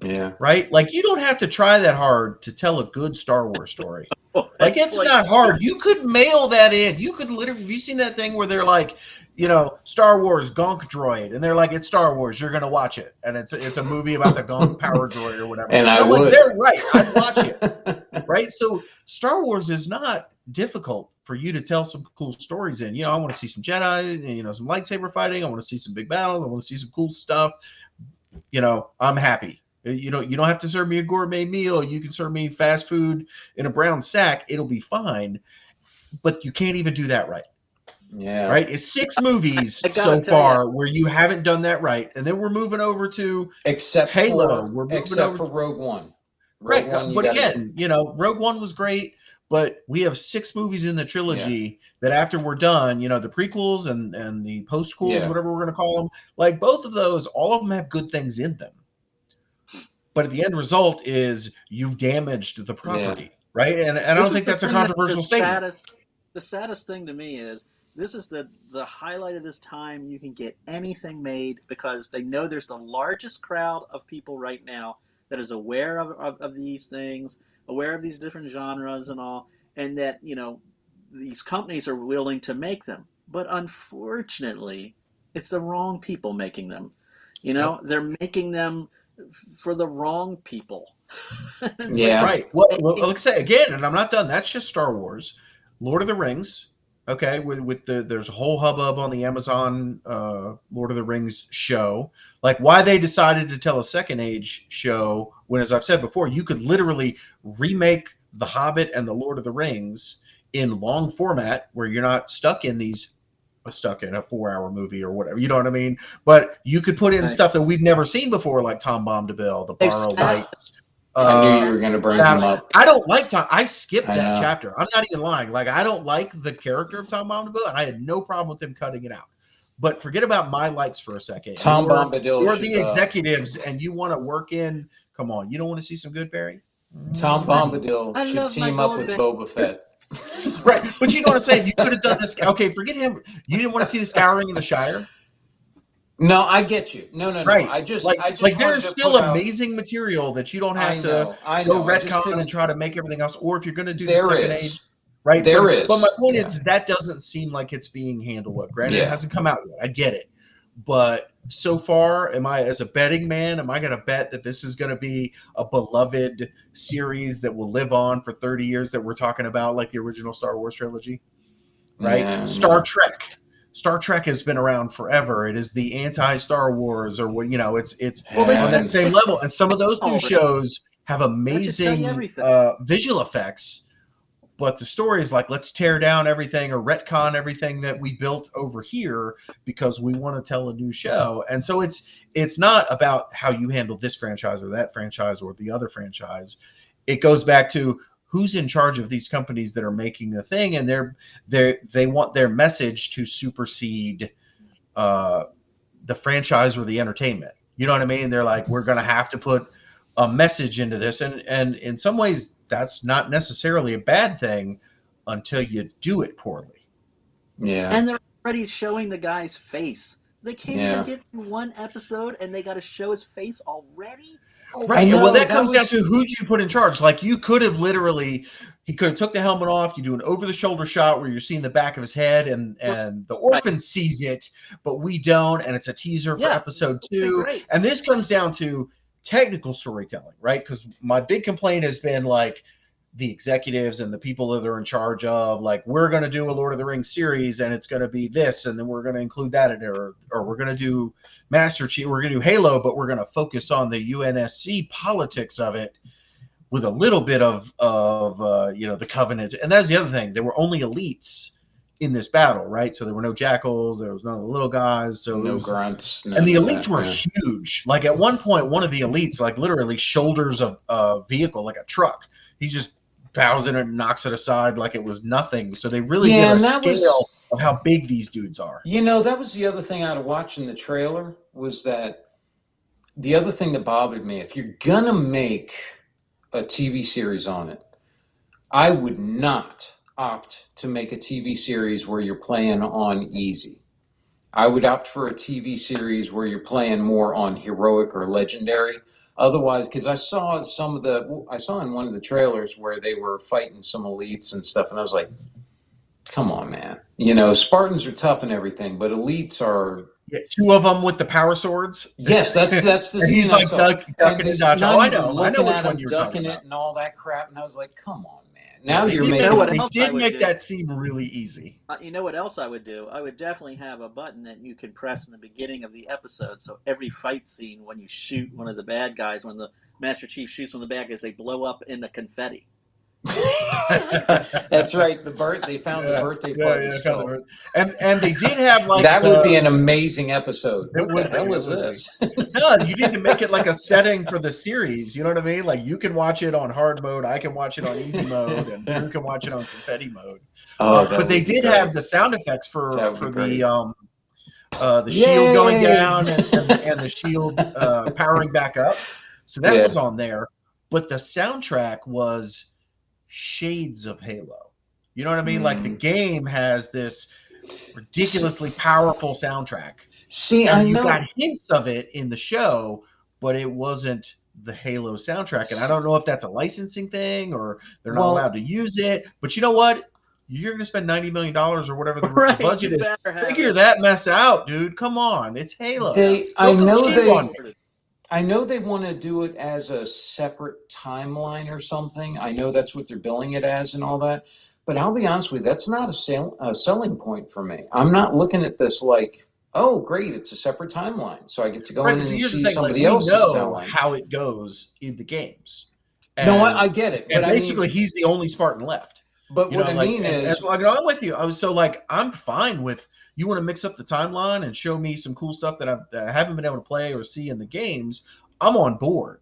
B: Yeah.
C: Right? Like you don't have to try that hard to tell a good Star Wars story. Like it's not hard. You could mail that in. You could literally, have you seen that thing where they're like, Star Wars Gonk Droid, and they're like, it's Star Wars, you're gonna watch it, and it's a movie about the Gonk Power Droid or whatever.
B: And I'm
C: like, they're right, I'd watch it. Right? So Star Wars is not difficult for you to tell some cool stories in. I want to see some Jedi, some lightsaber fighting. I want to see some big battles. I want to see some cool stuff. I'm happy. You don't have to serve me a gourmet meal. You can serve me fast food in a brown sack. It'll be fine. But you can't even do that right.
B: Yeah.
C: Right? It's 6 movies so far where you haven't done that right. And then we're moving over to Halo. We're moving over
B: for Rogue One.
C: But again, Rogue One was great, but we have 6 movies in the trilogy that after we're done, the prequels and the postquels, whatever we're going to call them, like both of those, all of them have good things in them. But the end result is you've damaged the property, right? And I don't think that's a controversial statement.
A: The saddest thing to me is this is the highlight of this time. You can get anything made because they know there's the largest crowd of people right now that is aware of these things, aware of these different genres and all, and that, these companies are willing to make them. But unfortunately, it's the wrong people making them. They're making them for the wrong people.
C: Right. Well, like I say again, and I'm not done. That's just Star Wars. Lord of the Rings. Okay, with there's a whole hubbub on the Amazon Lord of the Rings show. Like why they decided to tell a Second Age show when, as I've said before, you could literally remake The Hobbit and the Lord of the Rings in long format where you're not stuck in a 4-hour movie or whatever, you know what I mean? But you could put in stuff that we've never seen before, like Tom Bombadil, the Borrow Lights.
B: I knew you were going to bring him up.
C: I don't like Tom. I skipped that chapter. I'm not even lying. Like I don't like the character of Tom Bombadil, and I had no problem with them cutting it out. But forget about my likes for a second.
B: Tom Bombadil.
C: You're the executives, and you want to work in. Come on, you don't want to see some good Barry?
B: Tom Bombadil
A: I
B: should
A: love my
B: team up with Boba Fett.
C: Right, but you know what I'm saying? You could have done this. Okay, forget him. You didn't want to see the Scouring of the Shire?
B: No, I get you. No.
C: Right.
B: I just
C: Like there
B: wanted
C: is
B: to
C: still
B: put out.
C: amazing material that you don't have
B: I
C: to
B: know.
C: go
B: I just
C: retcon and
B: couldn't.
C: try to make everything else. Or if you're going to do the
B: There
C: Second
B: is.
C: Age, right?
B: There
C: But my
B: is.
C: point
B: Yeah.
C: is that doesn't seem like it's being handled well. Granted, it
B: Yeah.
C: hasn't come out yet. I get it. But so far, am I, as a betting man, am I going to bet that this is going to be a beloved series that will live on for 30 years that we're talking about, like the original Star Wars trilogy? Right?
B: Yeah,
C: Star Trek. Star Trek has been around forever. It is the anti-Star Wars, or what, you know, it's
A: Well, they-
C: on that same level. And some of those new
A: Oh,
C: shows have
A: That should tell you
C: amazing
A: everything.
C: visual effects, but the story is like, let's tear down everything or retcon everything that we built over here because we want to tell a new show. And so it's not about how you handle this franchise or that franchise or the other franchise. It goes back to who's in charge of these companies that are making the thing, and they want their message to supersede the franchise or the entertainment. You know what I mean? They're like, we're going to have to put a message into this, and in some ways that's not necessarily a bad thing until you do it poorly.
B: Yeah.
A: And they're already showing the guy's face. They can't
B: Yeah.
A: even get through one episode, and they got to show his face already. Oh,
C: Right.
B: I know,
C: Well, that
B: that
C: comes down
B: was-
C: to who you put in charge. Like, you could have literally, he could have took the helmet off. You do an over-the-shoulder shot where you're seeing the back of his head, and the orphan sees it, but we don't, and it's a teaser for episode 2.
A: Great.
C: And this comes down to technical storytelling, right? Because my big complaint has been like the executives and the people that are in charge of, like, we're going to do a Lord of the Rings series, and it's going to be this, and then we're going to include that in there, or we're going to do Master Chief, we're going to do Halo, but we're going to focus on the UNSC politics of it with a little bit of the Covenant. And that's the other thing. There were only elites in this battle, right? So there were no jackals, there was none of the little guys, so
B: no grunts.
C: and the elites were huge. Like, at one point, one of the elites, like, literally shoulders a vehicle, like a truck. He just bows in it and knocks it aside like it was nothing. So they really get a scale of how big these dudes are.
B: You know, that was the other thing out of watching the trailer, was that the other thing that bothered me, if you're going to make a TV series on it, I would not opt to make a TV series where you're playing on easy. I would opt for a TV series where you're playing more on heroic or legendary. Otherwise, because I saw in one of the trailers where they were fighting some elites and stuff, and I was like, come on, man. You know, Spartans are tough and everything, but elites are...
C: Yeah, 2 of them with the power swords.
B: Yes, that's the scene.
C: He's like ducking and dodging. Oh, I know which one you're talking about.
B: And all that crap, and I was like, come on, man. Now
C: They
B: you're
C: did
B: making...
C: They did make that seem really easy.
A: You know what else I would do? I would definitely have a button that you can press in the beginning of the episode, so every fight scene, when you shoot one of the bad guys, when the Master Chief shoots one of the bad guys, they blow up in the confetti.
B: That's right. They found the birthday party skull.
C: And they did have like
B: that would be an amazing episode. What the hell is this?
C: No, you need to make it like a setting for the series. You know what I mean? Like, you can watch it on hard mode, I can watch it on easy mode, and Drew can watch it on confetti mode. But they did have the sound effects for the shield going down and the shield powering back up. So that was on there. But the soundtrack was shades of Halo. You know what I mean? Like, the game has this ridiculously powerful soundtrack.
B: See,
C: and
B: you
C: got hints of it in the show, but it wasn't the Halo soundtrack. And I don't know if that's a licensing thing or they're not allowed to use it. But you know what? You're going to spend $90 million or whatever the budget is. Figure that mess out, dude. Come on. It's Halo.
B: I know they want to do it as a separate timeline or something. I know that's what they're billing it as and all that. But I'll be honest with you, that's not a selling point for me. I'm not looking at this like, oh, great, it's a separate timeline. So I get to go in and see somebody else's timeline.
C: How it goes in the games. And,
B: no, I get it.
C: And basically, he's the only Spartan left.
B: But what I mean is...
C: I'm with you. I'm fine with... You want to mix up the timeline and show me some cool stuff that I haven't been able to play or see in the games, I'm on board.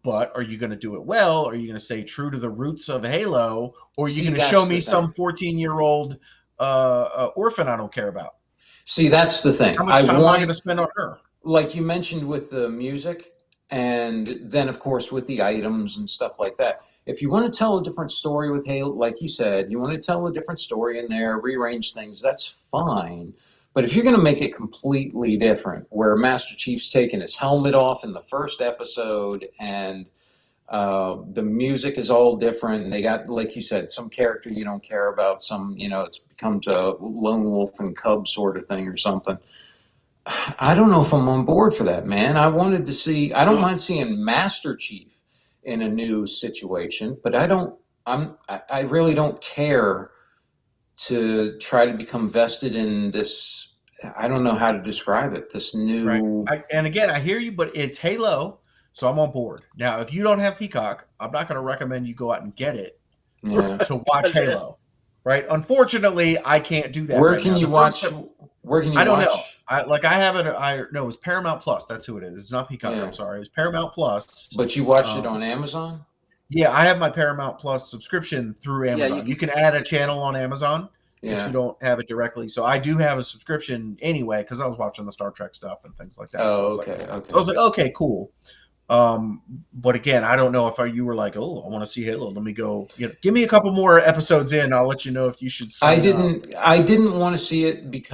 C: But are you going to do it well? Are you going to stay true to the roots of Halo? Or are you going to show me some 14-year-old orphan I don't care about?
B: See, that's the thing.
C: How much time am I going to spend on her?
B: Like you mentioned with the music, And then, of course, with the items and stuff like that. If you want to tell a different story with Halo, like you said, you want to tell a different story in there, rearrange things, that's fine. But if you're going to make it completely different, where Master Chief's taking his helmet off in the first episode and the music is all different, and they got, like you said, some character you don't care about, some, it becomes a lone wolf and cub sort of thing or something. I don't know if I'm on board for that, man. I don't mind seeing Master Chief in a new situation, but I really don't care to try to become vested in this. I don't know how to describe it. This new.
C: Right. And again, I hear you, but it's Halo, so I'm on board. Now, if you don't have Peacock, I'm not going to recommend you go out and get it to watch Halo. Right? Unfortunately, I can't do that.
B: Where can you watch? Where can you watch?
C: I don't know. I have it. No, it was Paramount Plus. That's who it is. It's not Peacock. Yeah. I'm sorry. It was Paramount Plus.
B: But you watched it on Amazon?
C: Yeah, I have my Paramount Plus subscription through Amazon. Yeah, you can add a channel on Amazon if you don't have it directly. So I do have a subscription anyway because I was watching the Star Trek stuff and things like that.
B: Oh,
C: so
B: okay.
C: So I was like, okay, cool. But again, I don't know if you were like, oh, I want to see Halo. Let me go. Give me a couple more episodes in. I'll let you know if you should.
B: I didn't want to see it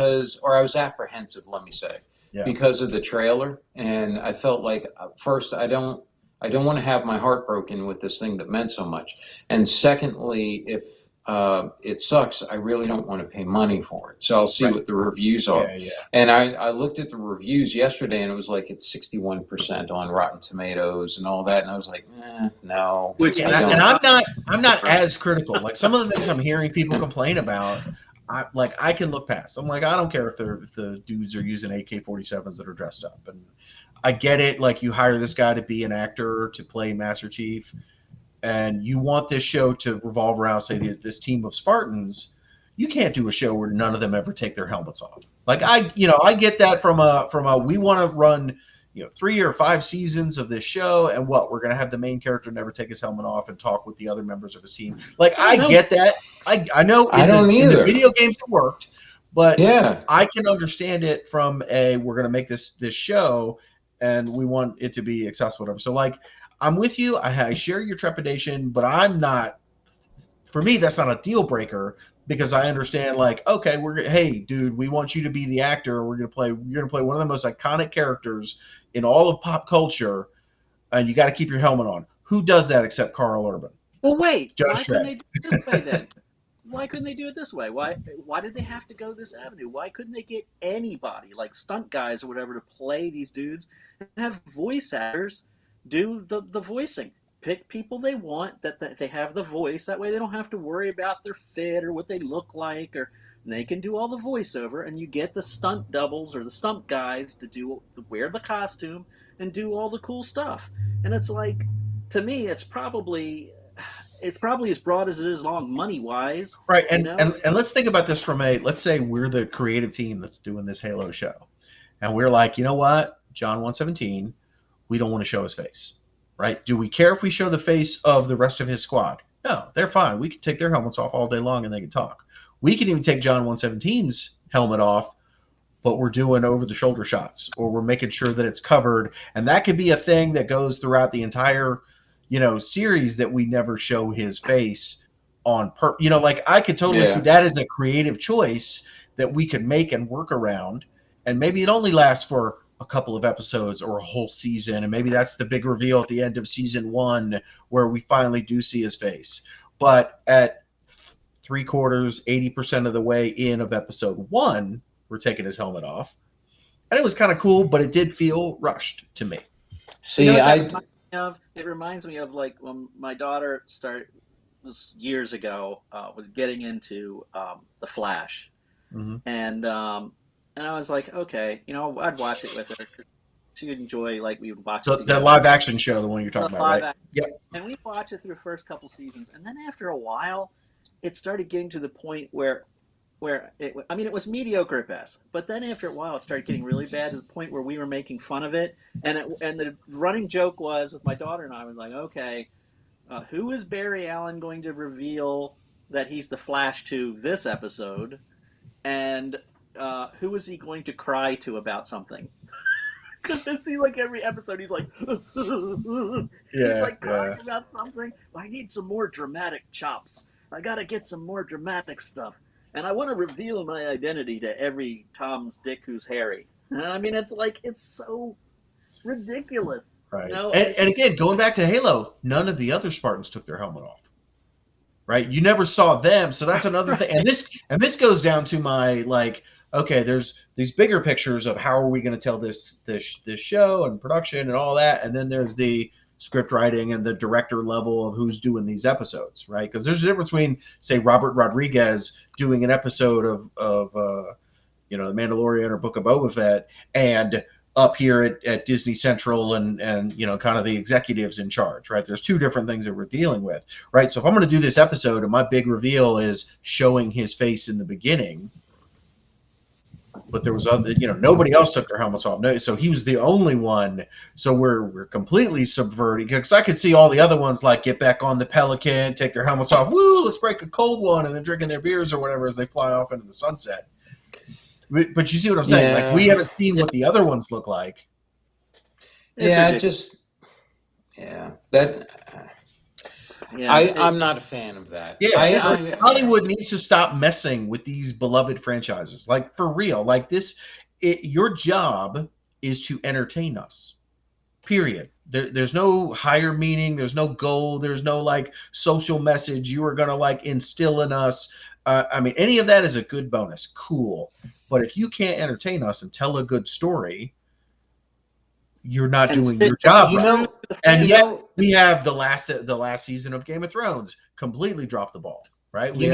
B: or I was apprehensive. Let me say, because of the trailer, and I felt like first, I don't want to have my heart broken with this thing that meant so much, and secondly, if it sucks, I really don't want to pay money for it. So I'll see what the reviews are. Yeah. And I looked at the reviews yesterday, and it was like it's 61% on Rotten Tomatoes and all that, and I was like, no.
C: And I'm not as critical. Like some of the things I'm hearing people complain about, I can look past. I'm like, I don't care if the dudes are using AK-47s that are dressed up, and I get it. Like you hire this guy to be an actor to play Master Chief. And you want this show to revolve around, say, this team of Spartans. You can't do a show where none of them ever take their helmets off. Like I get that from a we want to run 3 or 5 seasons of this show, and we're going to have the main character never take his helmet off and talk with the other members of his team. Like I get that. I know in the video games it worked, but I can understand it from we're going to make this show, and we want it to be accessible. So like. I'm with you. I share your trepidation, but I'm not. For me, that's not a deal breaker because I understand. Like, okay, hey, dude, we want you to be the actor. You're gonna play one of the most iconic characters in all of pop culture, and you got to keep your helmet on. Who does that except Carl Urban?
A: Well, wait. Why couldn't they do it this way then? Why couldn't they do it this way? Why did they have to go this avenue? Why couldn't they get anybody, like stunt guys or whatever, to play these dudes and have voice actors do the voicing? Pick people they want that they have the voice. That way they don't have to worry about their fit or what they look like, or they can do all the voiceover, and you get the stunt doubles or the stunt guys to wear the costume and do all the cool stuff. And it's like, to me, it's probably as broad as it is long money wise.
C: Right. And let's think about this from let's say we're the creative team that's doing this Halo show, and we're like, you know what, John 117. We don't want to show his face, right? Do we care if we show the face of the rest of his squad? No, they're fine. We can take their helmets off all day long and they can talk. We can even take John 117's helmet off, but we're doing over-the-shoulder shots, or we're making sure that it's covered. And that could be a thing that goes throughout the entire, series, that we never show his face on purpose. Like I could totally see that as a creative choice that we could make and work around. And maybe it only lasts for a couple of episodes or a whole season, and maybe that's the big reveal at the end of season 1 where we finally do see his face. But at 3/4, 80% of the way in of episode 1, we're taking his helmet off, and it was kind of cool, but it did feel rushed to me.
B: See,
A: it reminds me of like when my daughter was years ago, was getting into The Flash, and I was like, okay, I'd watch it with her. She would enjoy, like, we would watch it together.
C: The live action show, the one you're talking about, right?
A: Yep. And we watched it through the first couple seasons. And then after a while, it started getting to the point where it was mediocre at best. But then after a while, it started getting really bad to the point where we were making fun of it. And the running joke was, with my daughter and I, was like, okay, who is Barry Allen going to reveal that he's the Flash to this episode? And who is he going to cry to about something? Because I see like every episode, he's like, he's
C: Yeah,
A: like crying about something. I need some more dramatic chops. I gotta get some more dramatic stuff, and I want to reveal my identity to every Tom's dick who's hairy. And I mean, it's like it's so ridiculous,
C: right.
A: you know.
C: And again, going back to Halo, none of the other Spartans took their helmet off. Right, you never saw them, so that's another thing. And this goes down to my like, okay, there's these bigger pictures of how are we going to tell this show and production and all that, and then there's the script writing and the director level of who's doing these episodes, right? Because there's a difference between, say, Robert Rodriguez doing an episode of The Mandalorian or Book of Boba Fett, and up here at Disney Central and kind of the executives in charge, right? There's two different things that we're dealing with, right? So if I'm going to do this episode and my big reveal is showing his face in the beginning, but there was other, nobody else took their helmets off. No, so he was the only one. So we're completely subverting, because I could see all the other ones like get back on the Pelican, take their helmets off, woo, let's break a cold one, and then drinking their beers or whatever as they fly off into the sunset. But you see what I'm saying?
B: Yeah.
C: Like, we haven't seen what the other ones look like.
A: It's
B: I'm not a fan of that.
C: Yeah, Hollywood needs to stop messing with these beloved franchises. Like, for real. Like, your job is to entertain us. Period. There's no higher meaning. There's no goal. There's no, like, social message you are going to, like, instill in us. Any of that is a good bonus. Cool. But if you can't entertain us and tell a good story, you're not doing your job right. And yet we have the last season of Game of Thrones completely dropped the ball, right?
B: Drop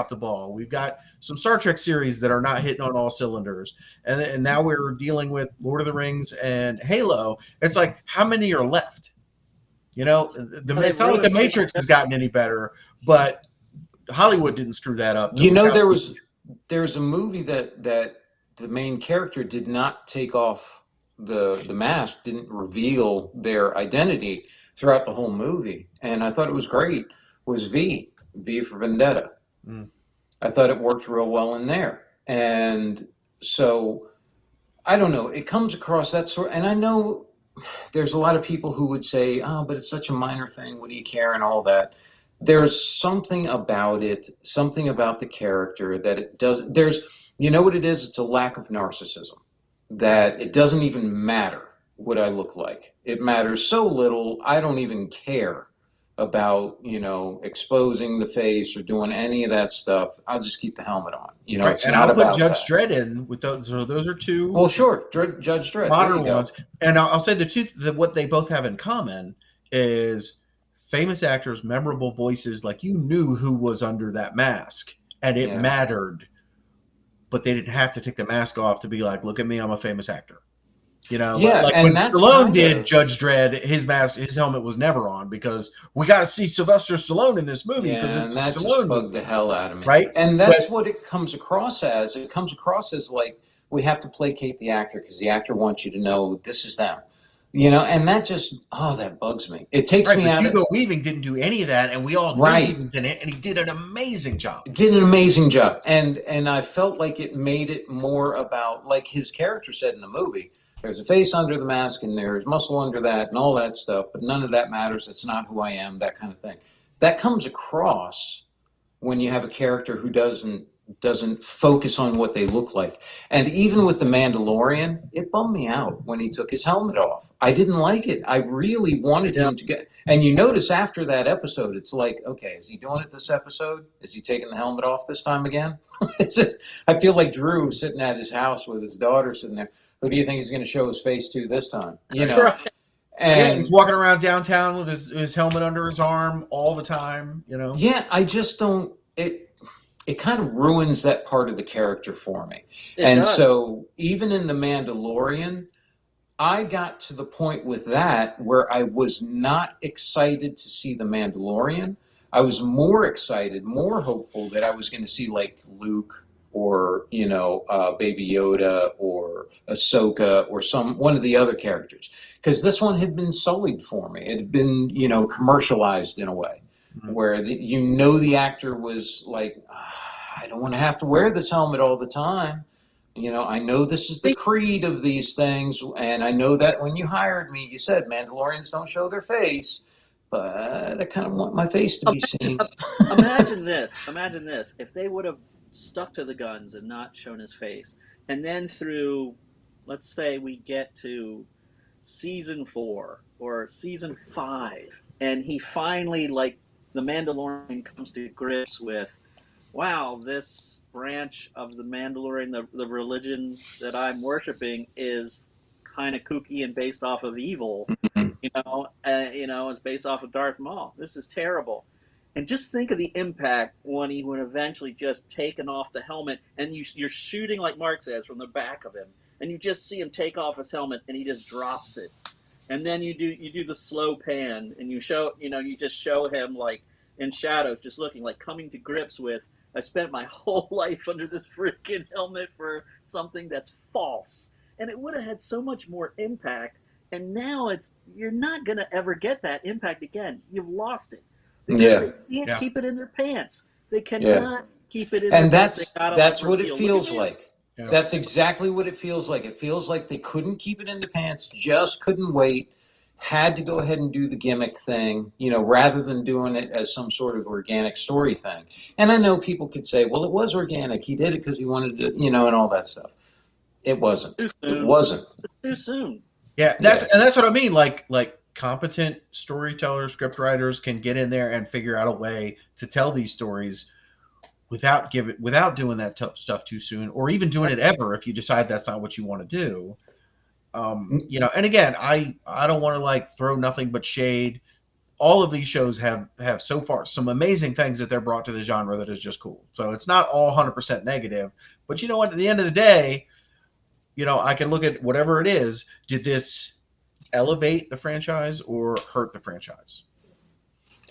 C: the ball. We've got some Star Trek series that are not hitting on all cylinders, and now we're dealing with Lord of the Rings and Halo. It's like, how many are left? It's not like the Matrix has gotten any better, but Hollywood didn't screw that up.
B: There was a movie that the main character did not take off the mask, didn't reveal their identity throughout the whole movie, and I thought it was great. Was V for Vendetta. I thought it worked real well in there, and so I don't know. It comes across that sort, and I know there's a lot of people who would say, "Oh, but it's such a minor thing. What do you care?" and all that. There's something about it, something about the character that it does. You know what it is? It's a lack of narcissism, that it doesn't even matter what I look like. It matters so little. I don't even care about, exposing the face or doing any of that stuff. I'll just keep the helmet on.
C: Right.
B: It's
C: and
B: not
C: I'll put
B: about
C: Judge
B: that.
C: Dredd in with those. So those are two.
B: Well, sure. Judge Dredd.
C: Modern ones. And I'll say what they both have in common is famous actors, memorable voices. Like, you knew who was under that mask, and it mattered. But they didn't have to take the mask off to be like, look at me, I'm a famous actor. Like when Stallone did Judge Dredd, his helmet was never on, because we got to see Sylvester Stallone in this movie, because it's
B: that
C: Stallone.
B: just bugged the hell out of me.
C: Right?
B: And that's what it comes across as. It comes across as like, we have to placate the actor because the actor wants you to know this is them. And that just, that bugs me. It takes me out.
C: Hugo Weaving didn't do any of that, and we all knew he was in it, and he did an amazing job.
B: And I felt like it made it more about, like his character said in the movie, there's a face under the mask, and there's muscle under that, and all that stuff, but none of that matters. It's not who I am, that kind of thing. That comes across when you have a character who doesn't focus on what they look like. And even with The Mandalorian, it bummed me out when he took his helmet off. I didn't like it. I really wanted him to get... And you notice after that episode, it's like, okay, is he doing it this episode? Is he taking the helmet off this time again? I feel like Drew sitting at his house with his daughter sitting there. Who do you think he's going to show his face to this time?
A: Right.
C: And he's walking around downtown with his helmet under his arm all the time,
B: Yeah, I just don't... It kind of ruins that part of the character for me. So even in The Mandalorian, I got to the point with that where I was not excited to see The Mandalorian. I was more excited, more hopeful that I was going to see like Luke or, Baby Yoda or Ahsoka or one of the other characters. Because this one had been sullied for me. It had been, commercialized in a way. Where the actor was like, I don't want to have to wear this helmet all the time, I know this is the creed of these things, and I know that when you hired me, you said Mandalorians don't show their face, but I kind of want my face to be seen.
A: Imagine this. Imagine this. If they would have stuck to the guns and not shown his face, and then through, let's say we get to season 4 or season 5, and he finally, like, the Mandalorian comes to grips with, wow, this branch of the Mandalorian, the religion that I'm worshiping, is kind of kooky and based off of evil. It's based off of Darth Maul. This is terrible. And just think of the impact when he would eventually just taken off the helmet, and you're shooting, like Mark says, from the back of him, and you just see him take off his helmet, and he just drops it. And then you do the slow pan, and you just show him, like, in shadows, just looking, like, coming to grips with, I spent my whole life under this freaking helmet for something that's false. And it would have had so much more impact. And now you're not going to ever get that impact again. You've lost it. Because they can't keep it in their pants. They cannot keep it in their pants.
B: And that's what it feels like.
C: Yeah.
B: That's exactly what it feels like. It feels like they couldn't keep it in the pants, just couldn't wait, had to go ahead and do the gimmick thing, rather than doing it as some sort of organic story thing. And I know people could say, well, it was organic. He did it because he wanted to, and all that stuff. It wasn't. It wasn't.
A: Too soon.
C: Yeah, that's what I mean. Like competent storytellers, script writers can get in there and figure out a way to tell these stories without doing that stuff too soon, or even doing it ever if you decide that's not what you want to do. And again, I don't want to like throw nothing but shade. All of these shows have so far some amazing things that they're brought to the genre that is just cool. So it's not all 100% negative, but you know what? At the end of the day, I can look at whatever it is. Did this elevate the franchise or hurt the franchise?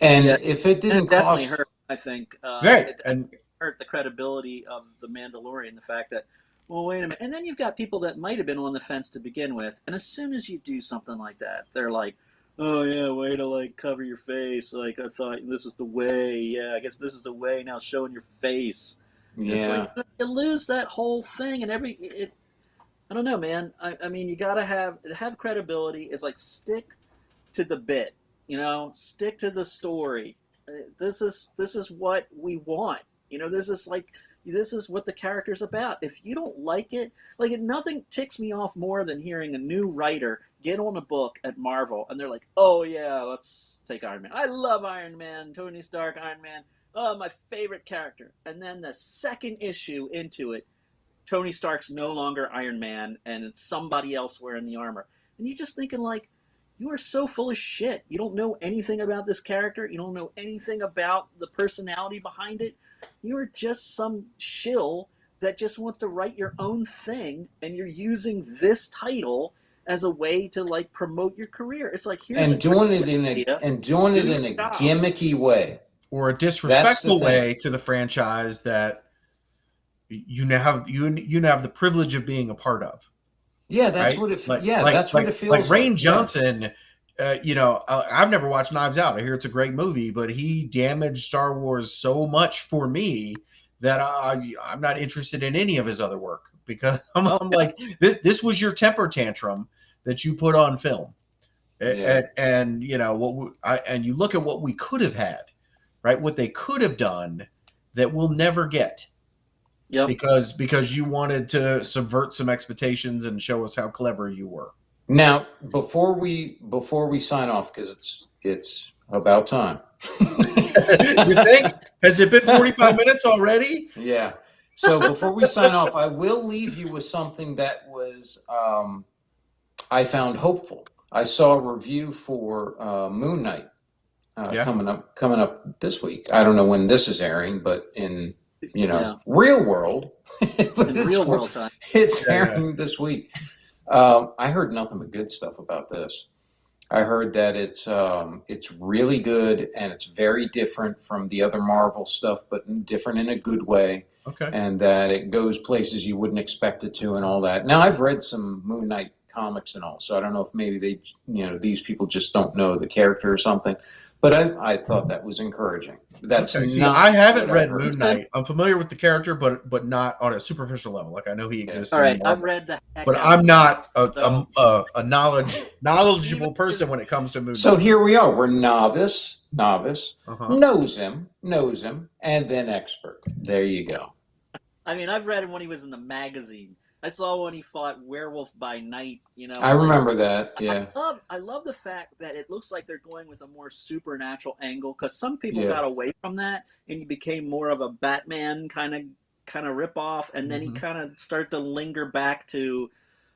B: And if it didn't
A: definitely hurt, I think.
C: And
A: hurt the credibility of the Mandalorian. The fact that, well, wait a minute, and then you've got people that might have been on the fence to begin with, and as soon as you do something like that, they're like, oh yeah, way to like cover your face. Like, I thought this is the way. Yeah, I guess this is the way now, showing your face.
B: Yeah.
A: It's like you lose that whole thing, and I don't know, man. I mean, you gotta have credibility. It's like, stick to the bit, stick to the story. This is what we want. This is what the character's about. If you don't like it, nothing ticks me off more than hearing a new writer get on a book at Marvel and they're like, oh yeah, let's take Iron Man. I love Iron Man, Tony Stark, Iron Man. Oh, my favorite character. And then the second issue into it, Tony Stark's no longer Iron Man, and it's somebody else wearing the armor. And you're just thinking, like, you are so full of shit. You don't know anything about this character. You don't know anything about the personality behind it. You're just some shill that just wants to write your own thing, and you're using this title as a way to, like, promote your career. It's like, here's
B: doing it in a gimmicky way,
C: or a disrespectful way to the franchise that you now have the privilege of being a part of.
B: Yeah, that's
C: right?
B: what it.
C: That's what
B: it feels like.
C: Like Rain Johnson, I've never watched Knives Out. I hear it's a great movie, but he damaged Star Wars so much for me that I'm not interested in any of his other work, because I'm like, this was your temper tantrum that you put on film, and you look at what we could have had, right? What they could have done that we'll never get.
A: Yep.
C: Because you wanted to subvert some expectations and show us how clever you were.
B: Now, before we sign off, because it's about time.
C: You think? Has it been 45 minutes already?
B: Yeah. So before we sign off, I will leave you with something that was I found hopeful. I saw a review for Moon Knight coming up this week. I don't know when this is airing, but in real world,
A: time.
B: It's airing this week. I heard nothing but good stuff about this. I heard that it's really good, and it's very different from the other Marvel stuff, but different in a good way.
C: Okay.
B: And that it goes places you wouldn't expect it to, and all that. Now, I've read some Moon Knight comics and all, so I don't know if maybe these people just don't know the character or something. But I thought that was encouraging. That's
C: Okay. See,
B: not
C: I haven't
B: what I
C: read
B: heard.
C: Moon Knight. I'm familiar with the character, but not on a superficial level. Like I know he exists
A: All
C: in
A: right, I've
C: Marvel,
A: read the heck
C: but
A: out of
C: I'm
A: it.
C: not
A: So
C: a
A: even
C: knowledgeable person
A: his,
C: when it comes to Moon
B: So
C: Knight.
B: here we are. We're novice,
C: Uh-huh.
B: knows him, and then expert. There you go.
A: I mean, I've read him when he was in the magazine. I saw when he fought Werewolf by Night.
B: I
A: And like
B: remember that. Yeah.
A: I love the fact that it looks like they're going with a more supernatural angle because some people
B: Yeah.
A: got away from that and he became more of a Batman kind of rip off, and then he
C: Mm-hmm.
A: kind of started to linger back to.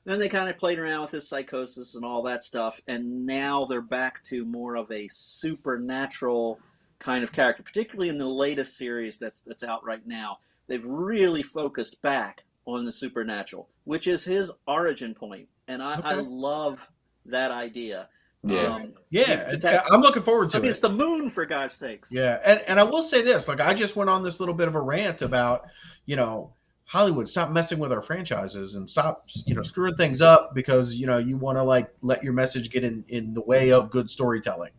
A: Then they kind of played around with his psychosis and all that stuff, and now they're back to more of a supernatural kind of character, particularly in the latest series that's out right now. They've really focused back on the supernatural, which is his origin point, and I
C: Okay.
A: love that idea.
B: Yeah.
C: Yeah, and I'm looking forward
A: I
C: to
A: mean,
C: it.
A: it's the moon, for God's sakes.
C: Yeah, and I will say this, like I just went on this little bit of a rant about, you know, Hollywood, stop messing with our franchises and stop, screwing things up because, you want to like let your message get in the way of good storytelling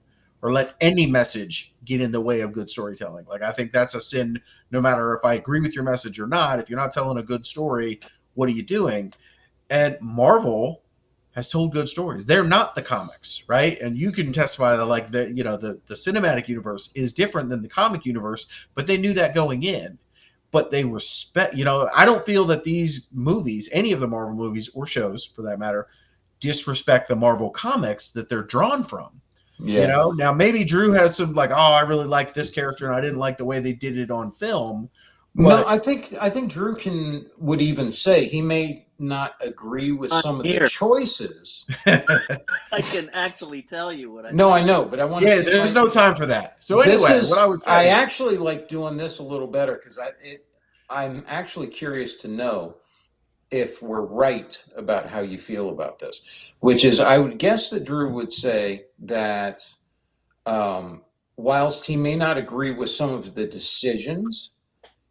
C: or let any message get in the way of good storytelling. Like I think that's a sin no matter if I agree with your message or not. If you're not telling a good story, what are you doing? And Marvel has told good stories. They're not the comics, right? And you can testify that like the cinematic universe is different than the comic universe, but they knew that going in. But they respect, I don't feel that these movies, any of the Marvel movies or shows for that matter, disrespect the Marvel comics that they're drawn from.
B: Yeah.
C: Now maybe Drew has some like, oh, I really liked this character and I didn't like the way they did it on film.
B: No,
C: But
B: I think Drew would even say he may not agree with
A: I'm
B: some of the
A: here.
B: choices.
A: I can actually tell you what I
B: No,
A: think.
B: I know, but I want to
C: yeah,
B: see if
C: there's no time for that. So
B: This
C: anyway, what I
B: is
C: would
B: I
C: say,
B: actually like doing this a little better because I'm actually curious to know if we're right about how you feel about this, which is I would guess that Drew would say that whilst he may not agree with some of the decisions,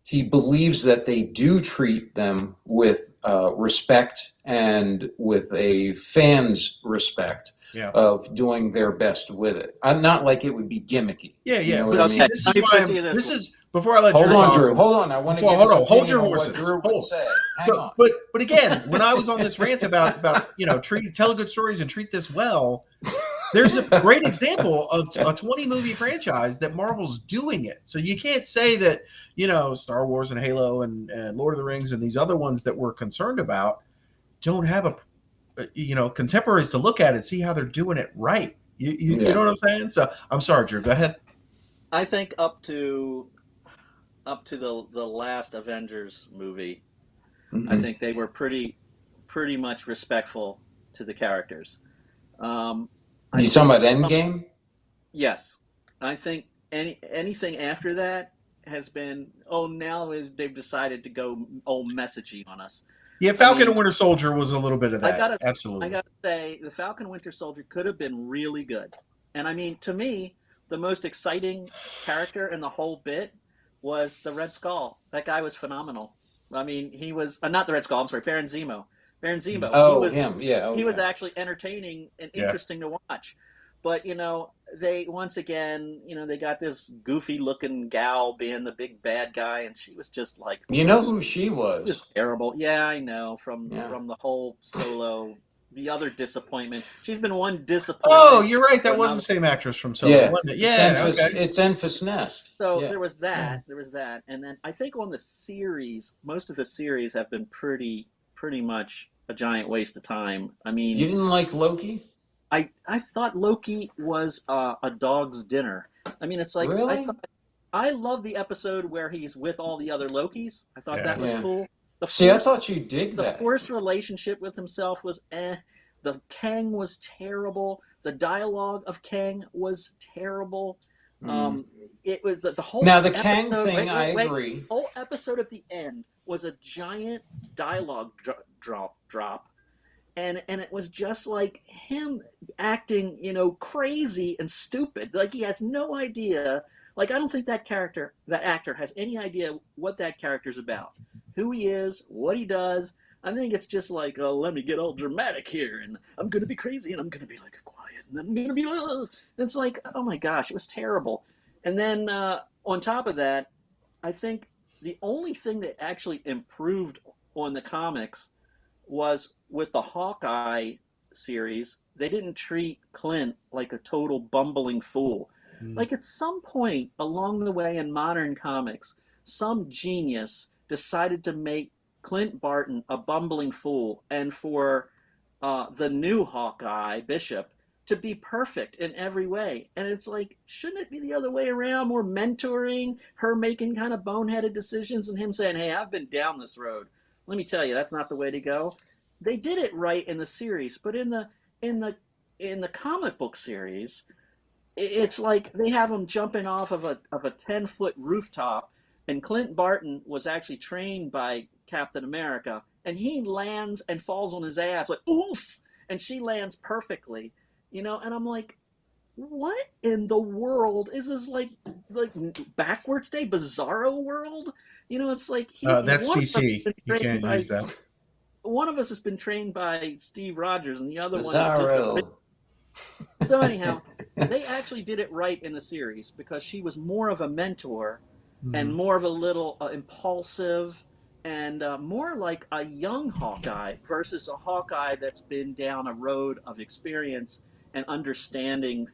B: he believes that they do treat them with respect and with a fan's respect
C: yeah.
B: of doing their best with it. I'm not like it would be gimmicky.
C: Yeah,
B: You
C: yeah.
B: know what I
C: But see,
A: Okay,
B: mean?
C: this
A: let
C: is
A: me
C: why
A: put it to you this way.
C: before I let
B: Hold
C: Drew
B: on,
C: talk.
B: Drew. Hold on. I want to
C: Before,
B: get
C: hold
B: his
C: on, hold
B: opinion
C: your
B: on what
C: horses.
B: Drew would say. Hang
C: So,
B: on.
C: but again, when I was on this rant about tell good stories and treat this well, there's a great example of a 20 movie franchise that Marvel's doing it. So you can't say that Star Wars and Halo and Lord of the Rings and these other ones that we're concerned about don't have contemporaries to look at and see how they're doing it right. You know
B: Yeah.
C: what I'm saying? So I'm sorry, Drew. Go ahead.
A: I think up to the last Avengers movie, I
B: Mm-hmm.
A: think they were pretty much respectful to the characters. I
B: You talking
A: think
B: about Endgame?
A: yes, I think anything after that has been now they've decided to go messagey on us.
C: Yeah,
A: I
C: Falcon
A: mean,
C: and Winter Soldier was a little bit of
A: I
C: that.
A: gotta I
C: Absolutely.
A: gotta say the Falcon Winter Soldier could have been really good, and I mean to me the most exciting character in the whole bit was the Red Skull. That guy was phenomenal. I mean he was not the Red Skull. I'm sorry, Baron Zemo. Baron Zemo.
B: Oh, him. Yeah.
A: He was
B: Okay.
A: actually entertaining and
C: Yeah.
A: interesting to watch. But they once again, they got this goofy looking gal being the big bad guy, and she was just like
B: You know who she
A: it was
B: was?
A: terrible. Yeah, I know from
B: Yeah.
A: the whole Solo, the other disappointment. She's been one
C: Oh,
A: disappointment
C: you're right.
A: or
C: That was the
A: another.
C: same actress from Solo,
B: Yeah.
C: wasn't it?
B: It's
C: Yeah.
B: Enfys.
C: Okay.
B: It's Enfys Nest.
A: So
B: Yeah.
A: there was that. There was that, and then I think on the series, most of the series have been pretty much a giant waste of time. I
B: You
A: mean,
B: didn't like Loki?
A: I thought Loki was a dog's dinner. I mean, it's like
B: Really?
A: I love the episode where he's with all the other Lokis. I thought
C: Yeah.
A: that was
B: Yeah.
A: cool. The
B: See, I
A: force
B: thought you dig
A: the
B: that.
A: forced relationship with himself was eh. The Kang was terrible. The dialogue of Kang was terrible.
B: Mm.
A: It was the whole
B: Now the Kang
A: episode.
B: thing, I
A: Wait.
B: agree.
A: The whole episode at the end was a giant dialogue drop, and it was just like him acting, crazy and stupid. Like he has no idea. Like I don't think that actor has any idea what that character's about, who he is, what he does. I think it's just like, oh, let me get all dramatic here, and I'm gonna be crazy, and I'm gonna be like quiet, and I'm gonna be. It's like, oh my gosh, it was terrible. And then on top of that, I think the only thing that actually improved on the comics was with the Hawkeye series. They didn't treat Clint like a total bumbling fool.
C: Mm.
A: Like at some point along the way in modern comics, some genius decided to make Clint Barton a bumbling fool, and for the new Hawkeye Bishop to be perfect in every way. And it's like, shouldn't it be the other way around? More mentoring, her making kind of boneheaded decisions, and him saying, "Hey, I've been down this road. Let me tell you, that's not the way to go." They did it right in the series, but in the in the comic book series, it's like they have him jumping off of a 10-foot rooftop, and Clint Barton was actually trained by Captain America, and he lands and falls on his ass like oof, and she lands perfectly, and I'm like, what in the world is this, like backwards day bizarro world? It's like
C: That's
A: one of us has
C: DC.
A: been
C: You
A: trained
C: can't
A: by
C: use that.
A: one of us has been trained by Steve Rogers, and the other one is just a
B: Bizarro.
A: so anyhow, they actually did it right in the series because she was more of a mentor and
C: Mhm.
A: more of a little impulsive and more like a young Hawkeye versus a Hawkeye that's been down a road of experience and understanding,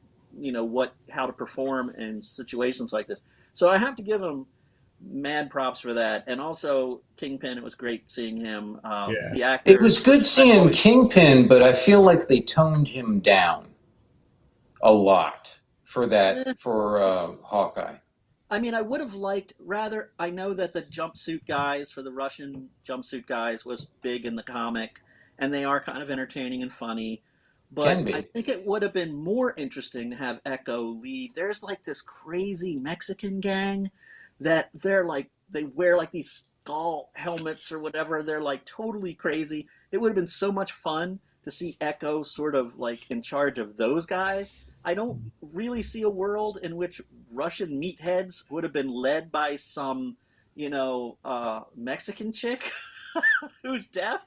A: how to perform in situations like this. So I have to give him mad props for that. And also Kingpin, it was great seeing him.
C: Yeah.
A: The
B: It
A: actor,
B: was good
A: I've
B: seeing
A: always
B: Kingpin, but I feel like they toned him down a lot for
A: eh,
B: Hawkeye.
A: I mean, I would have liked rather. I know that the jumpsuit guys for the Russian jumpsuit guys was big in the comic, and they are kind of entertaining and funny.
B: Can
A: But I
B: be.
A: think it would have been more interesting to have Echo lead. There's like this crazy Mexican gang that they wear like these skull helmets or whatever. They're like totally crazy. It would have been so much fun to see Echo sort of like in charge of those guys. I don't really see a world in which Russian meatheads would have been led by some, Mexican chick who's deaf.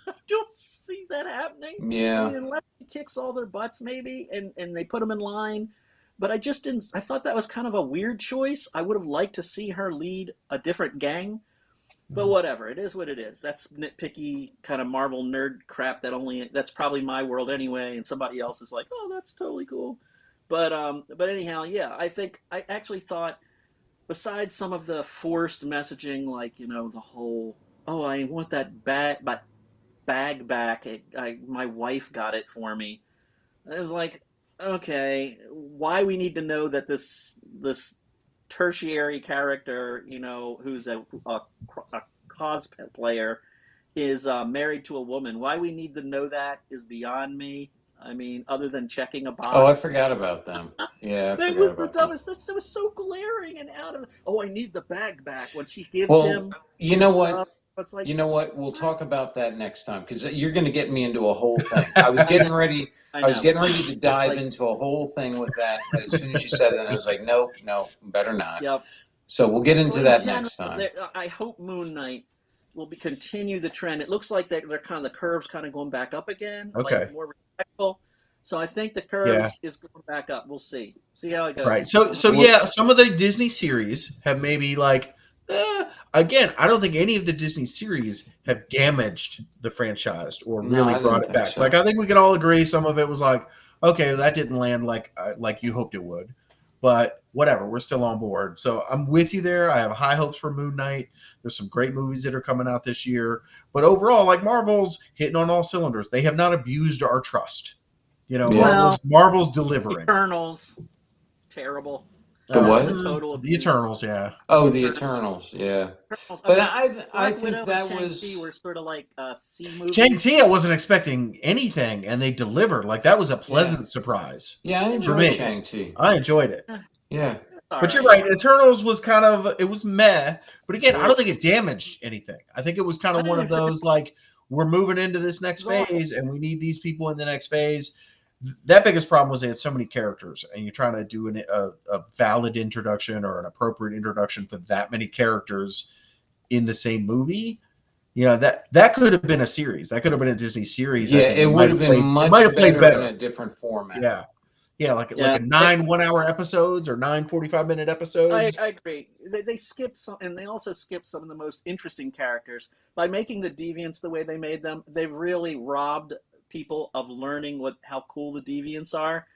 A: I don't see that happening. I
B: Yeah.
A: mean, unless he kicks all their butts, maybe, and they put them in line. But I just didn't. I thought that was kind of a weird choice. I would have liked to see her lead a different gang. But whatever, it is what it is. That's nitpicky kind of Marvel nerd crap that's probably my world anyway, and somebody else is like, "Oh, that's totally cool." But anyhow, yeah, I actually thought besides some of the forced messaging, like the whole, "Oh, I want that bag back. My wife got it for me." It was like, okay, why we need to know that this tertiary character, who's a cosplayer, is married to a woman. Why we need to know that is beyond me. I mean, other than checking a
B: Oh, I
A: box.
B: forgot about them. Yeah, I
A: That
B: forgot
A: was the
B: about them.
A: dumbest. It was so glaring and out of. Oh, I need the bag back when she gives
B: Well,
A: him
B: you
A: his
B: know what?
A: stuff. It's like,
B: You know what? We'll
A: what?
B: talk about that next time because you're going to get me into a whole thing.
A: I know. I
B: I was
A: know.
B: getting ready to
A: It's
B: dive
A: like,
B: into a whole thing with that, but as soon as you said that, I was like, nope, no, better not.
A: yep.
B: So we'll get
A: Well,
B: into
A: in
B: that
A: general,
B: next time.
A: I hope Moon Knight will continue the trend. It looks like they're kind of the curves kind of going back up again, like
C: Okay.
A: more respectful. So I think the curve
C: Yeah.
A: is going back up. We'll see. See how it
C: Right.
A: goes.
C: So
B: Well,
C: yeah, some of the Disney series have maybe like again, I don't think any of the Disney series have damaged the franchise or
B: no,
C: really
B: I
C: brought
B: didn't
C: it
B: think
C: back. Like
B: so.
C: I think we can all agree some of it was like, okay, that didn't land like you hoped it would. But whatever, we're still on board. So I'm with you there. I have high hopes for Moon Knight. There's some great movies that are coming out this year. But overall, like Marvel's hitting on all cylinders. They have not abused our trust.
B: Yeah.
A: Well,
C: Marvel's delivering.
A: Eternals, terrible.
B: The
A: That was a
B: what?
A: total
C: The
A: abuse.
C: Eternals, yeah.
B: Oh, the
A: Eternals.
B: Eternals. Yeah.
A: Eternals. I
B: But
A: mean,
B: I
A: Black
B: think
A: Widow and
B: that
A: Shang-Chi
B: was
A: were sort of like C
C: Shang-Chi,
A: movies.
C: I wasn't expecting anything, and they delivered. Like that was a
B: yeah.
C: pleasant surprise
B: Yeah, I
A: It
C: for
A: was
B: enjoyed
C: me.
B: Shang-Chi.
C: I enjoyed it.
A: eh,
B: Yeah.
A: it was all
C: But you're
A: right.
C: right. Eternals was kind of it was meh. But again, I don't think
A: Oof.
C: it damaged anything. I think it was kind
A: I
C: of one
A: didn't
C: of
A: think it
C: those like we're moving into this next
A: was awful.
C: phase, and we need these people in the next phase. That biggest problem was they had so many characters, and you're trying to do a valid introduction or an appropriate introduction for that many characters in the same movie. That could have been a series. That could have been a Disney series. I
B: Yeah,
C: think
B: it
C: it
B: would
C: might
B: have
C: have
B: been
C: played. It might
B: much
C: have played
B: better in
C: better.
B: a different format.
C: Yeah. Yeah, like a 9 1-hour episodes or 9 45-minute episodes.
A: I agree. They skipped some, and they also skipped some of the most interesting characters by making the deviants the way they made them. They've really robbed people of learning how cool the deviants are,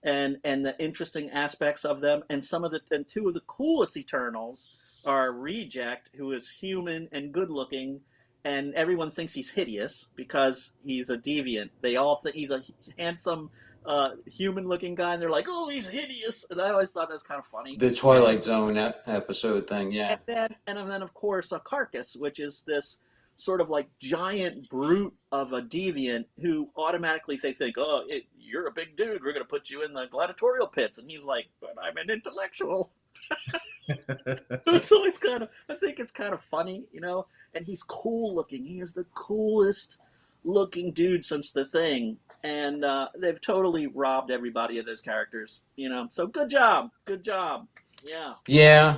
A: and the interesting aspects of them. And two of the coolest Eternals are Reject, who is human and good looking, and everyone thinks he's hideous because he's a deviant. They all think he's a handsome human-looking guy, and they're like, "Oh, he's hideous," and I always thought that was kind of funny.
B: The Twilight Zone episode thing, yeah.
A: And then of course, a Carcass, which is this sort of like giant brute of a deviant who automatically they think, "Oh, you're a big dude. We're going to put you in the gladiatorial pits," and he's like, "But I'm an intellectual." It's always I think it's kind of funny, and he's cool looking. He is the coolest looking dude since The Thing. And they've totally robbed everybody of those characters, So good job. Yeah.
B: Yeah.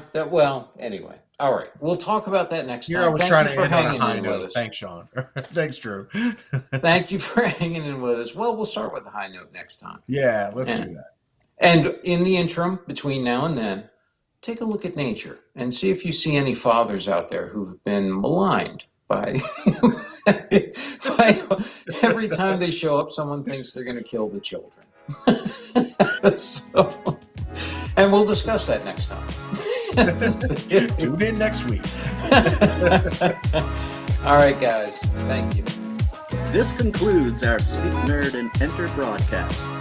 B: Anyway. All right. We'll talk about that next time.
C: Here I was trying to end on a high
B: in
C: note. Thanks, Sean. Thanks, Drew.
B: Thank you for hanging in with us. Well, we'll start with the high note next time.
C: Yeah, let's do that.
B: And in the interim, between now and then, take a look at nature and see if you see any fathers out there who've been maligned by every time they show up, someone thinks they're going to kill the children. And we'll discuss that next time.
C: Tune in next week.
B: All right, guys. Thank you.
A: This concludes our Speak Nerd and Enter broadcast.